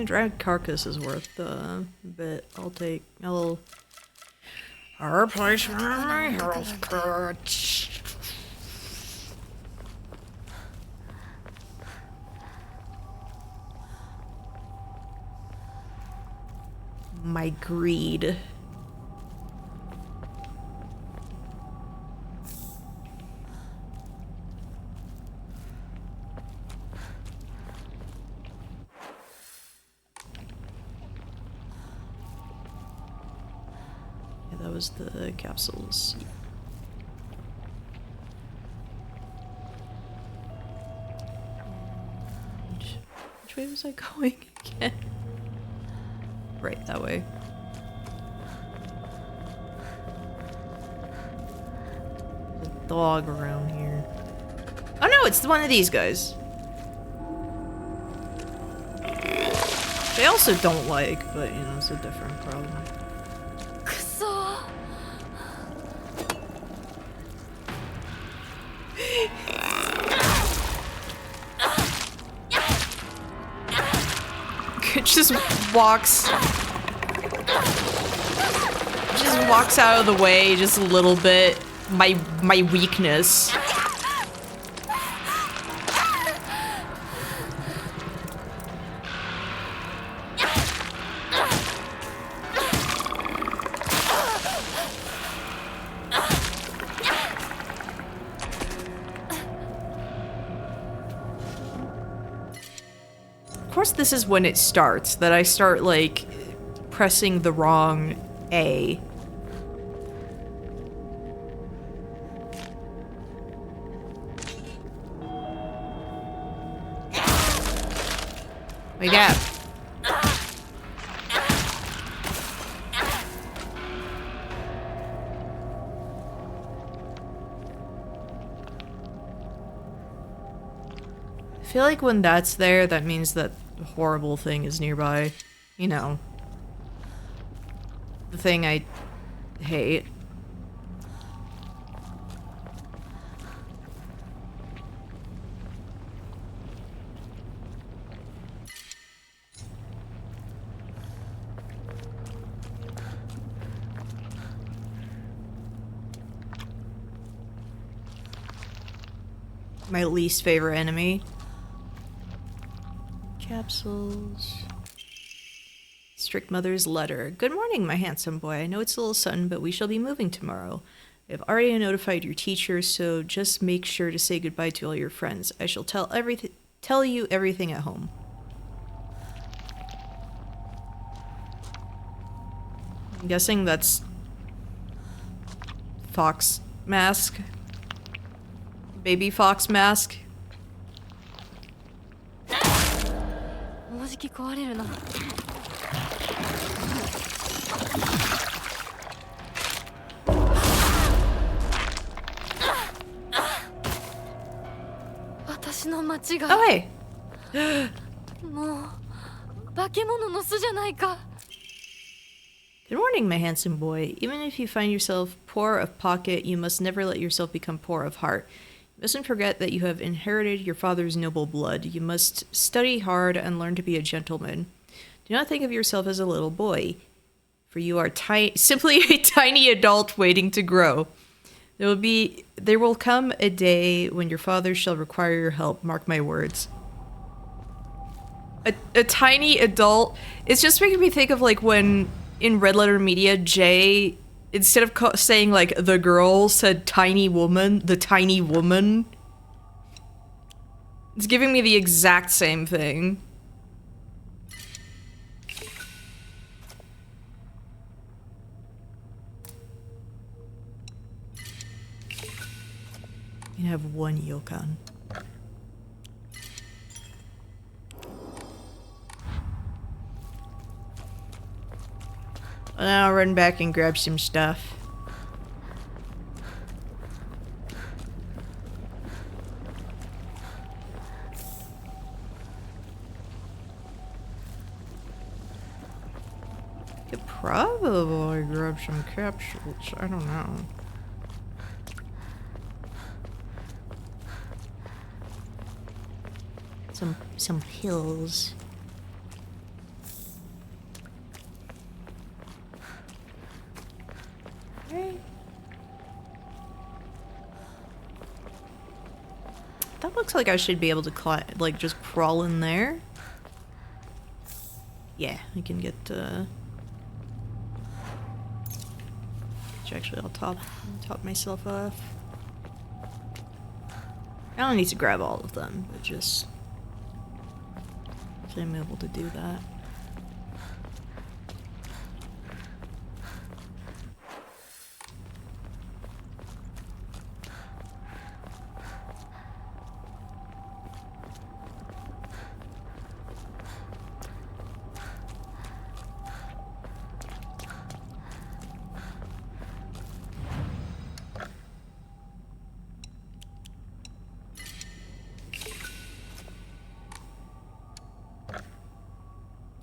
Drag carcass is worth a bit. I'll replace my health cards. My greed. Yeah, that was the capsules. And which way was I going again? Right, that way. There's a dog around here. Oh no, it's one of these guys. They also don't like, but you know, it's a different problem. くそ。 Just walks out of the way just a little bit. My weakness. Of course, this is when it starts, that I start, like, pressing the wrong A. Wake up. I feel like when that's there, that means that the horrible thing is nearby. You know. The thing I hate. My least favorite enemy. Capsules. Strict Mother's letter. Good morning, my handsome boy. I know it's a little sudden, but we shall be moving tomorrow. I have already notified your teacher, so just make sure to say goodbye to all your friends. I shall tell you everything at home. I'm guessing that's Fox Mask. Baby Fox Mask. もうじき壊れるな。私の間違い。Oh, hey. もう化け物の巣じゃないか。 Good morning, my handsome boy. Even if you find yourself poor of pocket, you must never let yourself become poor of heart. You mustn't forget that you have inherited your father's noble blood. You must study hard and learn to be a gentleman. Do not think of yourself as a little boy, for you are simply a tiny adult waiting to grow. There will come a day when your father shall require your help. Mark my words. A tiny adult. It's just making me think of like when in Red Letter Media, Jay, instead of saying like the girl, said tiny woman, the tiny woman. It's giving me the exact same thing. You have one Yokan. Well, I'll run back and grab some stuff. Could probably grab some capsules. I don't know. Some pills. like I should be able to like just crawl in there. Yeah, I can get actually I'll top myself off. I don't need to grab all of them, but just so I'm able to do that.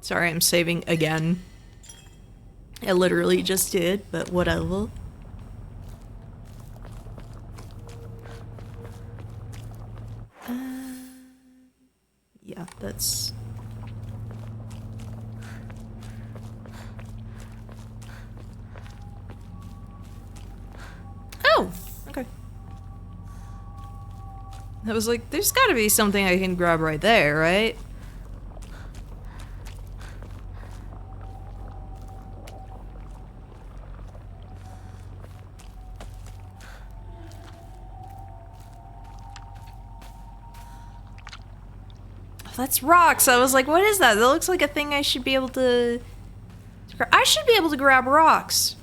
Sorry, I'm saving again. I literally just did, but whatever. Yeah, that's... Oh! Okay. I was like, there's gotta be something I can grab right there, right? That's rocks. I was like, what is that? That looks like a thing I should be able to... I should be able to grab rocks.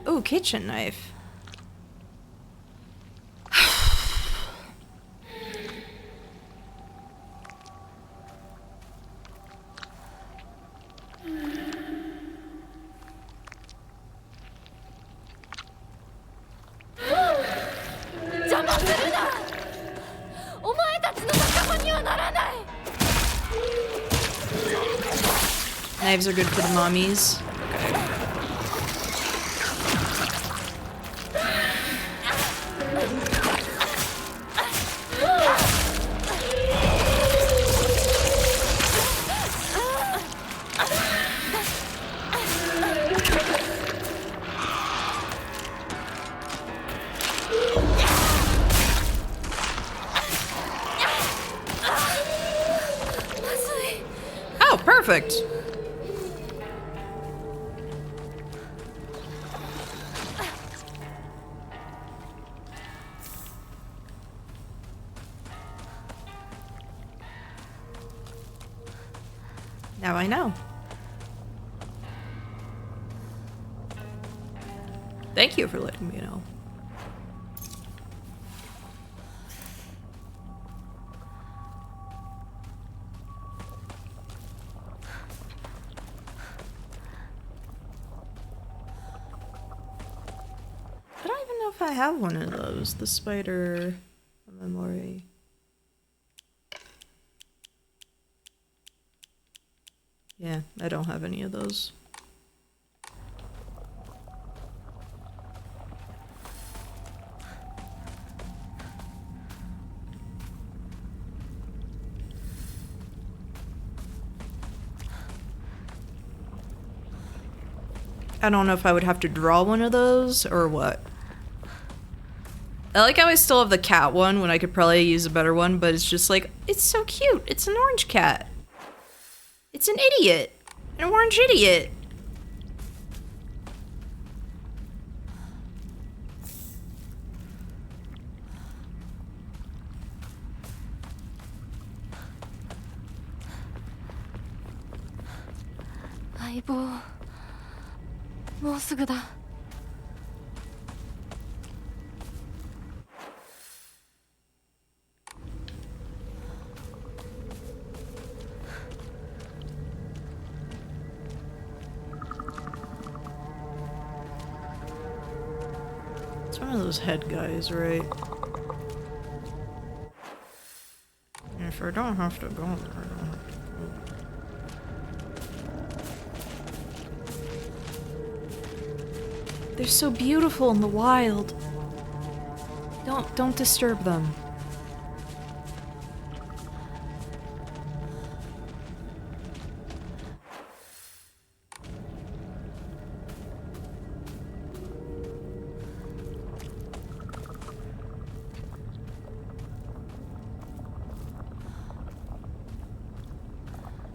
Oh, kitchen knife. Knives are good for the mommies. Oh, perfect. Now I know. Thank you for letting me know. I don't even know if I have one of those. The spider memory. Yeah, I don't have any of those. I don't know if I would have to draw one of those or what. I like how I still have the cat one when I could probably use a better one, but it's just like, it's so cute. It's an orange cat. It's an idiot. An orange idiot. Aibo. もうすぐだ。It's one of those head guys, right? If I don't have to go there, I don't have to go. They're so beautiful in the wild. Don't disturb them.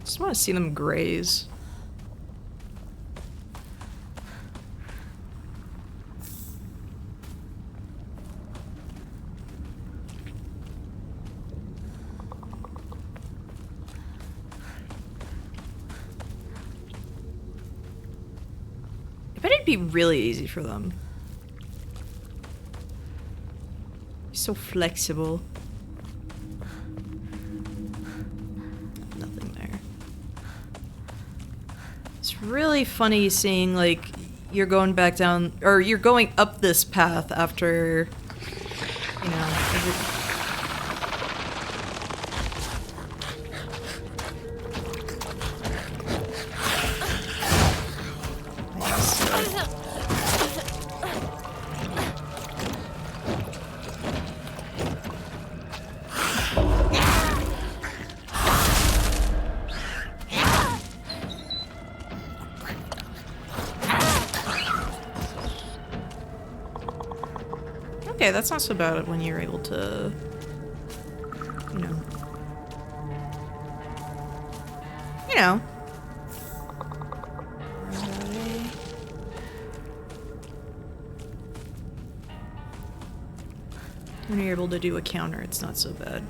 Just want to see them graze. I bet it'd be really easy for them. So flexible. Nothing there. It's really funny seeing, like, you're going back down, or you're going up this path after, you know, okay, that's not so bad when you're able to, you know. You know. When you're able to do a counter, it's not so bad.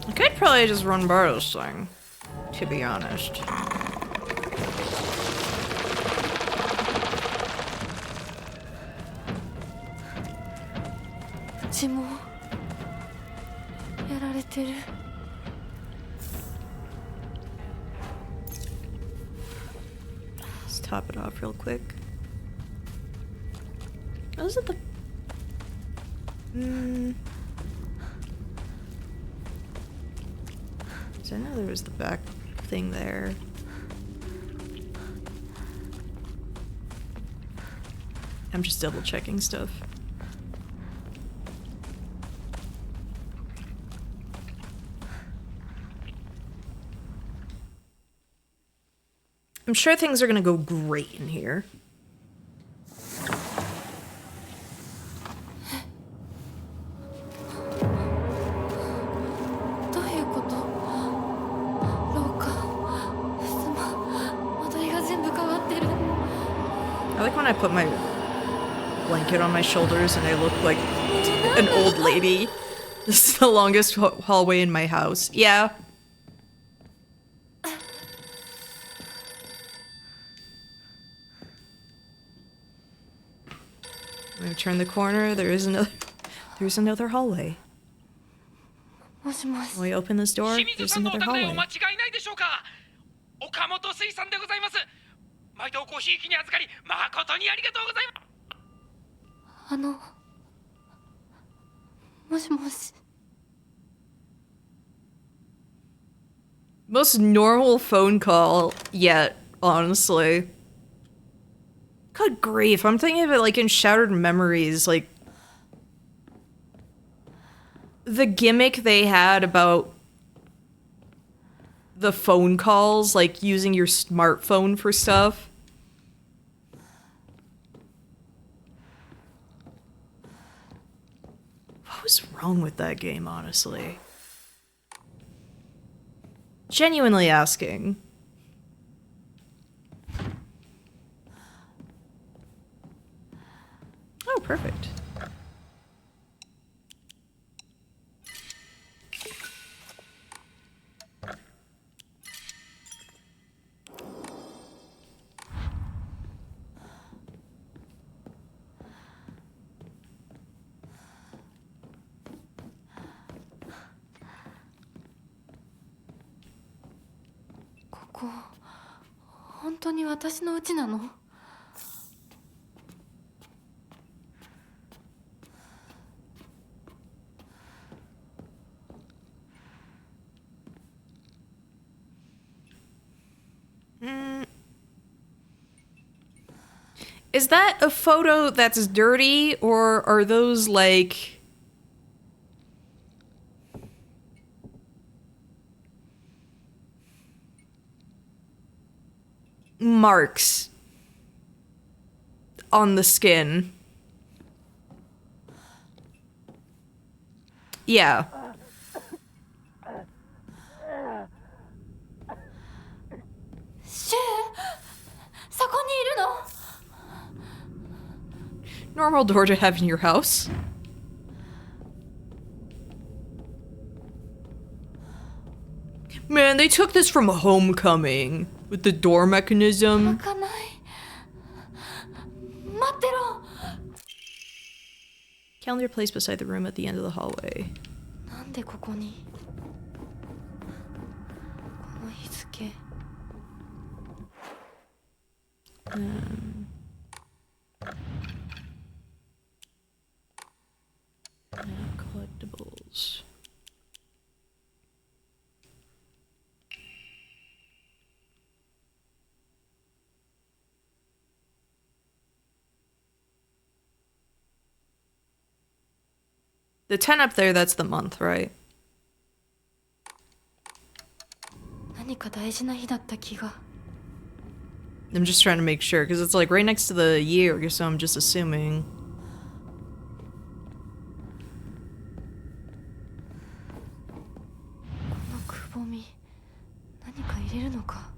I could probably just run Bartle's thing, to be honest. 血もやられてる。 Let's top it off real quick. Oh, is it the... So I know there was the back thing there. I'm just double checking stuff. I'm sure things are gonna go great in here. I like when I put my blanket on my shoulders and I look like an old lady. This is the longest hallway in my house. Yeah. When I turn the corner, there's another hallway. When we open this door, there's another hallway. 岡本水産でございます。毎度ごひいきに預かり誠にありがとうございます。もしもし。 Most normal phone call yet, honestly. Good grief, I'm thinking of it like in Shattered Memories, like the gimmick they had about the phone calls, like using your smartphone for stuff. What was wrong with that game, honestly? Genuinely asking. Oh, perfect.ここ本当に私の家なの？ Is that a photo that's dirty, or are those like marks on the skin? Yeah. Shu, そこにいるの? Normal door to have in your house. Man, they took this from Homecoming with the door mechanism. 開かない。待ってろ。 Calendar placed beside the room at the end of the hallway. なんでここにこの日付 Collectibles. The 10 up there, that's the month, right? 何か大事な日だった気が I'm just trying to make sure, because it's like right next to the year, so I'm just assuming. このくぼみ何か入れるのか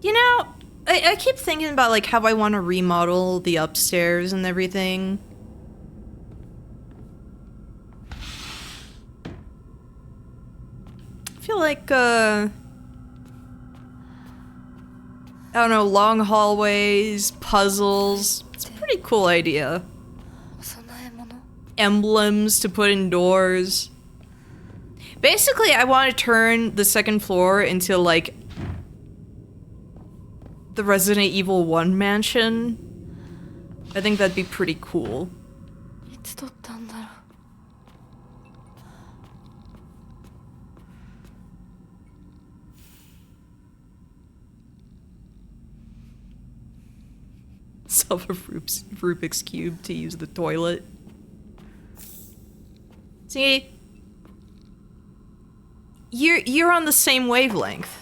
You know, I keep thinking about like how I want to remodel the upstairs and everything. I feel like, I don't know, long hallways, puzzles. It's a pretty cool idea. お供え物 Emblems to put indoors. Basically, I want to turn the second floor into like the Resident Evil 1 mansion. I think that'd be pretty cool. いつ撮ったんだろう Solve a Rubik's Cube to use the toilet. See? You're on the same wavelength.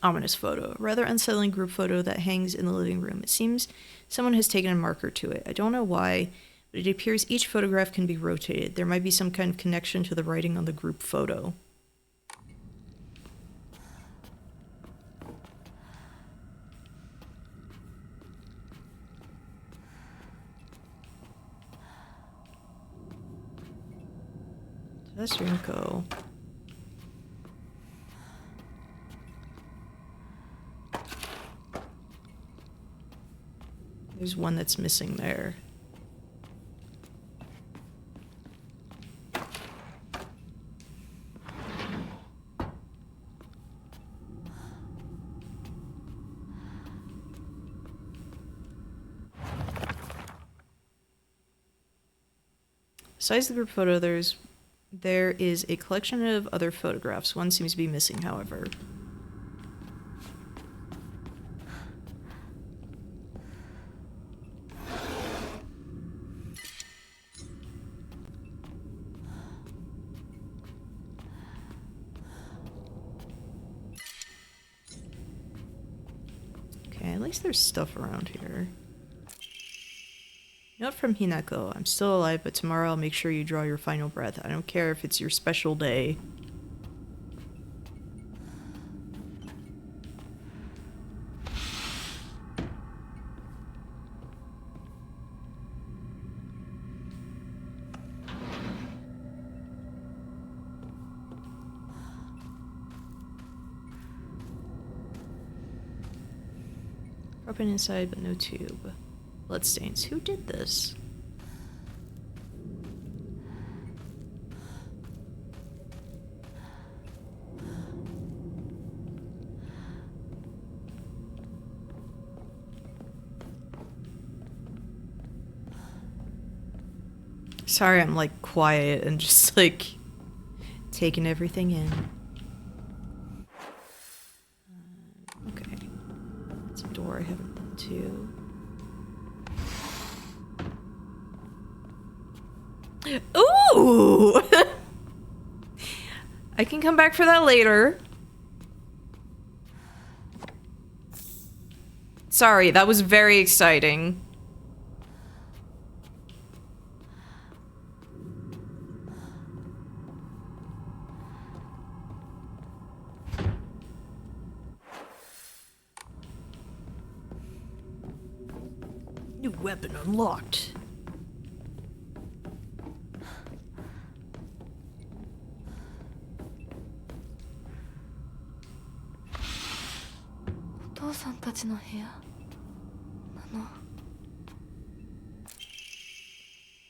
Ominous photo. Rather unsettling group photo that hangs in the living room. It seems someone has taken a marker to it. I don't know why, but it appears each photograph can be rotated. There might be some kind of connection to the writing on the group photo. That's Rinko. There's one that's missing there. Besides the group photo, there is a collection of other photographs. One seems to be missing, however. Okay, at least there's stuff around here. Note from Hinako. I'm still alive, but tomorrow I'll make sure you draw your final breath. I don't care if it's your special day. Open inside, but no tube. Bloodstains. Who did this? Sorry, I'm like quiet and just like taking everything in. Okay. That's a door I haven't been to. Ooh! I can come back for that later. Sorry, that was very exciting. New weapon unlocked.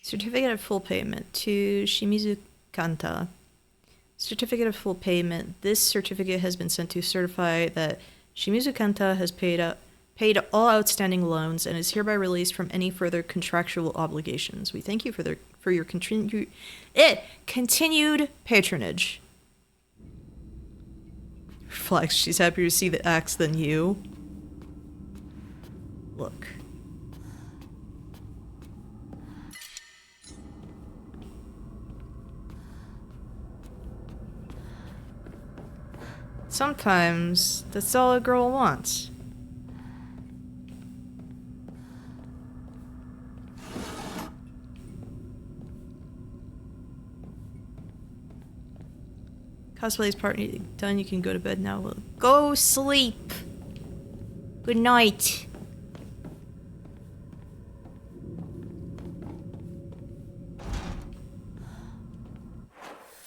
Certificate of full payment to Shimizu Kanta. Certificate of full payment. This certificate has been sent to certify that Shimizu Kanta has paid all outstanding loans and is hereby released from any further contractual obligations. We thank you for your continued patronage. Flex, she's happier to see the axe than you. Look. Sometimes that's all a girl wants. Cosplay's part done, you can go to bed now. Well, go sleep. Good night.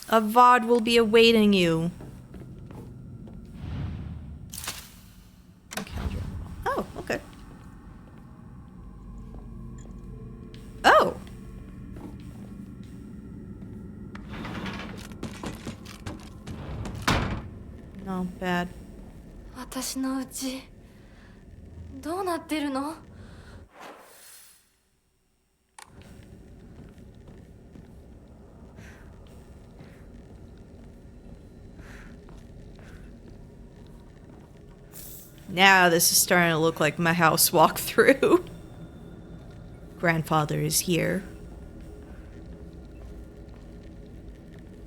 A VOD will be awaiting you. Oh, okay. Oh. No, bad. 私のうちどうなってるの? Now this is starting to look like my house walkthrough. Grandfather is here.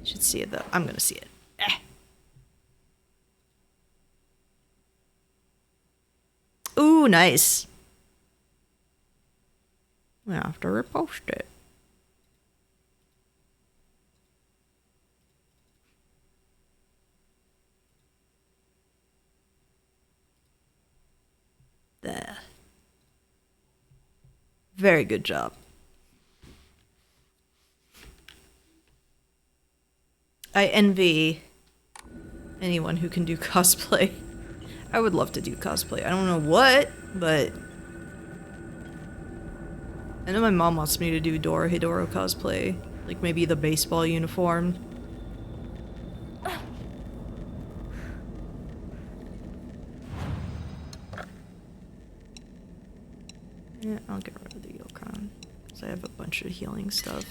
Should see it though. I'm gonna see it. Ooh, nice. I have to repost it. There. Very good job. I envy anyone who can do cosplay. I would love to do cosplay. I don't know what, but I know my mom wants me to do Dorohedoro cosplay. Like maybe the baseball uniform. Yeah, I'll get rid of the Yokon, because I have a bunch of healing stuff.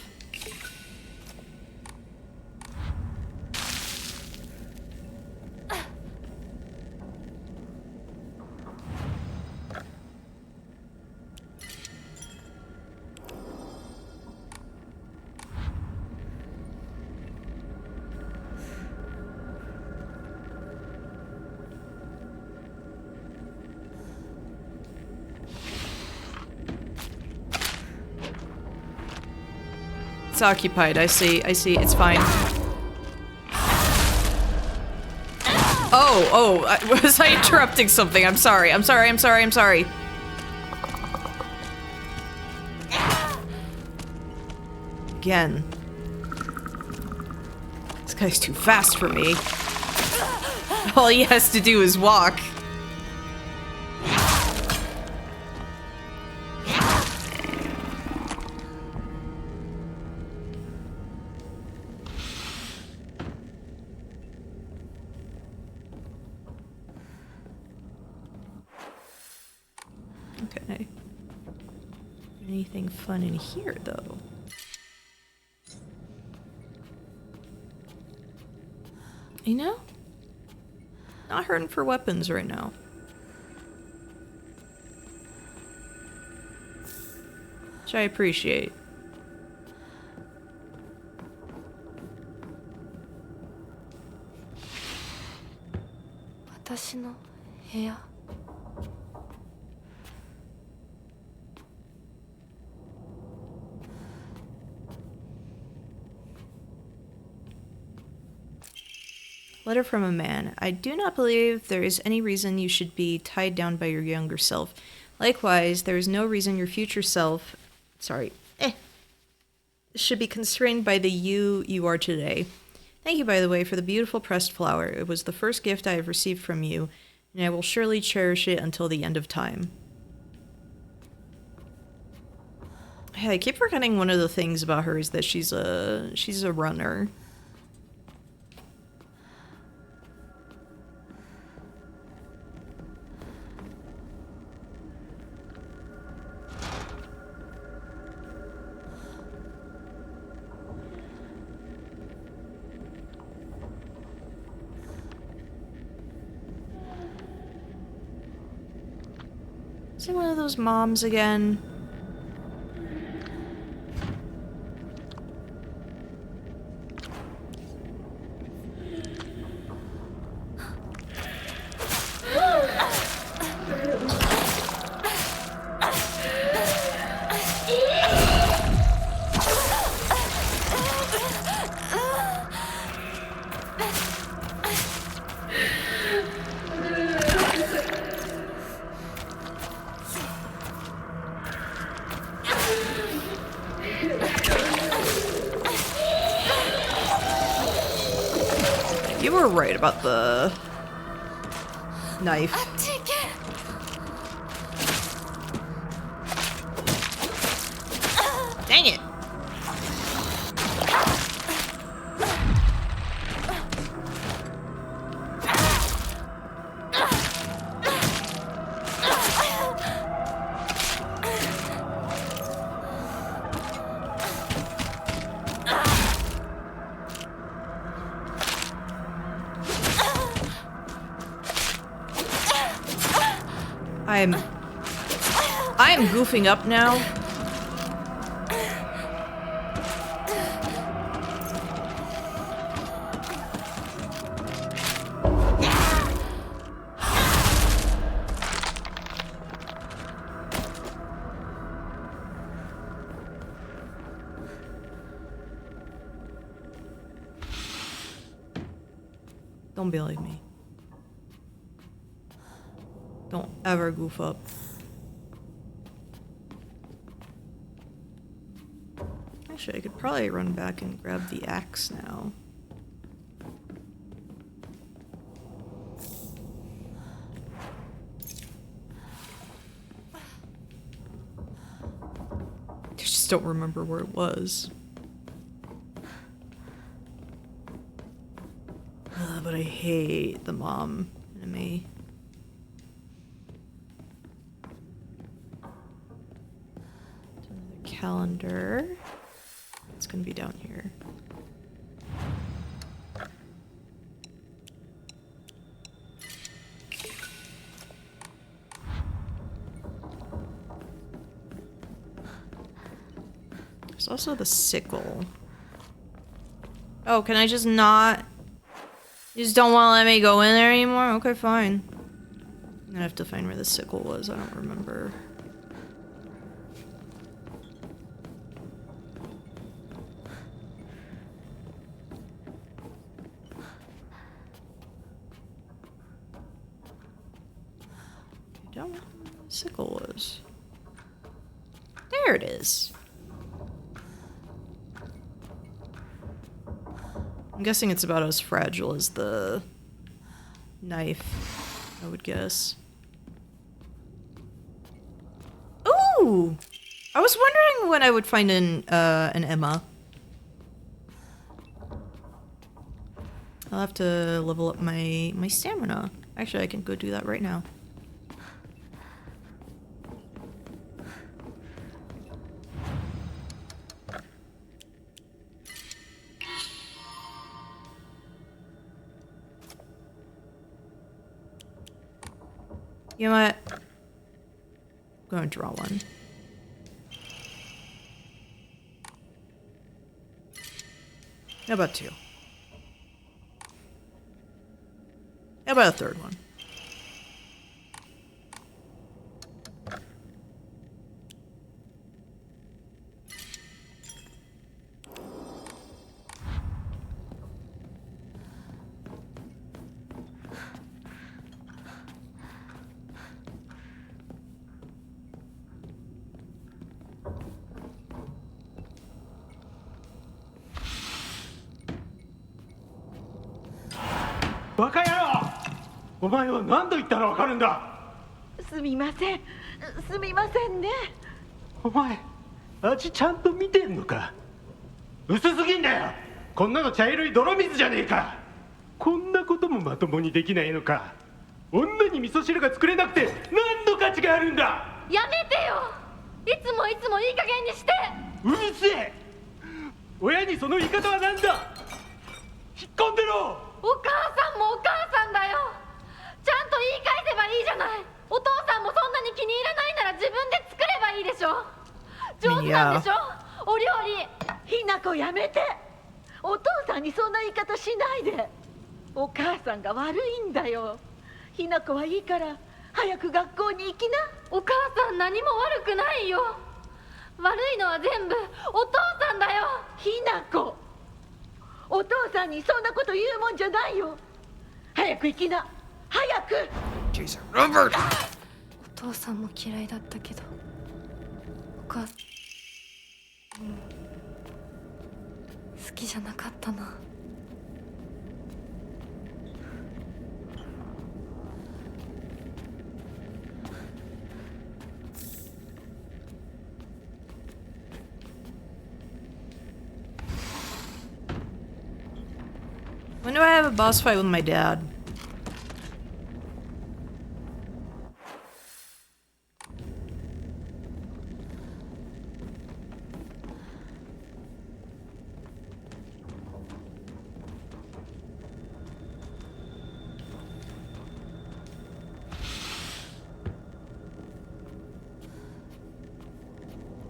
It's occupied, I see, it's fine. Was I interrupting something? I'm sorry. Again. This guy's too fast for me. All he has to do is walk. Okay. Anything fun in here, though? You know? Not hurting for weapons right now. Which I appreciate. 私の部屋。Letter from a man. I do not believe there is any reason you should be tied down by your younger self. Likewise, there is no reason your future self, should be constrained by the you are today. Thank you, by the way, for the beautiful pressed flower. It was the first gift I have received from you, and I will surely cherish it until the end of time. Hey, I keep forgetting one of the things about her is that she's a runner. Is it one of those moms again? You were right about the knife. Dang it. I am goofing up now. Don't be like me. Don't ever goof up. Actually, I could probably run back and grab the axe now. I just don't remember where it was. But I hate the mom enemy. Another calendar. It's gonna be down here. There's also the sickle. Oh, can I just not? You just don't want to let me go in there anymore? Okay, fine. I'm gonna have to find where the sickle was. I don't remember. I don't know where the sickle was. There it is. I'm guessing it's about as fragile as the knife, I would guess. Ooh! I was wondering when I would find an Emma. I'll have to level up my stamina. Actually, I can go do that right now. You know what? I'm gonna draw one. How about two? How about a third one? バカ野郎、お前は何度言ったらわかるんだ。すみません、すみませんね。お前味ちゃんと見てんのか。薄すぎんだよ、こんなの茶色い泥水じゃねえか。こんなこともまともにできないのか。女に味噌汁が作れなくて何の価値があるんだ。やめてよ、いつもいい加減にして。うるせえ。親にその言い方は何だ。引っ込んでろ。お母さんもお母さんだよ。ちゃんと言い返せばいいじゃない。お父さんもそんなに気に入らないなら自分で作ればいいでしょ。上手なんでしょ、お料理。ひなこやめて。お父さんにそんな言い方しないで。お母さんが悪いんだよ。ひなこはいいから早く学校に行きな。お母さん何も悪くないよ。悪いのは全部お父さんだよ。ひなこ、お父さんにそんなこと言うもんじゃないよ。早く行きな、早く。お父さんも嫌いだったけど、お母さん好きじゃなかったな。When do I have a boss fight with my dad?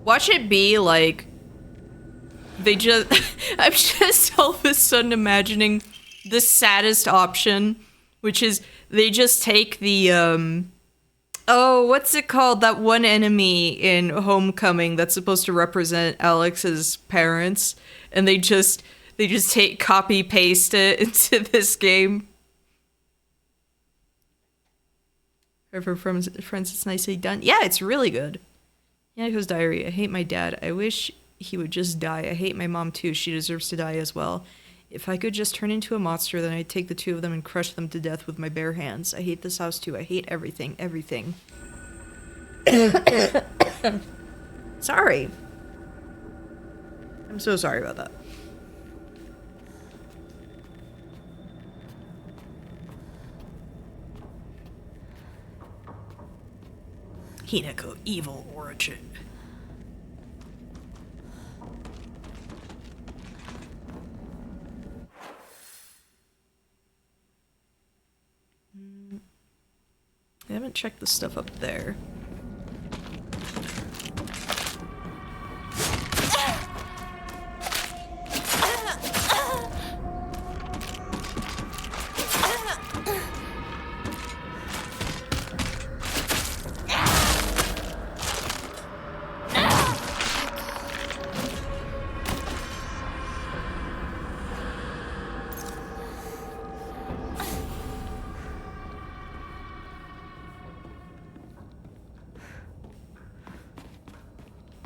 Watch it be like they just I'm just all of a sudden imagining the saddest option, which is they just take the oh, what's it called, that one enemy in Homecoming that's supposed to represent Alex's parents, and they just take copy paste it into this game. For friends, it's nicely done. Yeah, it's really good. Yanako's diary. I hate my dad. I wish he would just die. I hate my mom too. She deserves to die as well. If I could just turn into a monster, then I'd take the two of them and crush them to death with my bare hands. I hate this house too. I hate everything. Everything. Sorry. I'm so sorry about that. Hinako, evil origin. I haven't checked the stuff up there.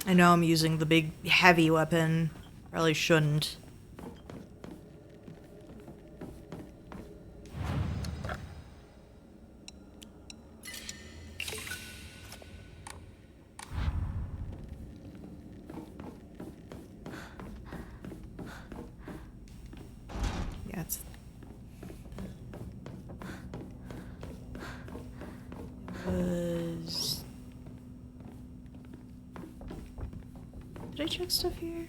I know I'm using the big heavy weapon. Probably shouldn't. Yeah, it's... Did I check stuff here?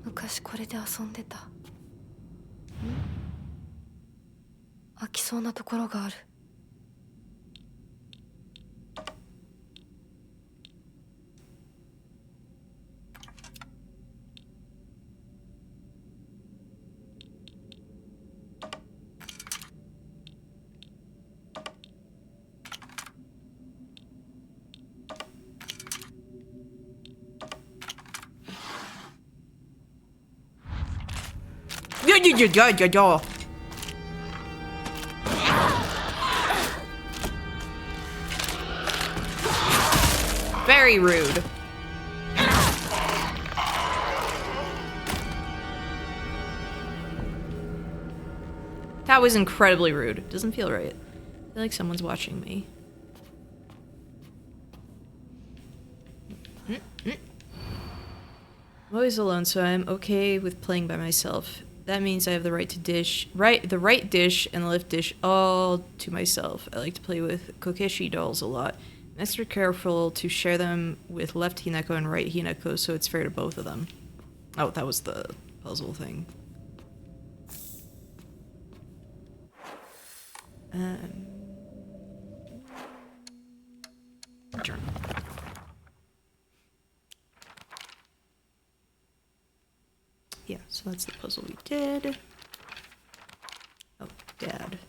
昔これで遊んでた。飽きそうなところがある。Yeah. Very rude. That was incredibly rude. Doesn't feel right. I feel like someone's watching me. I'm always alone, so I'm okay with playing by myself. That means I have the right to the right dish and the left dish all to myself. I like to play with Kokeshi dolls a lot. I'm extra careful to share them with left Hinako and right Hinako, so it's fair to both of them. Oh, that was the puzzle thing. Journal. Yeah, so that's the puzzle we did. Oh, Dad.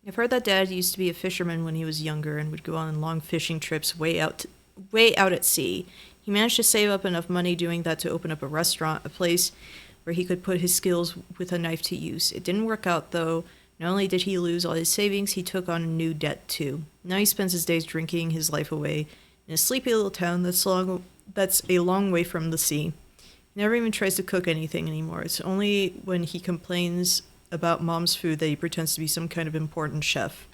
I've heard that Dad used to be a fisherman when he was younger and would go on long fishing trips way out at sea. He managed to save up enough money doing that to open up a restaurant, a place where he could put his skills with a knife to use. It didn't work out, though. Not only did he lose all his savings, he took on a new debt, too. Now he spends his days drinking his life away in a sleepy little town that's a long way from the sea. He never even tries to cook anything anymore. It's only when he complains about Mom's food that he pretends to be some kind of important chef.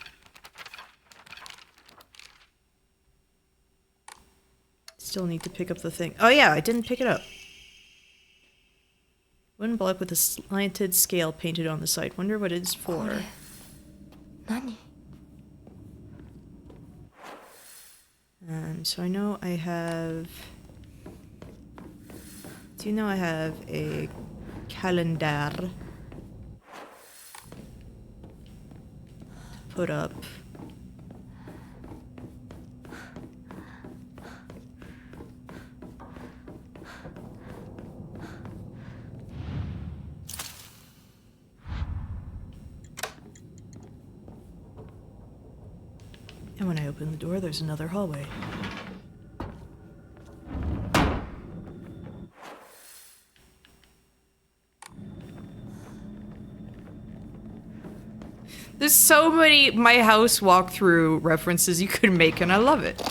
Still need to pick up the thing. Oh yeah, I didn't pick it up. Wooden block with a slanted scale painted on the side. Wonder what it's for. So I know I have... Do you know I have a calendar to put up? And when I open the door, there's another hallway. There's so many My House walkthrough references you could make, and I love it.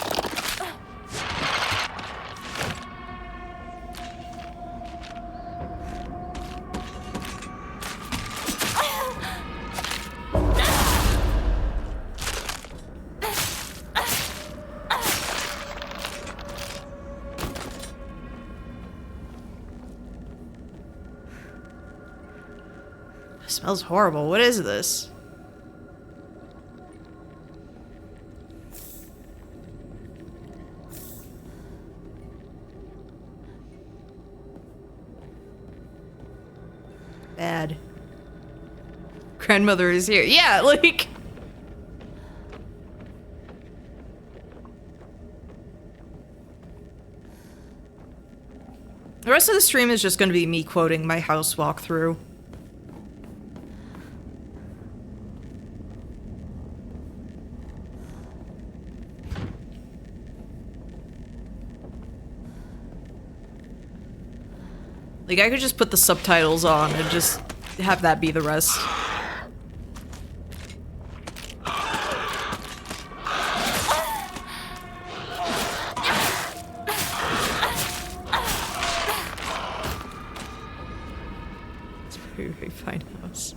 It smells horrible. What is this? Bad. Grandmother is here. Yeah, like... The rest of the stream is just going to be me quoting My House walkthrough. Like, I could just put the subtitles on and just have that be the rest. It's a very, very fine house.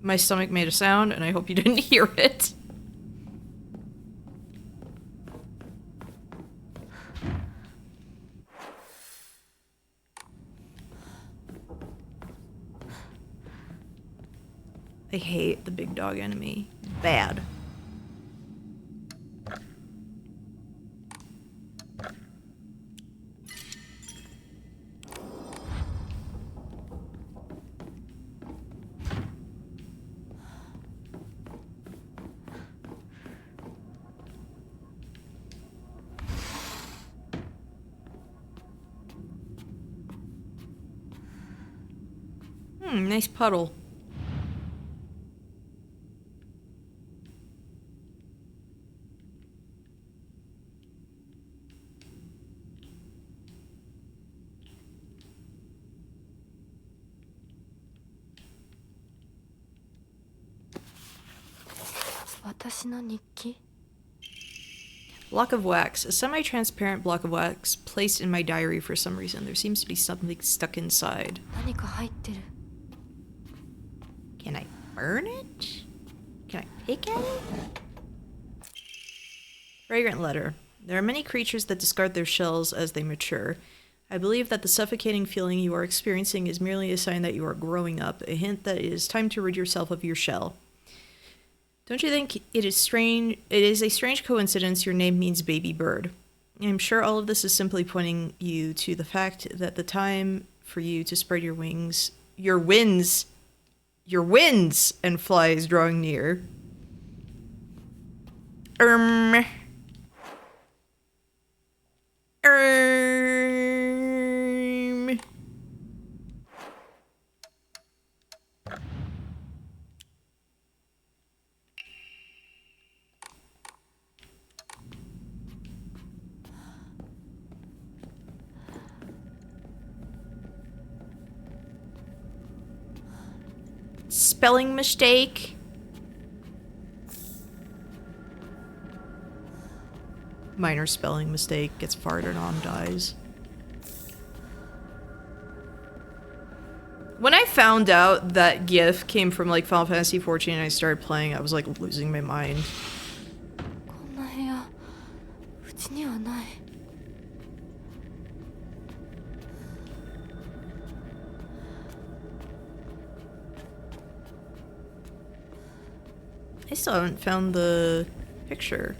My stomach made a sound, and I hope you didn't hear it. I hate the big dog enemy. Bad. Nice puddle. Block of wax. A semi-transparent block of wax placed in my diary for some reason. There seems to be something stuck inside. Can I burn it? Can I pick at it? Fragrant letter. There are many creatures that discard their shells as they mature. I believe that the suffocating feeling you are experiencing is merely a sign that you are growing up, a hint that it is time to rid yourself of your shell. Don't you think it is strange? It is a strange coincidence your name means baby bird. I'm sure all of this is simply pointing you to the fact that the time for you to spread your wings and fly is drawing near. Spelling mistake. Minor spelling mistake, gets farted on, dies. When I found out that GIF came from like Final Fantasy XIV and I started playing, I was like losing my mind. I still haven't found the picture.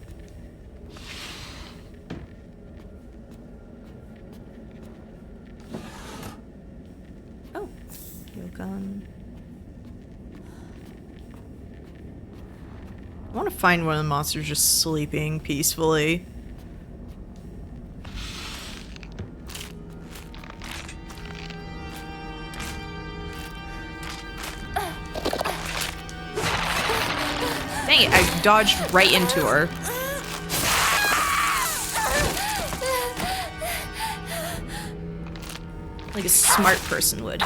Oh, Yogan. I want to find one of the monsters just sleeping peacefully. Dang it, I dodged right into her. Like a smart person would.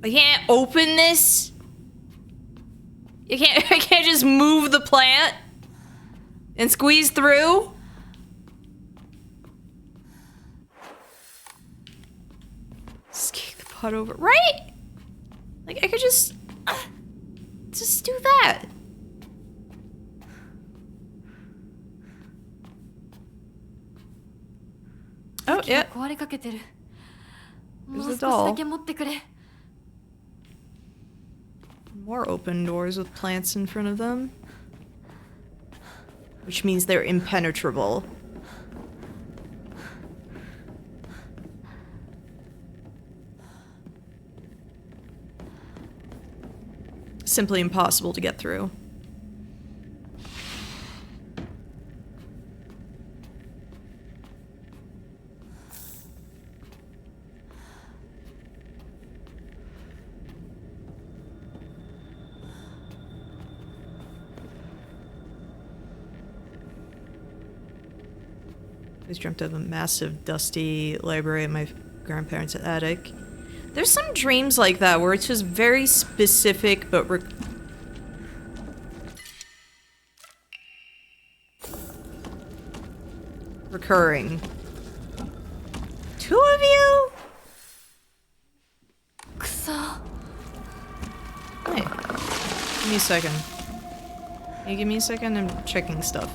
I can't open this? I can't just move the plant and squeeze through? Just kick the pot over, right? Like I could just do that. Oh, yeah. There's the doll. More open doors with plants in front of them. Which means they're impenetrable. Simply impossible to get through. always dreamt of a massive, dusty library in my grandparents' attic. There's some dreams like that where it's just very specific, but recurring. 2 of you? Hey, give me a second. Can you give me a second? I'm checking stuff.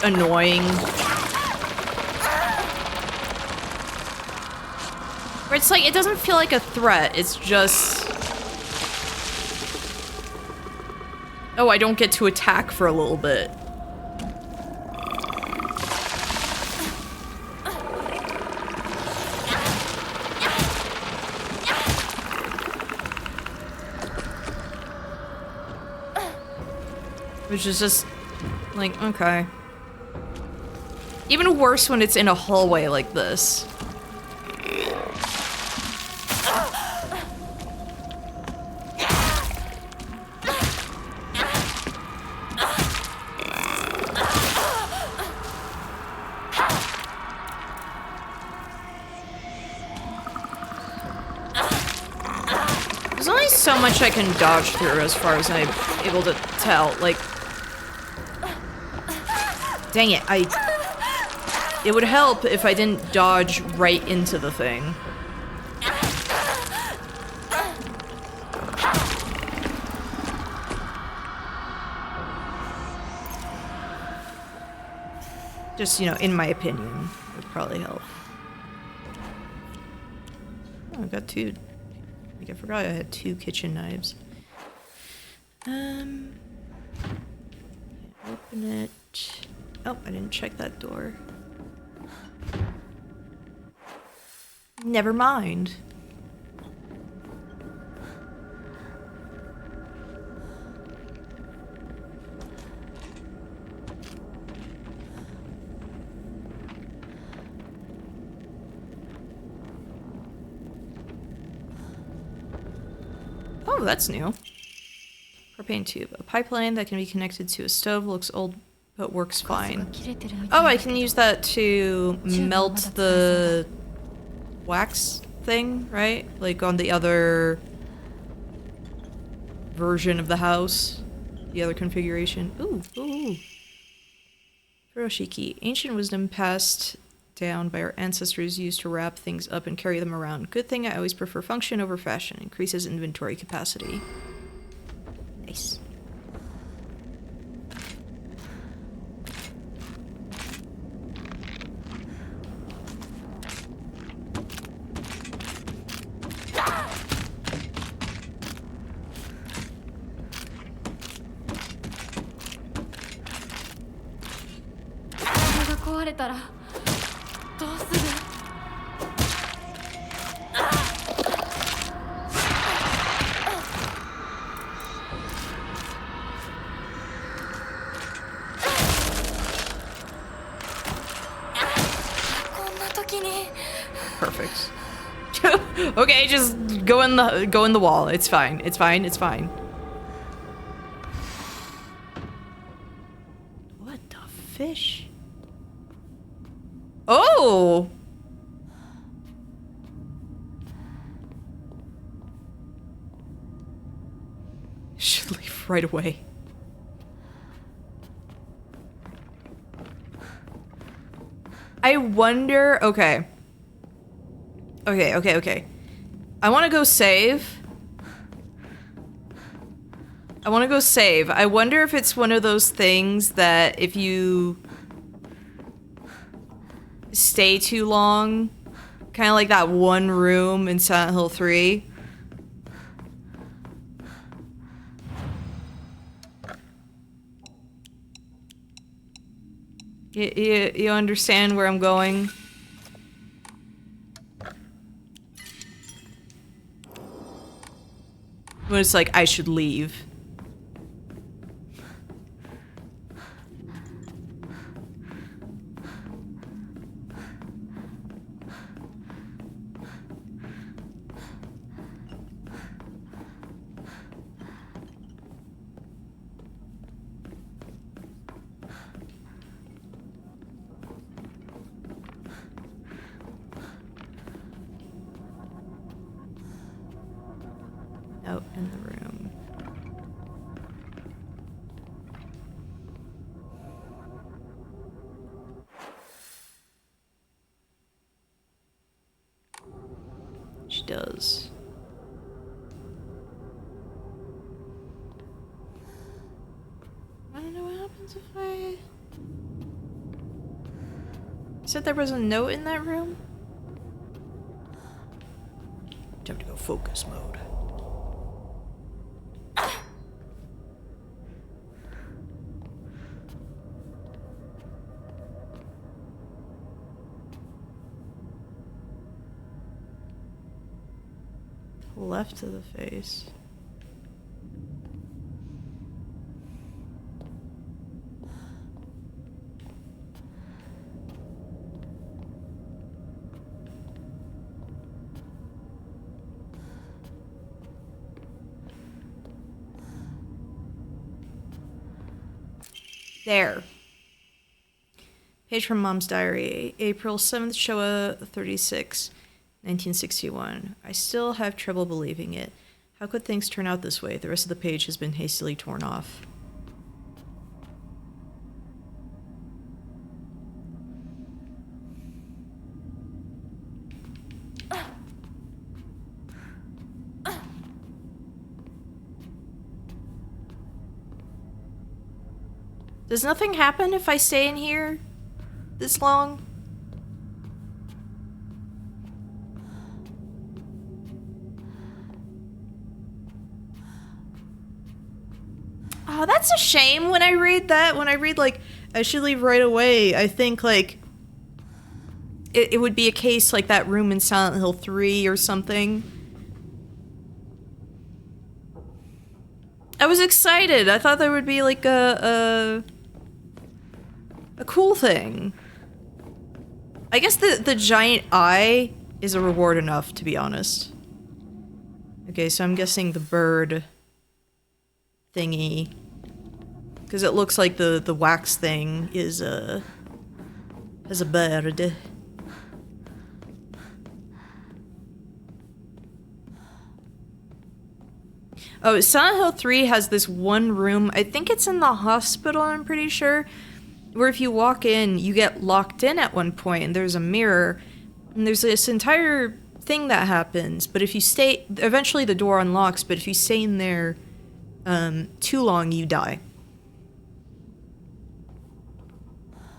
Annoying. Where it's like, it doesn't feel like a threat, it's just... Oh, I don't get to attack for a little bit. Which is just, like, okay. Even worse when it's in a hallway like this. There's only so much I can dodge through as far as I'm able to tell. Like, dang it, it would help if I didn't dodge right into the thing. Just, you know, in my opinion, would probably help. Oh, I got 2. Like, I forgot I had 2 kitchen knives. Can't open it. Oh, I didn't check that door. Never mind. Oh, that's new. Propane tube. A pipeline that can be connected to a stove. Looks old, but works fine. Oh, I can use that to melt the wax thing, right? Like on the other version of the house. The other configuration. Ooh, ooh. Furoshiki. Ancient wisdom passed down by our ancestors used to wrap things up and carry them around. Good thing I always prefer function over fashion. Increases inventory capacity. Nice. Perfect. Okay, just go in the wall. It's fine. It's fine. It's fine. What the fish? Oh! Should leave right away. I wonder... Okay. Okay. I want to go save. I wonder if it's one of those things that if you stay too long, kind of like that one room in Silent Hill 3. You understand where I'm going? When it's like, I should leave. Out in the room. She does. I don't know what happens if I... You said there was a note in that room? Time to go focus mode. Left of the face. There. Page from Mom's Diary, April 7th, Showa 36. 1961. I still have trouble believing it. How could things turn out this way? The rest of the page has been hastily torn off. Does nothing happen if I stay in here this long? Oh, that's a shame. When I read that, like, I should leave right away, I think, like, it would be a case like that room in Silent Hill 3 or something. I was excited. I thought there would be, like, a cool thing. I guess the giant eye is a reward enough, to be honest. Okay, so I'm guessing the bird thingy, because it looks like the wax thing is a bird. Oh, Silent Hill 3 has this one room, I think it's in the hospital, I'm pretty sure, where if you walk in, you get locked in at one point, and there's a mirror, and there's this entire thing that happens, but if you stay, eventually the door unlocks, but if you stay in there too long, you die.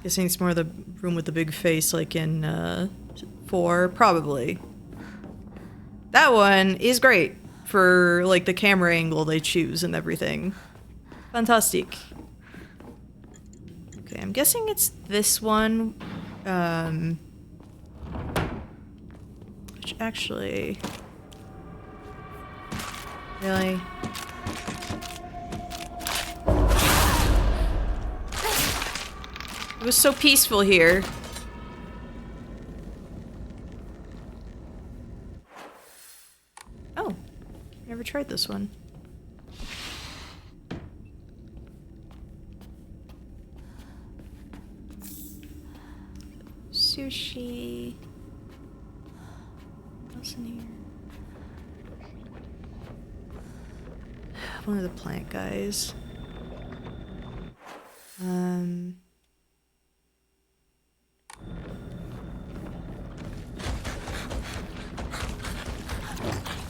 Guessing it's more the room with the big face, like in 4, probably. That one is great for like the camera angle they choose and everything. Fantastic. Okay, I'm guessing it's this one. Which actually, really. It was so peaceful here. Oh, never tried this one. Sushi. What else in here? One of the plant guys.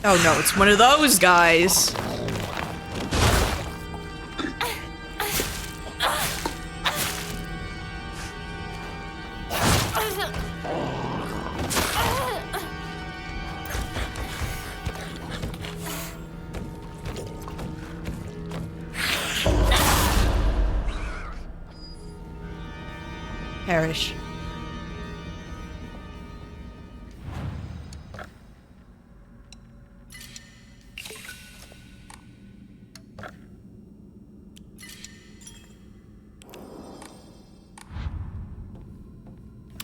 Oh no, it's one of those guys. perish.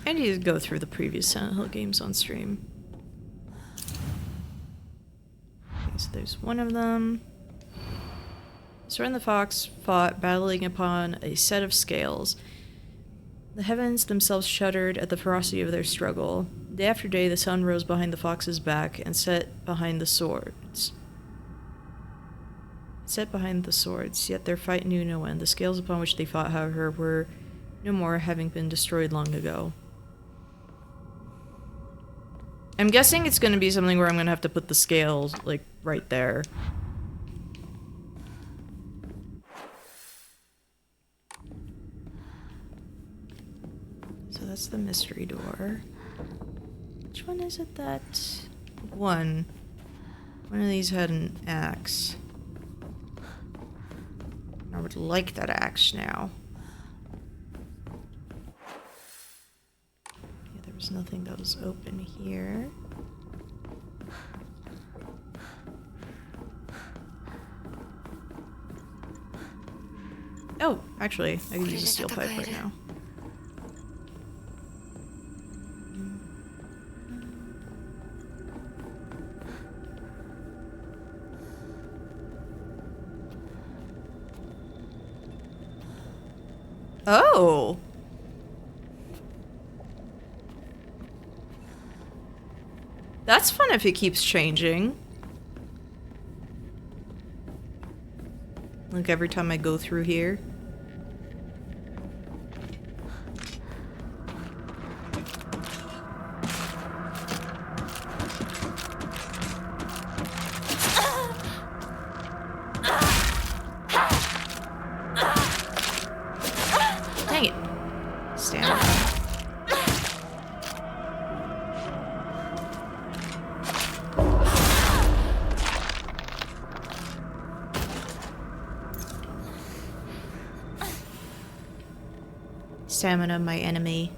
I need to go through the previous Silent Hill games on stream. Okay, so there's one of them. Soren the Fox fought, battling upon a set of scales. The heavens themselves shuddered at the ferocity of their struggle. Day after day, the sun rose behind the fox's back and set behind the swords. Yet their fight knew no end. The scales upon which they fought, however, were no more, having been destroyed long ago. I'm guessing it's going to be something where I'm going to have to put the scales, like, right there. So that's the mystery door. Which one is it that... One of these had an axe. I would like that axe now. Yeah, there was nothing that was open here. Oh, actually, I can use a steel pipe right now. Oh! That's fun if it keeps changing. Like every time I go through here. Dang it. Stand up. Stamina, my enemy.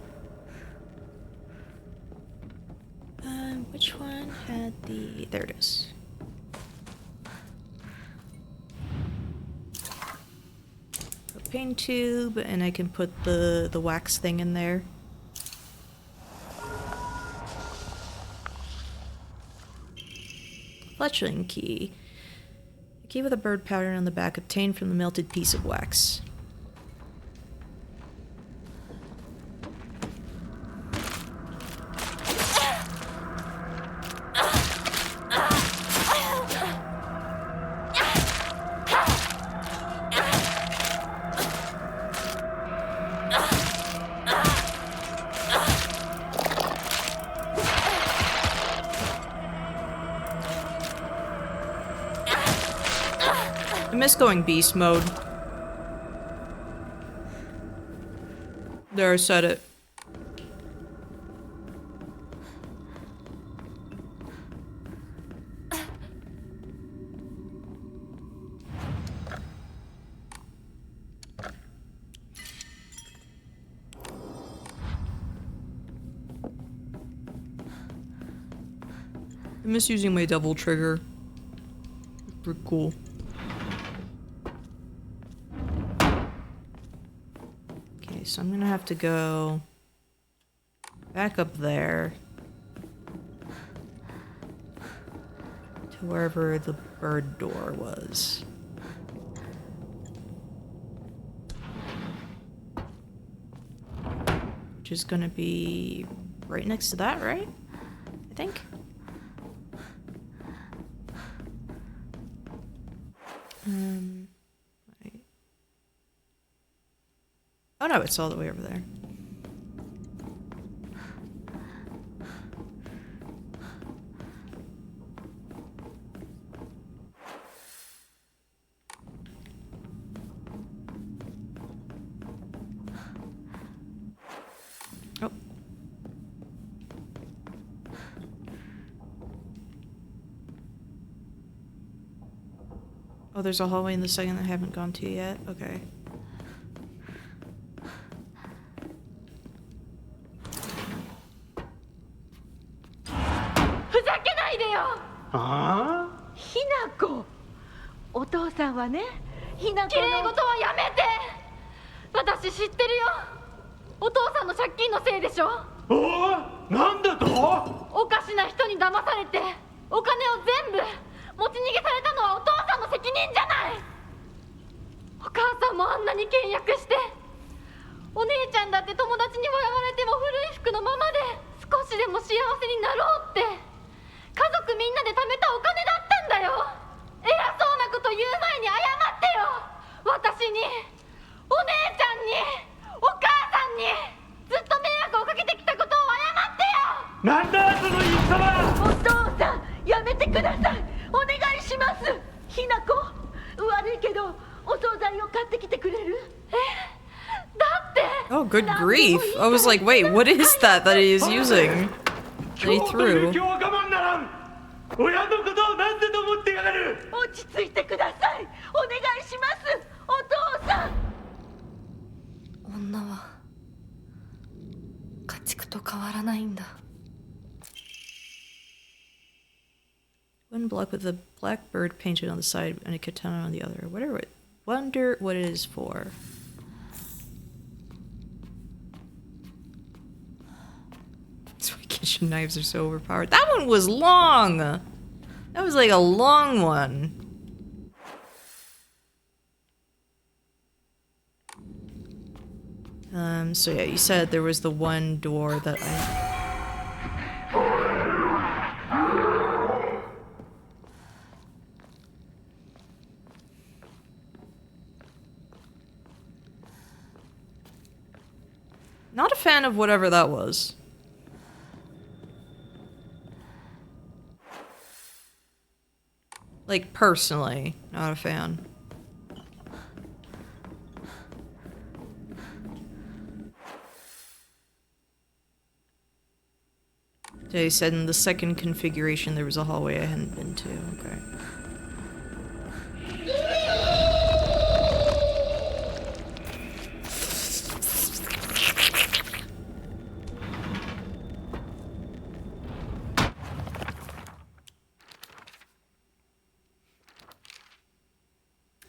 Which one had the... There it is. Propane tube, and I can put the wax thing in there. Fletchling key. A key with a bird pattern on the back obtained from the melted piece of wax. I miss going beast mode. There, I said it. I miss using my double trigger. Pretty cool. Okay, so I'm gonna have to go back up there to wherever the bird door was. Which is gonna be right next to that, right? I think. Right. Oh no, it's all the way over there. Oh. Oh, there's a hallway in the second that I haven't gone to yet? Okay. なこ。お父さんはね、ひなこの。綺麗事はやめて。私知ってるよ。お父さんの借金のせいでしょ。おお、なんだと？おかしな人に騙されてお金を全部持ち逃げされたのはお父さんの責任じゃない。お母さんもあんなに倹約して、お姉ちゃんだって友達に笑われても古い服のままで少しでも幸せになろうって家族みんなで貯めたお金だったんだよ。偉そうなこと言う前に謝ってよ。私に、お姉ちゃんに、お母さんにずっと迷惑をかけてきたことを謝ってよ。なんだその言い様。お父さん、やめてください。お願いします。ひなこ、悪いけどお惣菜を買ってきてくれる？だって。 Oh, good grief. I was like, wait, what is that he is using? That he threw. 親のことをなんてと思ってやがる。落ち着いてください。お願いします。お父さん。女は家畜と変わらないんだ。 One block with a black bird painted on the side and a katana on the other. Wonder what it is for. That's why kitchen knives are so overpowered. That one was long! That was like a long one. So yeah, you said there was the one door that Not a fan of whatever that was. Like, personally, not a fan. They said in the second configuration there was a hallway I hadn't been to. Okay.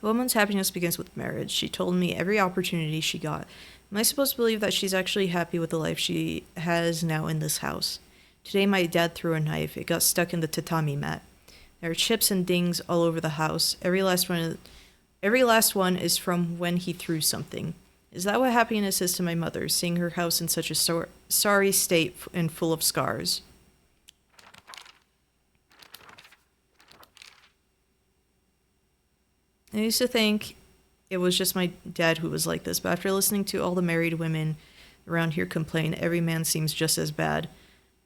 A woman's happiness begins with marriage. She told me every opportunity she got. Am I supposed to believe that she's actually happy with the life she has now in this house? Today my dad threw a knife. It got stuck in the tatami mat. There are chips and dings all over the house. Every last one is from when he threw something. Is that what happiness is to my mother, seeing her house in such a sorry state and full of scars? I used to think it was just my dad who was like this, but after listening to all the married women around here complain, every man seems just as bad.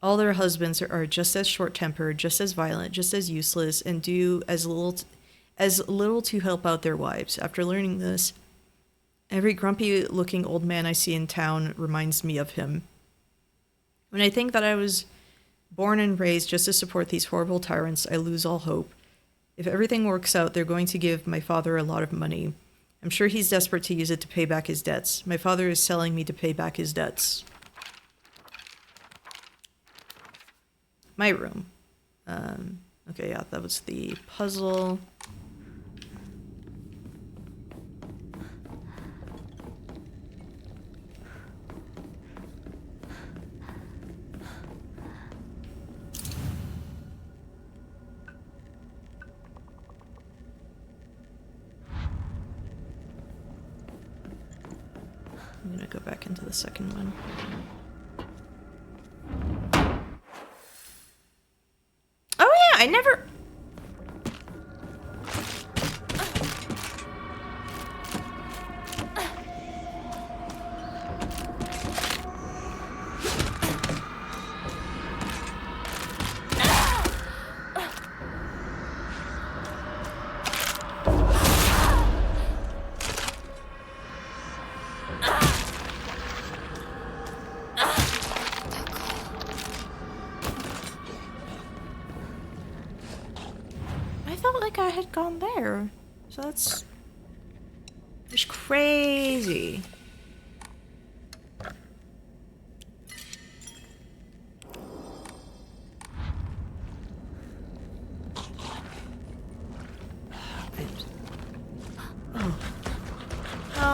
All their husbands are just as short-tempered, just as violent, just as useless, and do as little to help out their wives. After learning this, every grumpy-looking old man I see in town reminds me of him. When I think that I was born and raised just to support these horrible tyrants, I lose all hope. If everything works out, they're going to give my father a lot of money. I'm sure he's desperate to use it to pay back his debts. My father is selling me to pay back his debts. My room. Okay, yeah, that was the puzzle. I'm gonna go back into the second one. Oh yeah, I never... I had gone there. So that's crazy.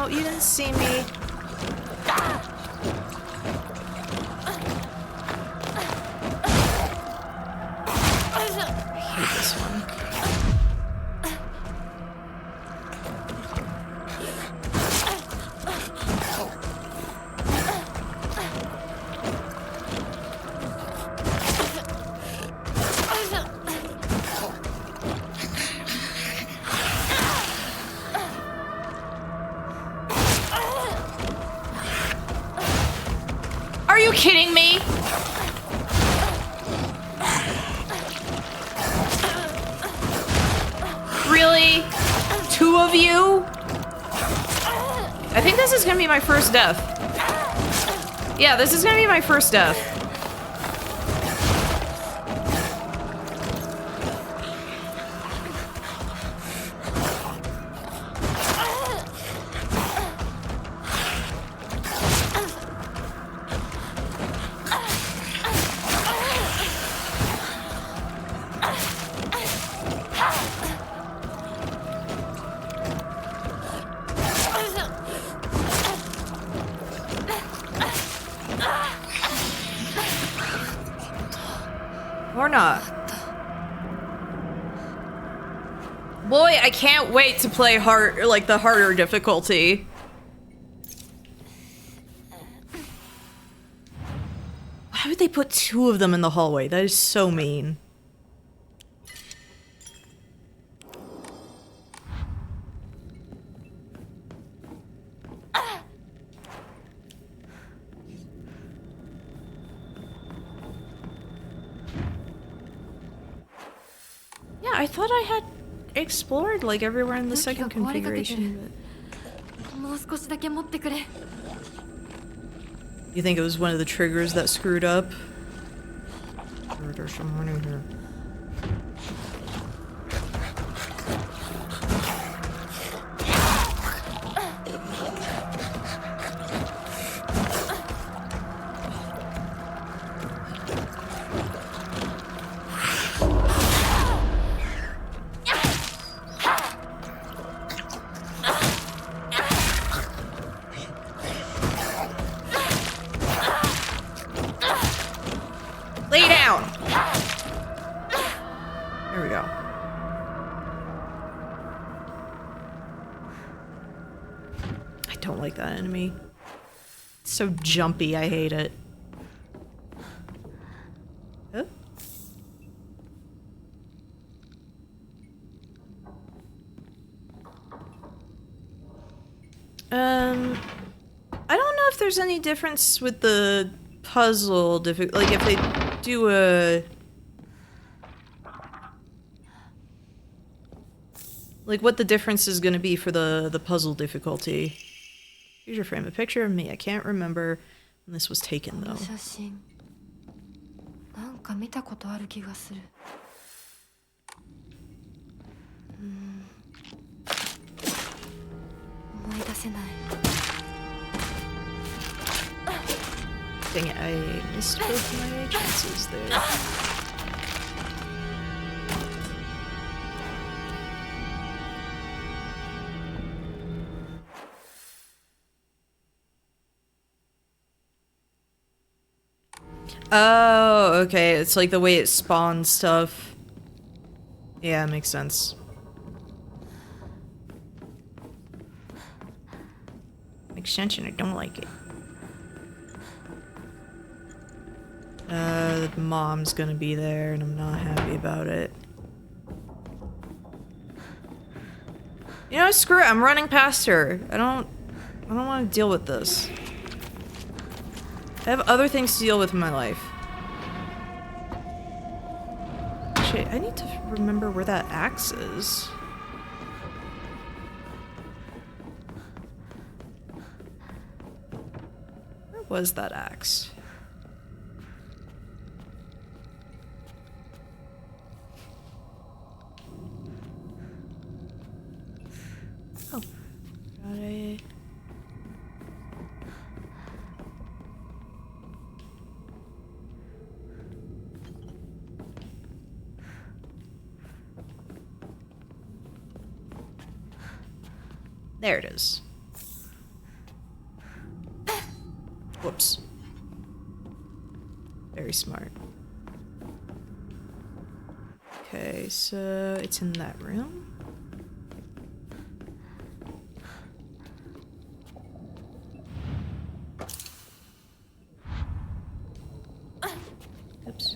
No, you didn't see me. I hate this one. Are you kidding me? Really? 2 of you? I think this is gonna be my first death. Yeah, this is gonna be my first death. Or not. Boy, I can't wait to play hard, like the harder difficulty. Why would they put 2 of them in the hallway? That is so mean. Yeah, I thought I had explored like everywhere in the second configuration, but... もう少しだけ持ってくれ。 You think it was one of the triggers that screwed up? Or there's someone in here. Lay down! There we go. I don't like that enemy. It's so jumpy, I hate it. Oh. I don't know if there's any difference with the puzzle like if they do a... Like what the difference is gonna be for the puzzle difficulty. Here's your frame, a picture of me. I can't remember when this was taken though. 写真なんか見たことある気がする。思い出せない。 Dang it, I missed both my chances there. Oh, okay. It's like the way it spawns stuff. Yeah, makes sense. Makes sense and I don't like it. Mom's gonna be there and I'm not happy about it. You know, screw it, I'm running past her. I don't want to deal with this. I have other things to deal with in my life. Shit, I need to remember where that axe is. Where was that axe? Oh, got it. There it is. Very smart. Okay, so it's in that room. Oops.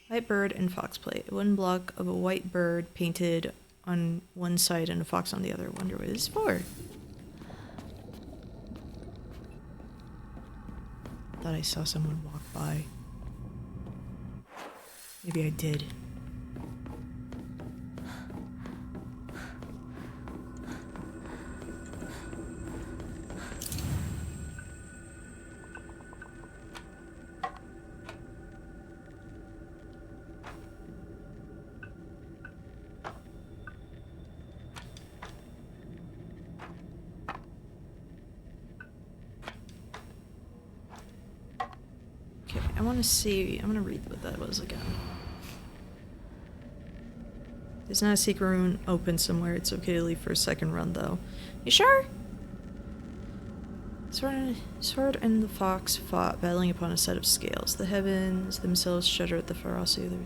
White bird and fox plate. A wooden block of a white bird painted on one side and a fox on the other. Wonder what it's for. Thought I saw someone walk by. Maybe I did. I want to see. I'm gonna read what that was again. There's not a secret room open somewhere. It's okay to leave for a second run, though. You sure? Sword and the fox fought, battling upon a set of scales. The heavens themselves shudder at the ferocity of their...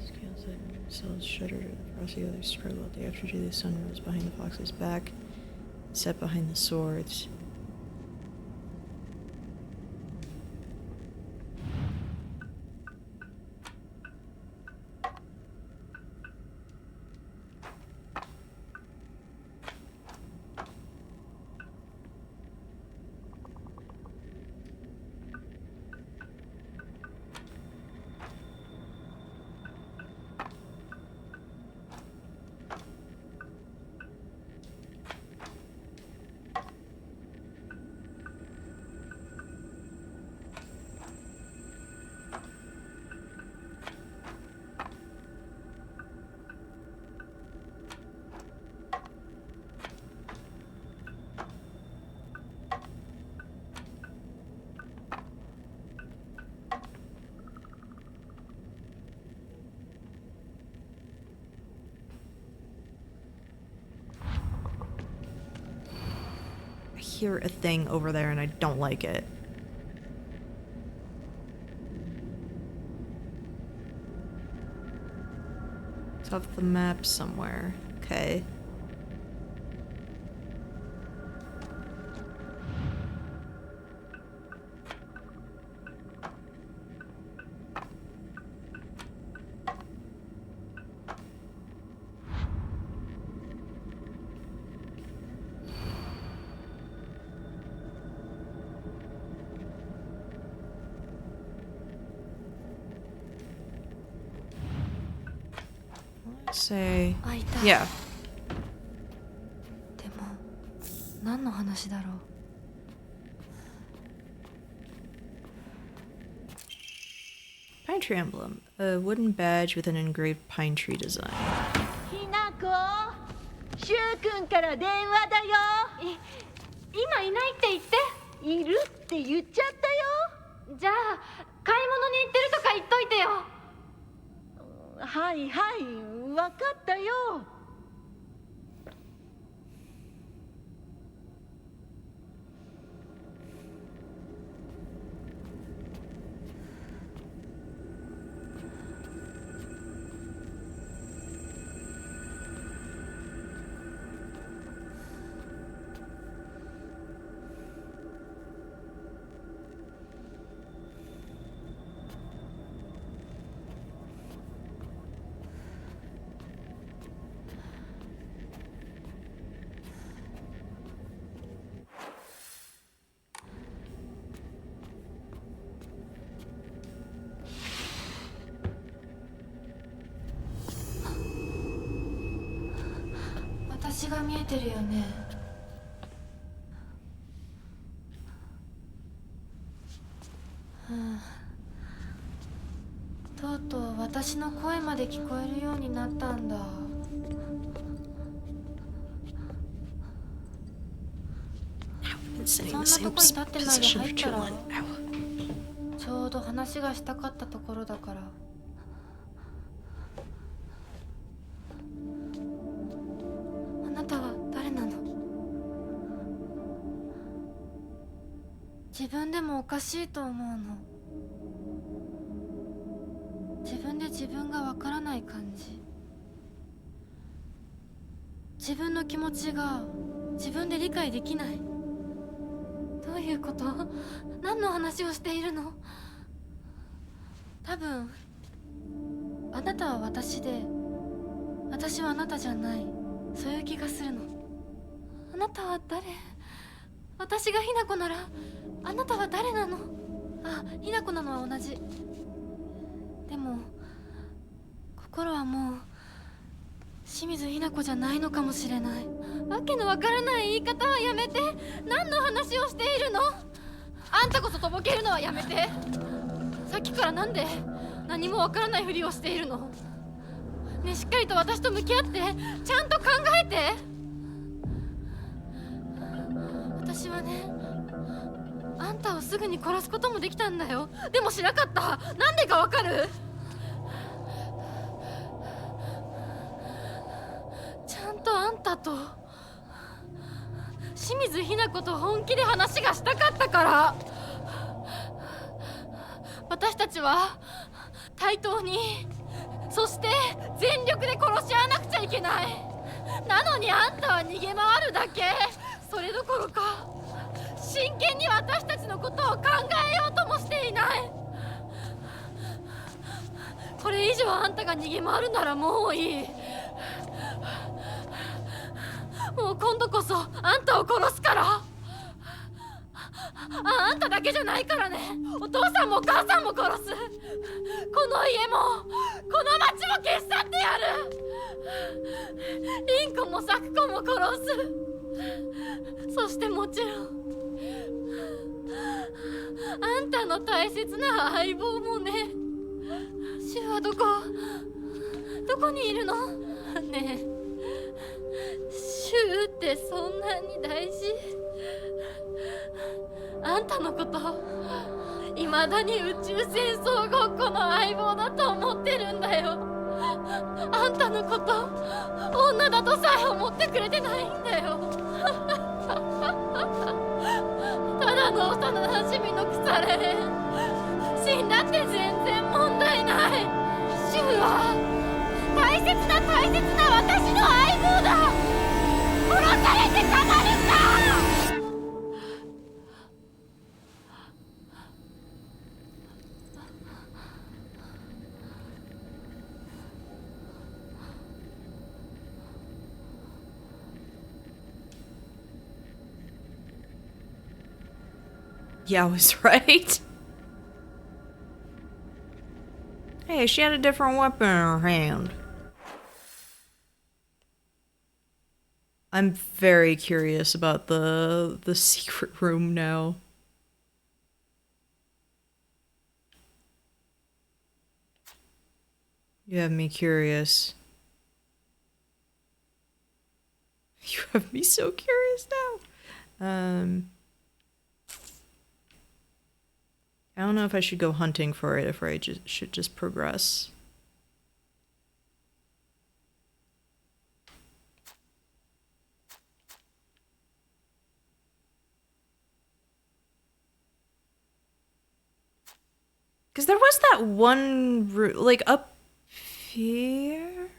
Scales themselves shuddered at the ferocity of their struggle. Day after day, the sun rose behind the fox's back, set behind the swords. Hear a thing over there and I don't like it. It's off the map somewhere. Okay. Say, yeah. でも何の話だろう。Pine tree emblem, a wooden badge with an engraved pine tree design. ひなこ、しゅうくんから電話だよ。今いないって言って。いるって言っちゃったよ。じゃあ買い物に行ってるとか言っといてよ。はいはい、分かったよ。星が見えてるよね。とうとう私の声まで聞こえるようになったんだ。そんなとこに立ってないで入ったら、ちょうど話がしたかったところだから。あなたは誰なの？自分でもおかしいと思うの。自分で自分がわからない感じ。自分の気持ちが自分で理解できない。どういうこと？何の話をしているの？多分あなたは私で、私はあなたじゃない、そういう気がするの。あなたは誰？私がひなこならあなたは誰なの？あ、ひなこなのは同じ。でも心はもう清水ひな子じゃないのかもしれない。わけのわからない言い方はやめて。何の話をしているの？あんたこそとぼけるのはやめて。さっきからなんで何もわからないふりをしているの？ねえ、しっかりと私と向き合って、ちゃんと考えて。私はね、あんたをすぐに殺すこともできたんだよ。でもしなかった。なんでかわかる？ちゃんとあんたと清水ひな子と本気で話がしたかったから。私たちは対等に、そして全力で殺し合わなくちゃいけない。なのにあんたは逃げ回るだけ。それどころか真剣に私たちのことを考えようともしていない。これ以上あんたが逃げ回るならもういい。もう今度こそあんたを殺すから。あんただけじゃないからね。お父さんもお母さんも殺す。この家もこの町も消し去ってやる。凛子も咲子も殺す。そしてもちろんあんたの大切な相棒もね。シュはどこにいるの？ねえ、シュってそんなに大事？あんたのこと未だに宇宙戦争ごっこの相棒だと思ってるんだよ。あんたのこと女だとさえ思ってくれてないんだよ。ただの幼なじみの腐れ縁。死んだって全然問題ない。シュは大切な私の相棒だ。殺されてたまるか。Yeah, I was right. Hey, she had a different weapon in her hand. I'm very curious about the secret room now. You have me curious. You have me so curious now. I don't know if I should go hunting for it, if I should just progress. Because there was that one route, like up here?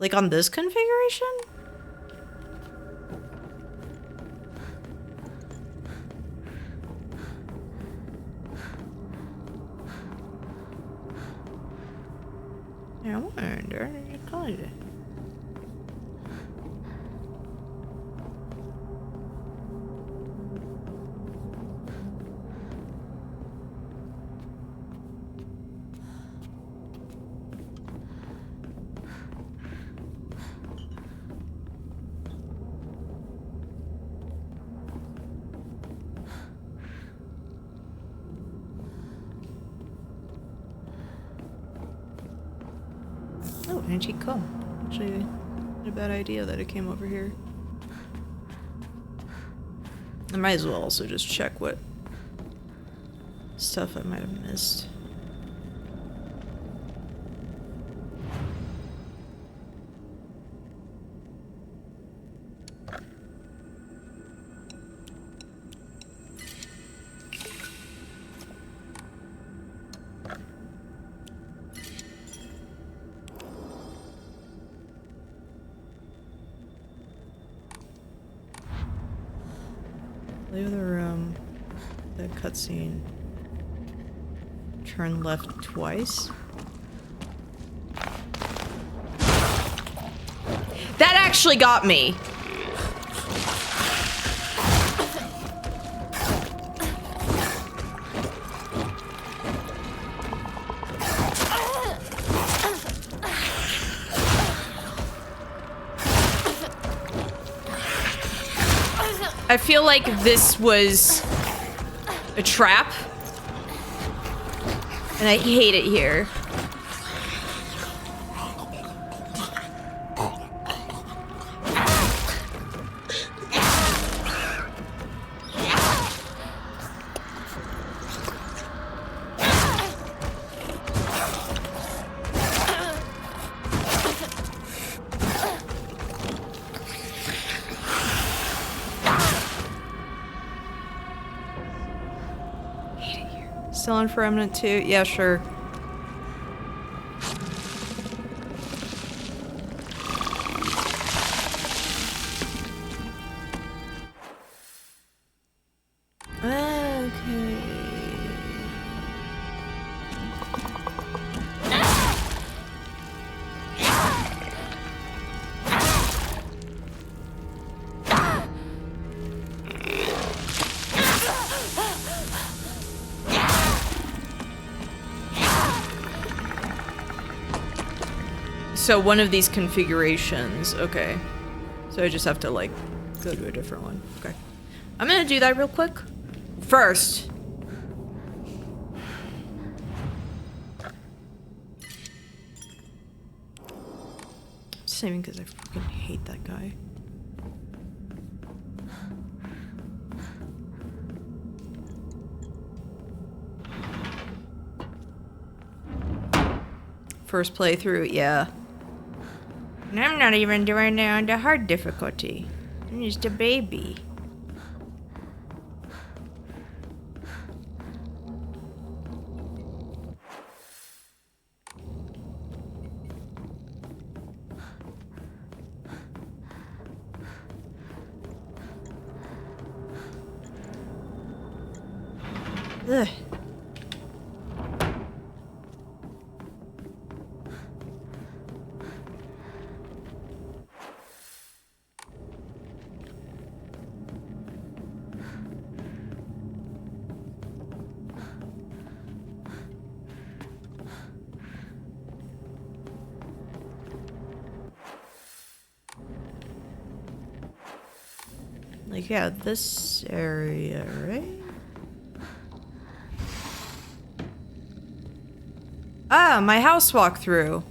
Like on this configuration? I wonder. antique comb. Actually, not a bad idea that it came over here. I might as well also just check what stuff I might have missed. Leave the room. The cutscene. Turn left twice. That actually got me. I feel like this was a trap, and I hate it here. Still on for Remnant 2? Yeah, sure. Okay. So one of these configurations, okay. So I just have to like go to a different one. Okay. I'm gonna do that real quick. First. Saving because I fucking hate that guy. First playthrough, yeah. And I'm not even doing it on the hard difficulty. I'm just a baby. Ugh. Like, yeah, this area, right? Ah, my house walkthrough.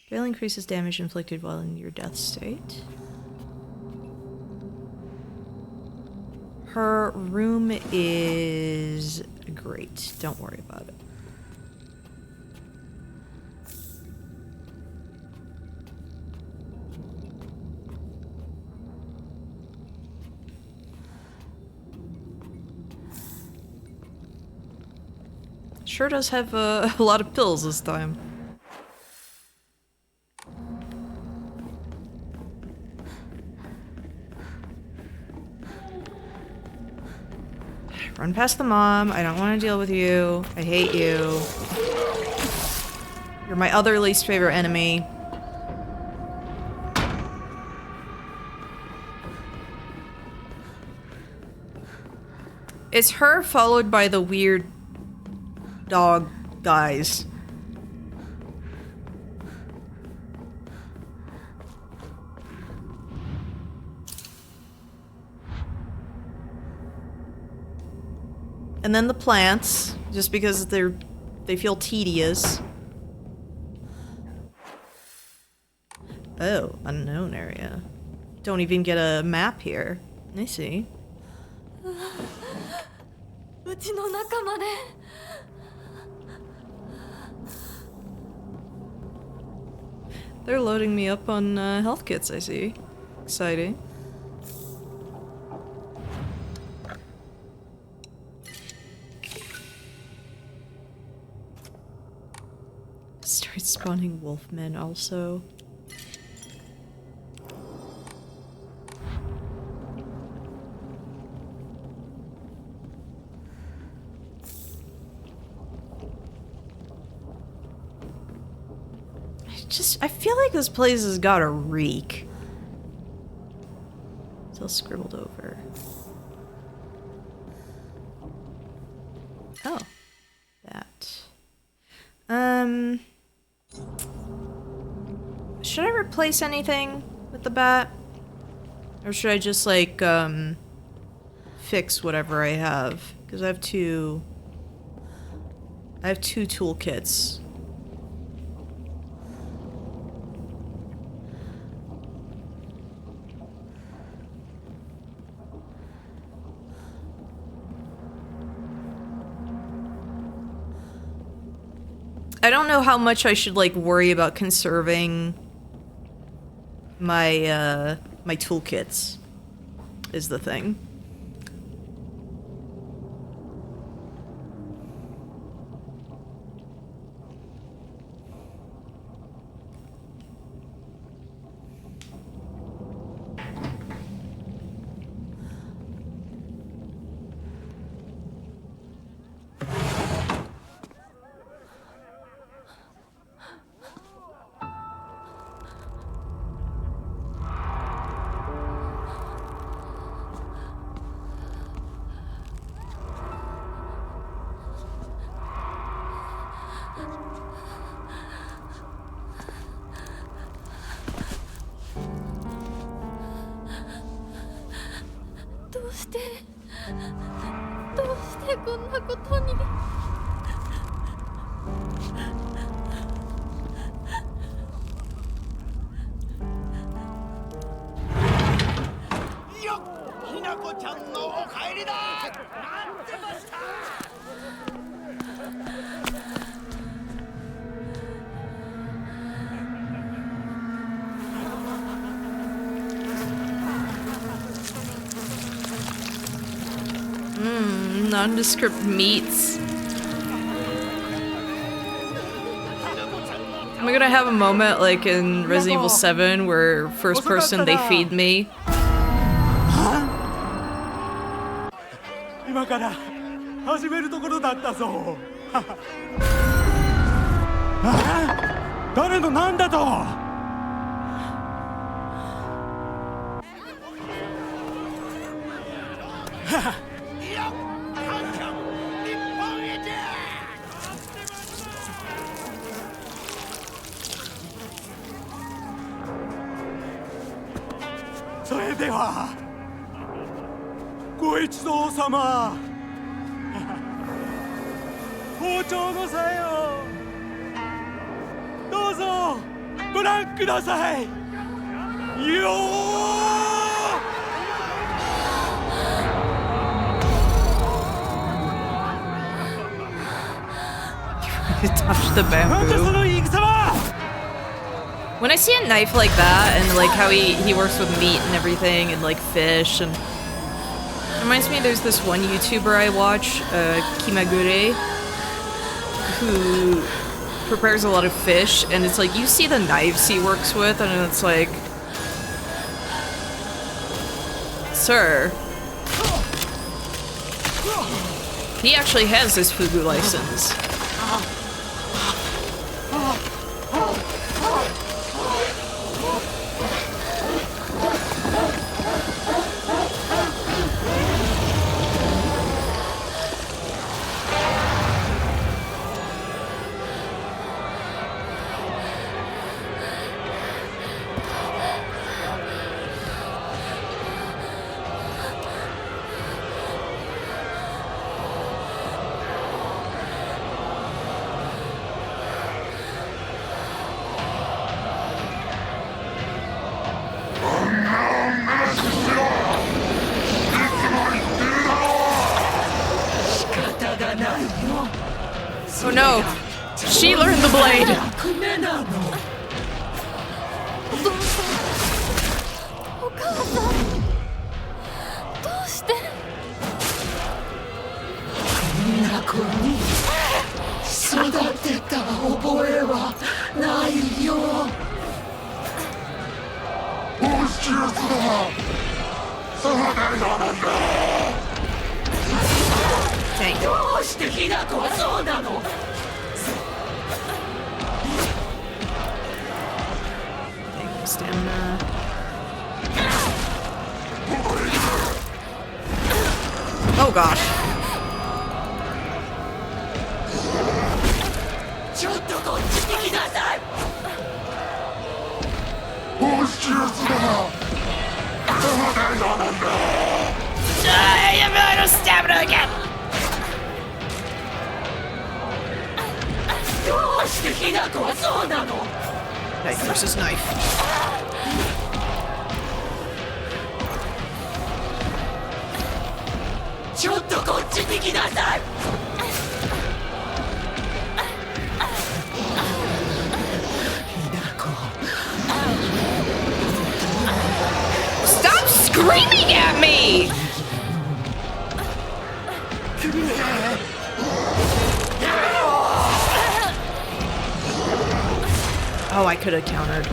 Fail increases damage inflicted while in your death state. Her room is great. Don't worry about it. Sure does have a lot of pills this time. Run past the mom. I don't want to deal with you. I hate you. You're my other least favorite enemy. It's her followed by the weird dog guys. And then the plants, just because they feel tedious. Oh, unknown area. Don't even get a map here. I see. うちの仲間で They're loading me up on health kits, I see. Exciting. Start spawning wolfmen also. I feel like this place has got a reek. It's all scribbled over. Oh. That. Should I replace anything with the bat? Or should I just, like, fix whatever I have? Because I have two toolkits. I don't know how much I should, like, worry about conserving my, my toolkits, is the thing. Nondescript meats. Am I gonna have a moment like in Resident Evil 7 where first person they feed me? 今から始めるところだったぞ。誰のなんだと。 それではご一同様包丁のさよどうぞご覧くださいよTouch the bamboo. When I see a knife like that, and like how he works with meat and everything, and like fish, and it reminds me there's this one YouTuber I watch, Kimagure, who prepares a lot of fish, and it's like you see the knives he works with, and it's like, sir, he actually has this Fugu license. Oh no! She learned the blade! お母さんどうして育てた覚えはないよ。どうしてやつだ。そうだよなんだ。どうしてひな子はそうなの。 Stamina. Oh gosh. ちょっとこっちに来なさい。どうしてやつだ。そうだよなんだ。I have no stamina again. どうしてひな子はそうなの。 Knife versus knife. ちょっとこっちに来なさい。 Stop screaming at me! Oh, I could have countered.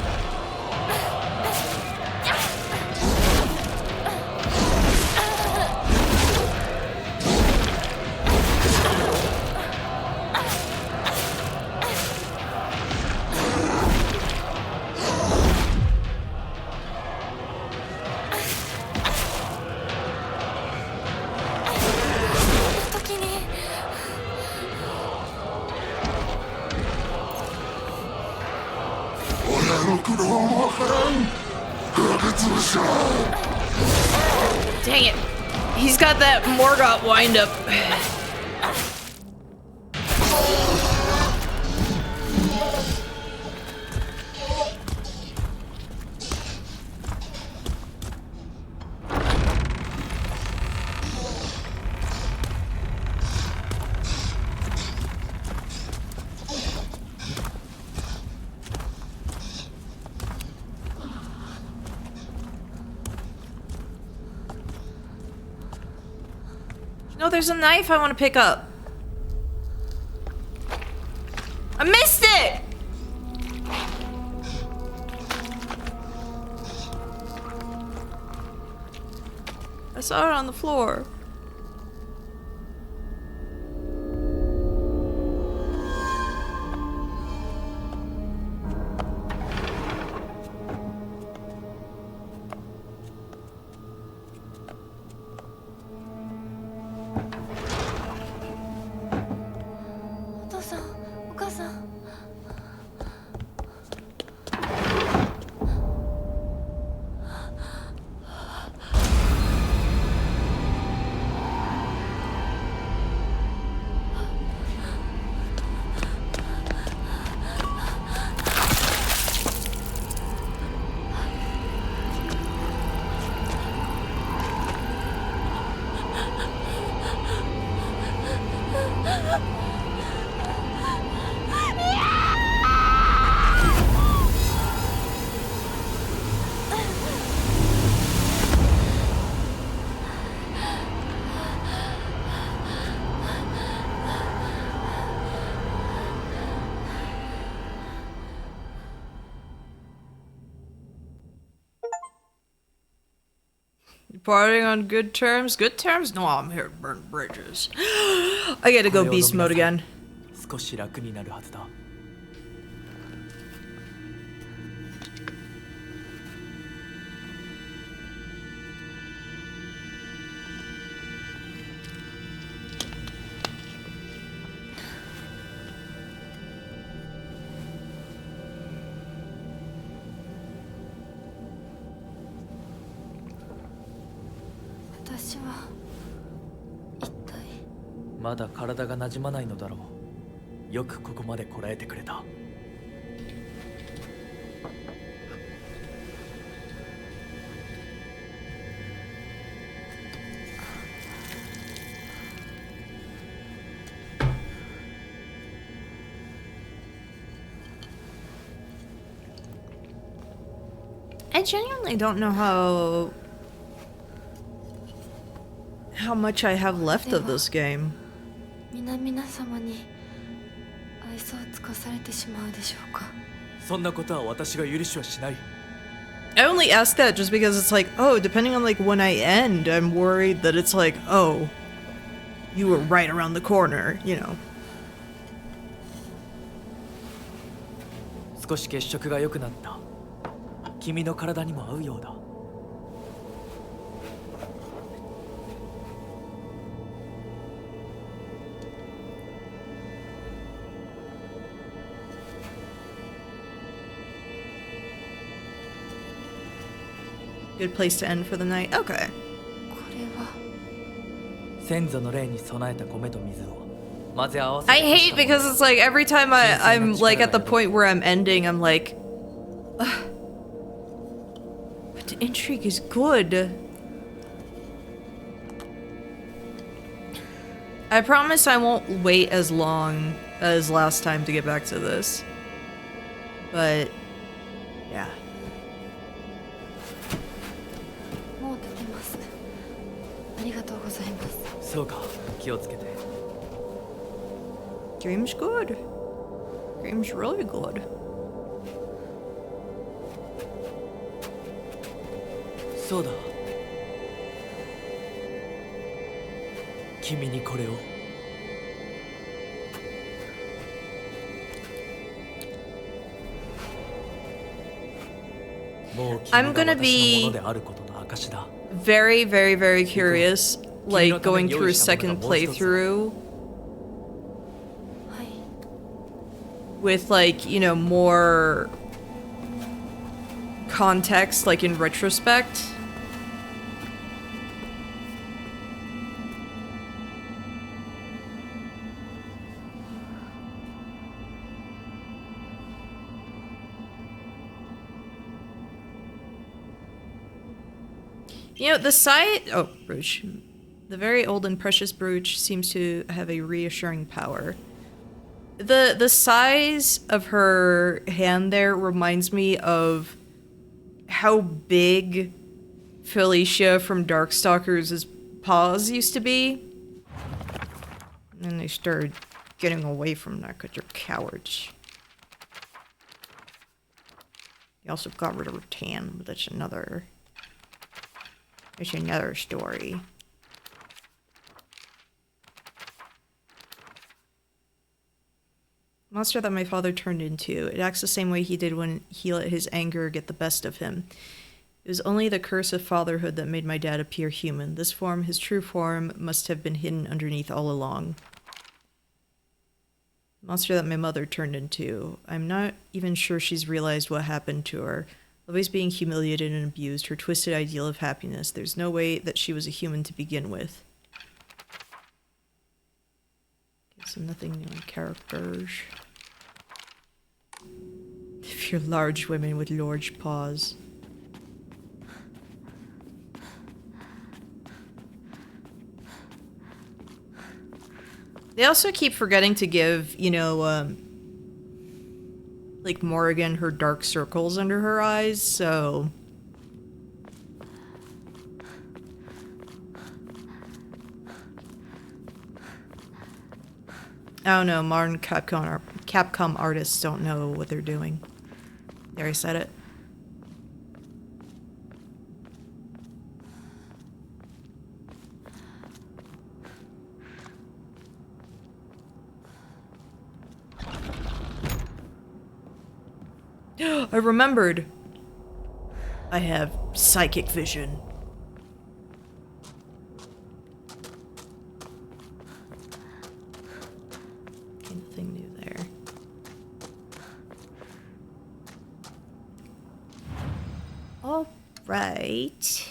Dang it. He's got that Morgoth wind-up. No, there's a knife I want to pick up. I missed it! I saw it on the floor. Parting on good terms? Good terms? No, I'm here to burn bridges. I gotta go beast mode again. 少し楽になるはずだ。私は一体まだ体が馴染まないのだろう。よくここまでこらえてくれた。I genuinely don't know how much I have left of this game. 皆々様に愛想を尽かされてしまうでしょうか。そんなことは私が許しはしない。 I only ask that just because it's like, oh, depending on like when I end, I'm worried that it's like, oh, you were right around the corner, you know. 少し血色が良くなった。君の体にも合うようだ。Good place to end for the night. Okay. これは先祖の霊に備えた米と水を混ぜ合わせ I hate because it's like every time I'm like at the point where I'm ending, I'm like, "Ugh, but the intrigue is good. I promise I won't wait as long as last time to get back to this. But, yeah. もう立てます。ありがとうございます。そうか、気をつけて。 Dream's good. Dream's really good. そうだ。君にこれを。もう君が I'm gonna 私のもの be であることの証だ。 very, very, very curious, like going through a second playthrough with like, you know, more context, like in retrospect. You know, the side... Oh, brooch. The very old and precious brooch seems to have a reassuring power. The size of her hand there reminds me of how big Felicia from Darkstalkers' paws used to be. And then they started getting away from that because they're cowards. They also got rid of her tan, but that's another... It's another story. Monster that my father turned into. It acts the same way he did when he let his anger get the best of him. It was only the curse of fatherhood that made my dad appear human. This form, his true form, must have been hidden underneath all along. Monster that my mother turned into. I'm not even sure she's realized what happened to her. Always being humiliated and abused, her twisted ideal of happiness. There's no way that she was a human to begin with. Okay, so nothing new on characters. If you're large women with large paws. They also keep forgetting to give, you know, like Morrigan her dark circles under her eyes, so... I don't know, modern Capcom artists don't know what they're doing. There, I said it. I remembered. I have psychic vision. Okay, nothing new there. All right.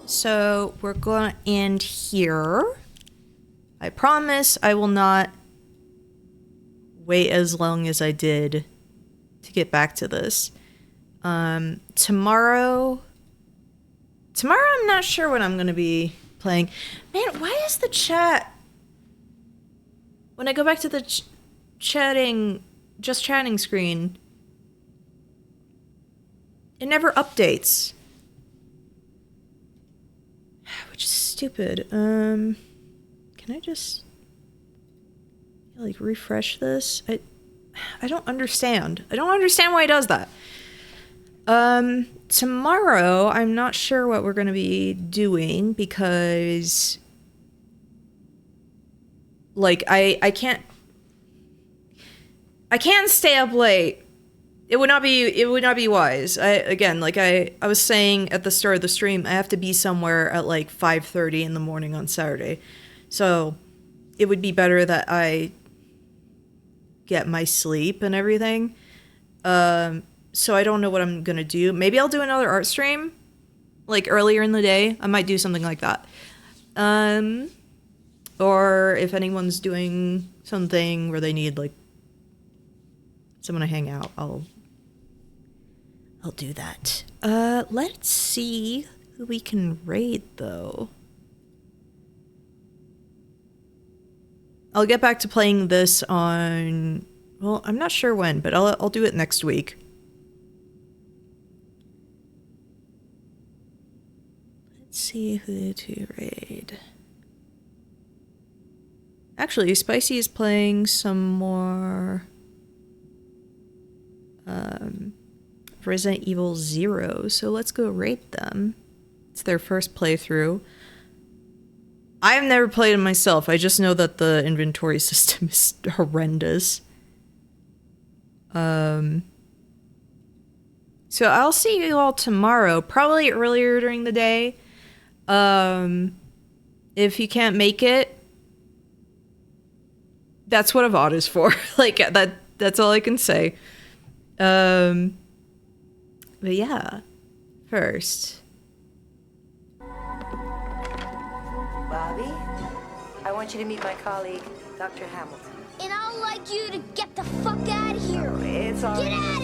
So we're going to end here. I promise I will not wait as long as I did to get back to this. Tomorrow I'm not sure what I'm going to be playing. Man, why is the chat when I go back to the just chatting screen, it never updates. Which is stupid. Can I just like refresh this? I don't understand. I don't understand why it does that. Tomorrow, I'm not sure what we're gonna be doing because like I can't stay up late. It would not be wise. I was saying at the start of the stream, I have to be somewhere at like 5:30 in the morning on Saturday. So it would be better that I get my sleep and everything. So I don't know what I'm gonna do. Maybe I'll do another art stream, like earlier in the day. I might do something like that. Or if anyone's doing something where they need like someone to hang out, I'll do that. Let's see who we can raid though. I'll get back to playing this on, well, I'm not sure when, but I'll do it next week. Let's see who to raid. Actually, Spicy is playing some more Resident Evil 0, so let's go raid them. It's their first playthrough. I have never played it myself. I just know that the inventory system is horrendous. So I'll see you all tomorrow, probably earlier during the day. If you can't make it, that's what a VOD is for. Like, that's all I can say. But yeah, first. Bobby, I want you to meet my colleague, Dr. Hamilton. And I'd like you to get the fuck out of here. It's all Get out of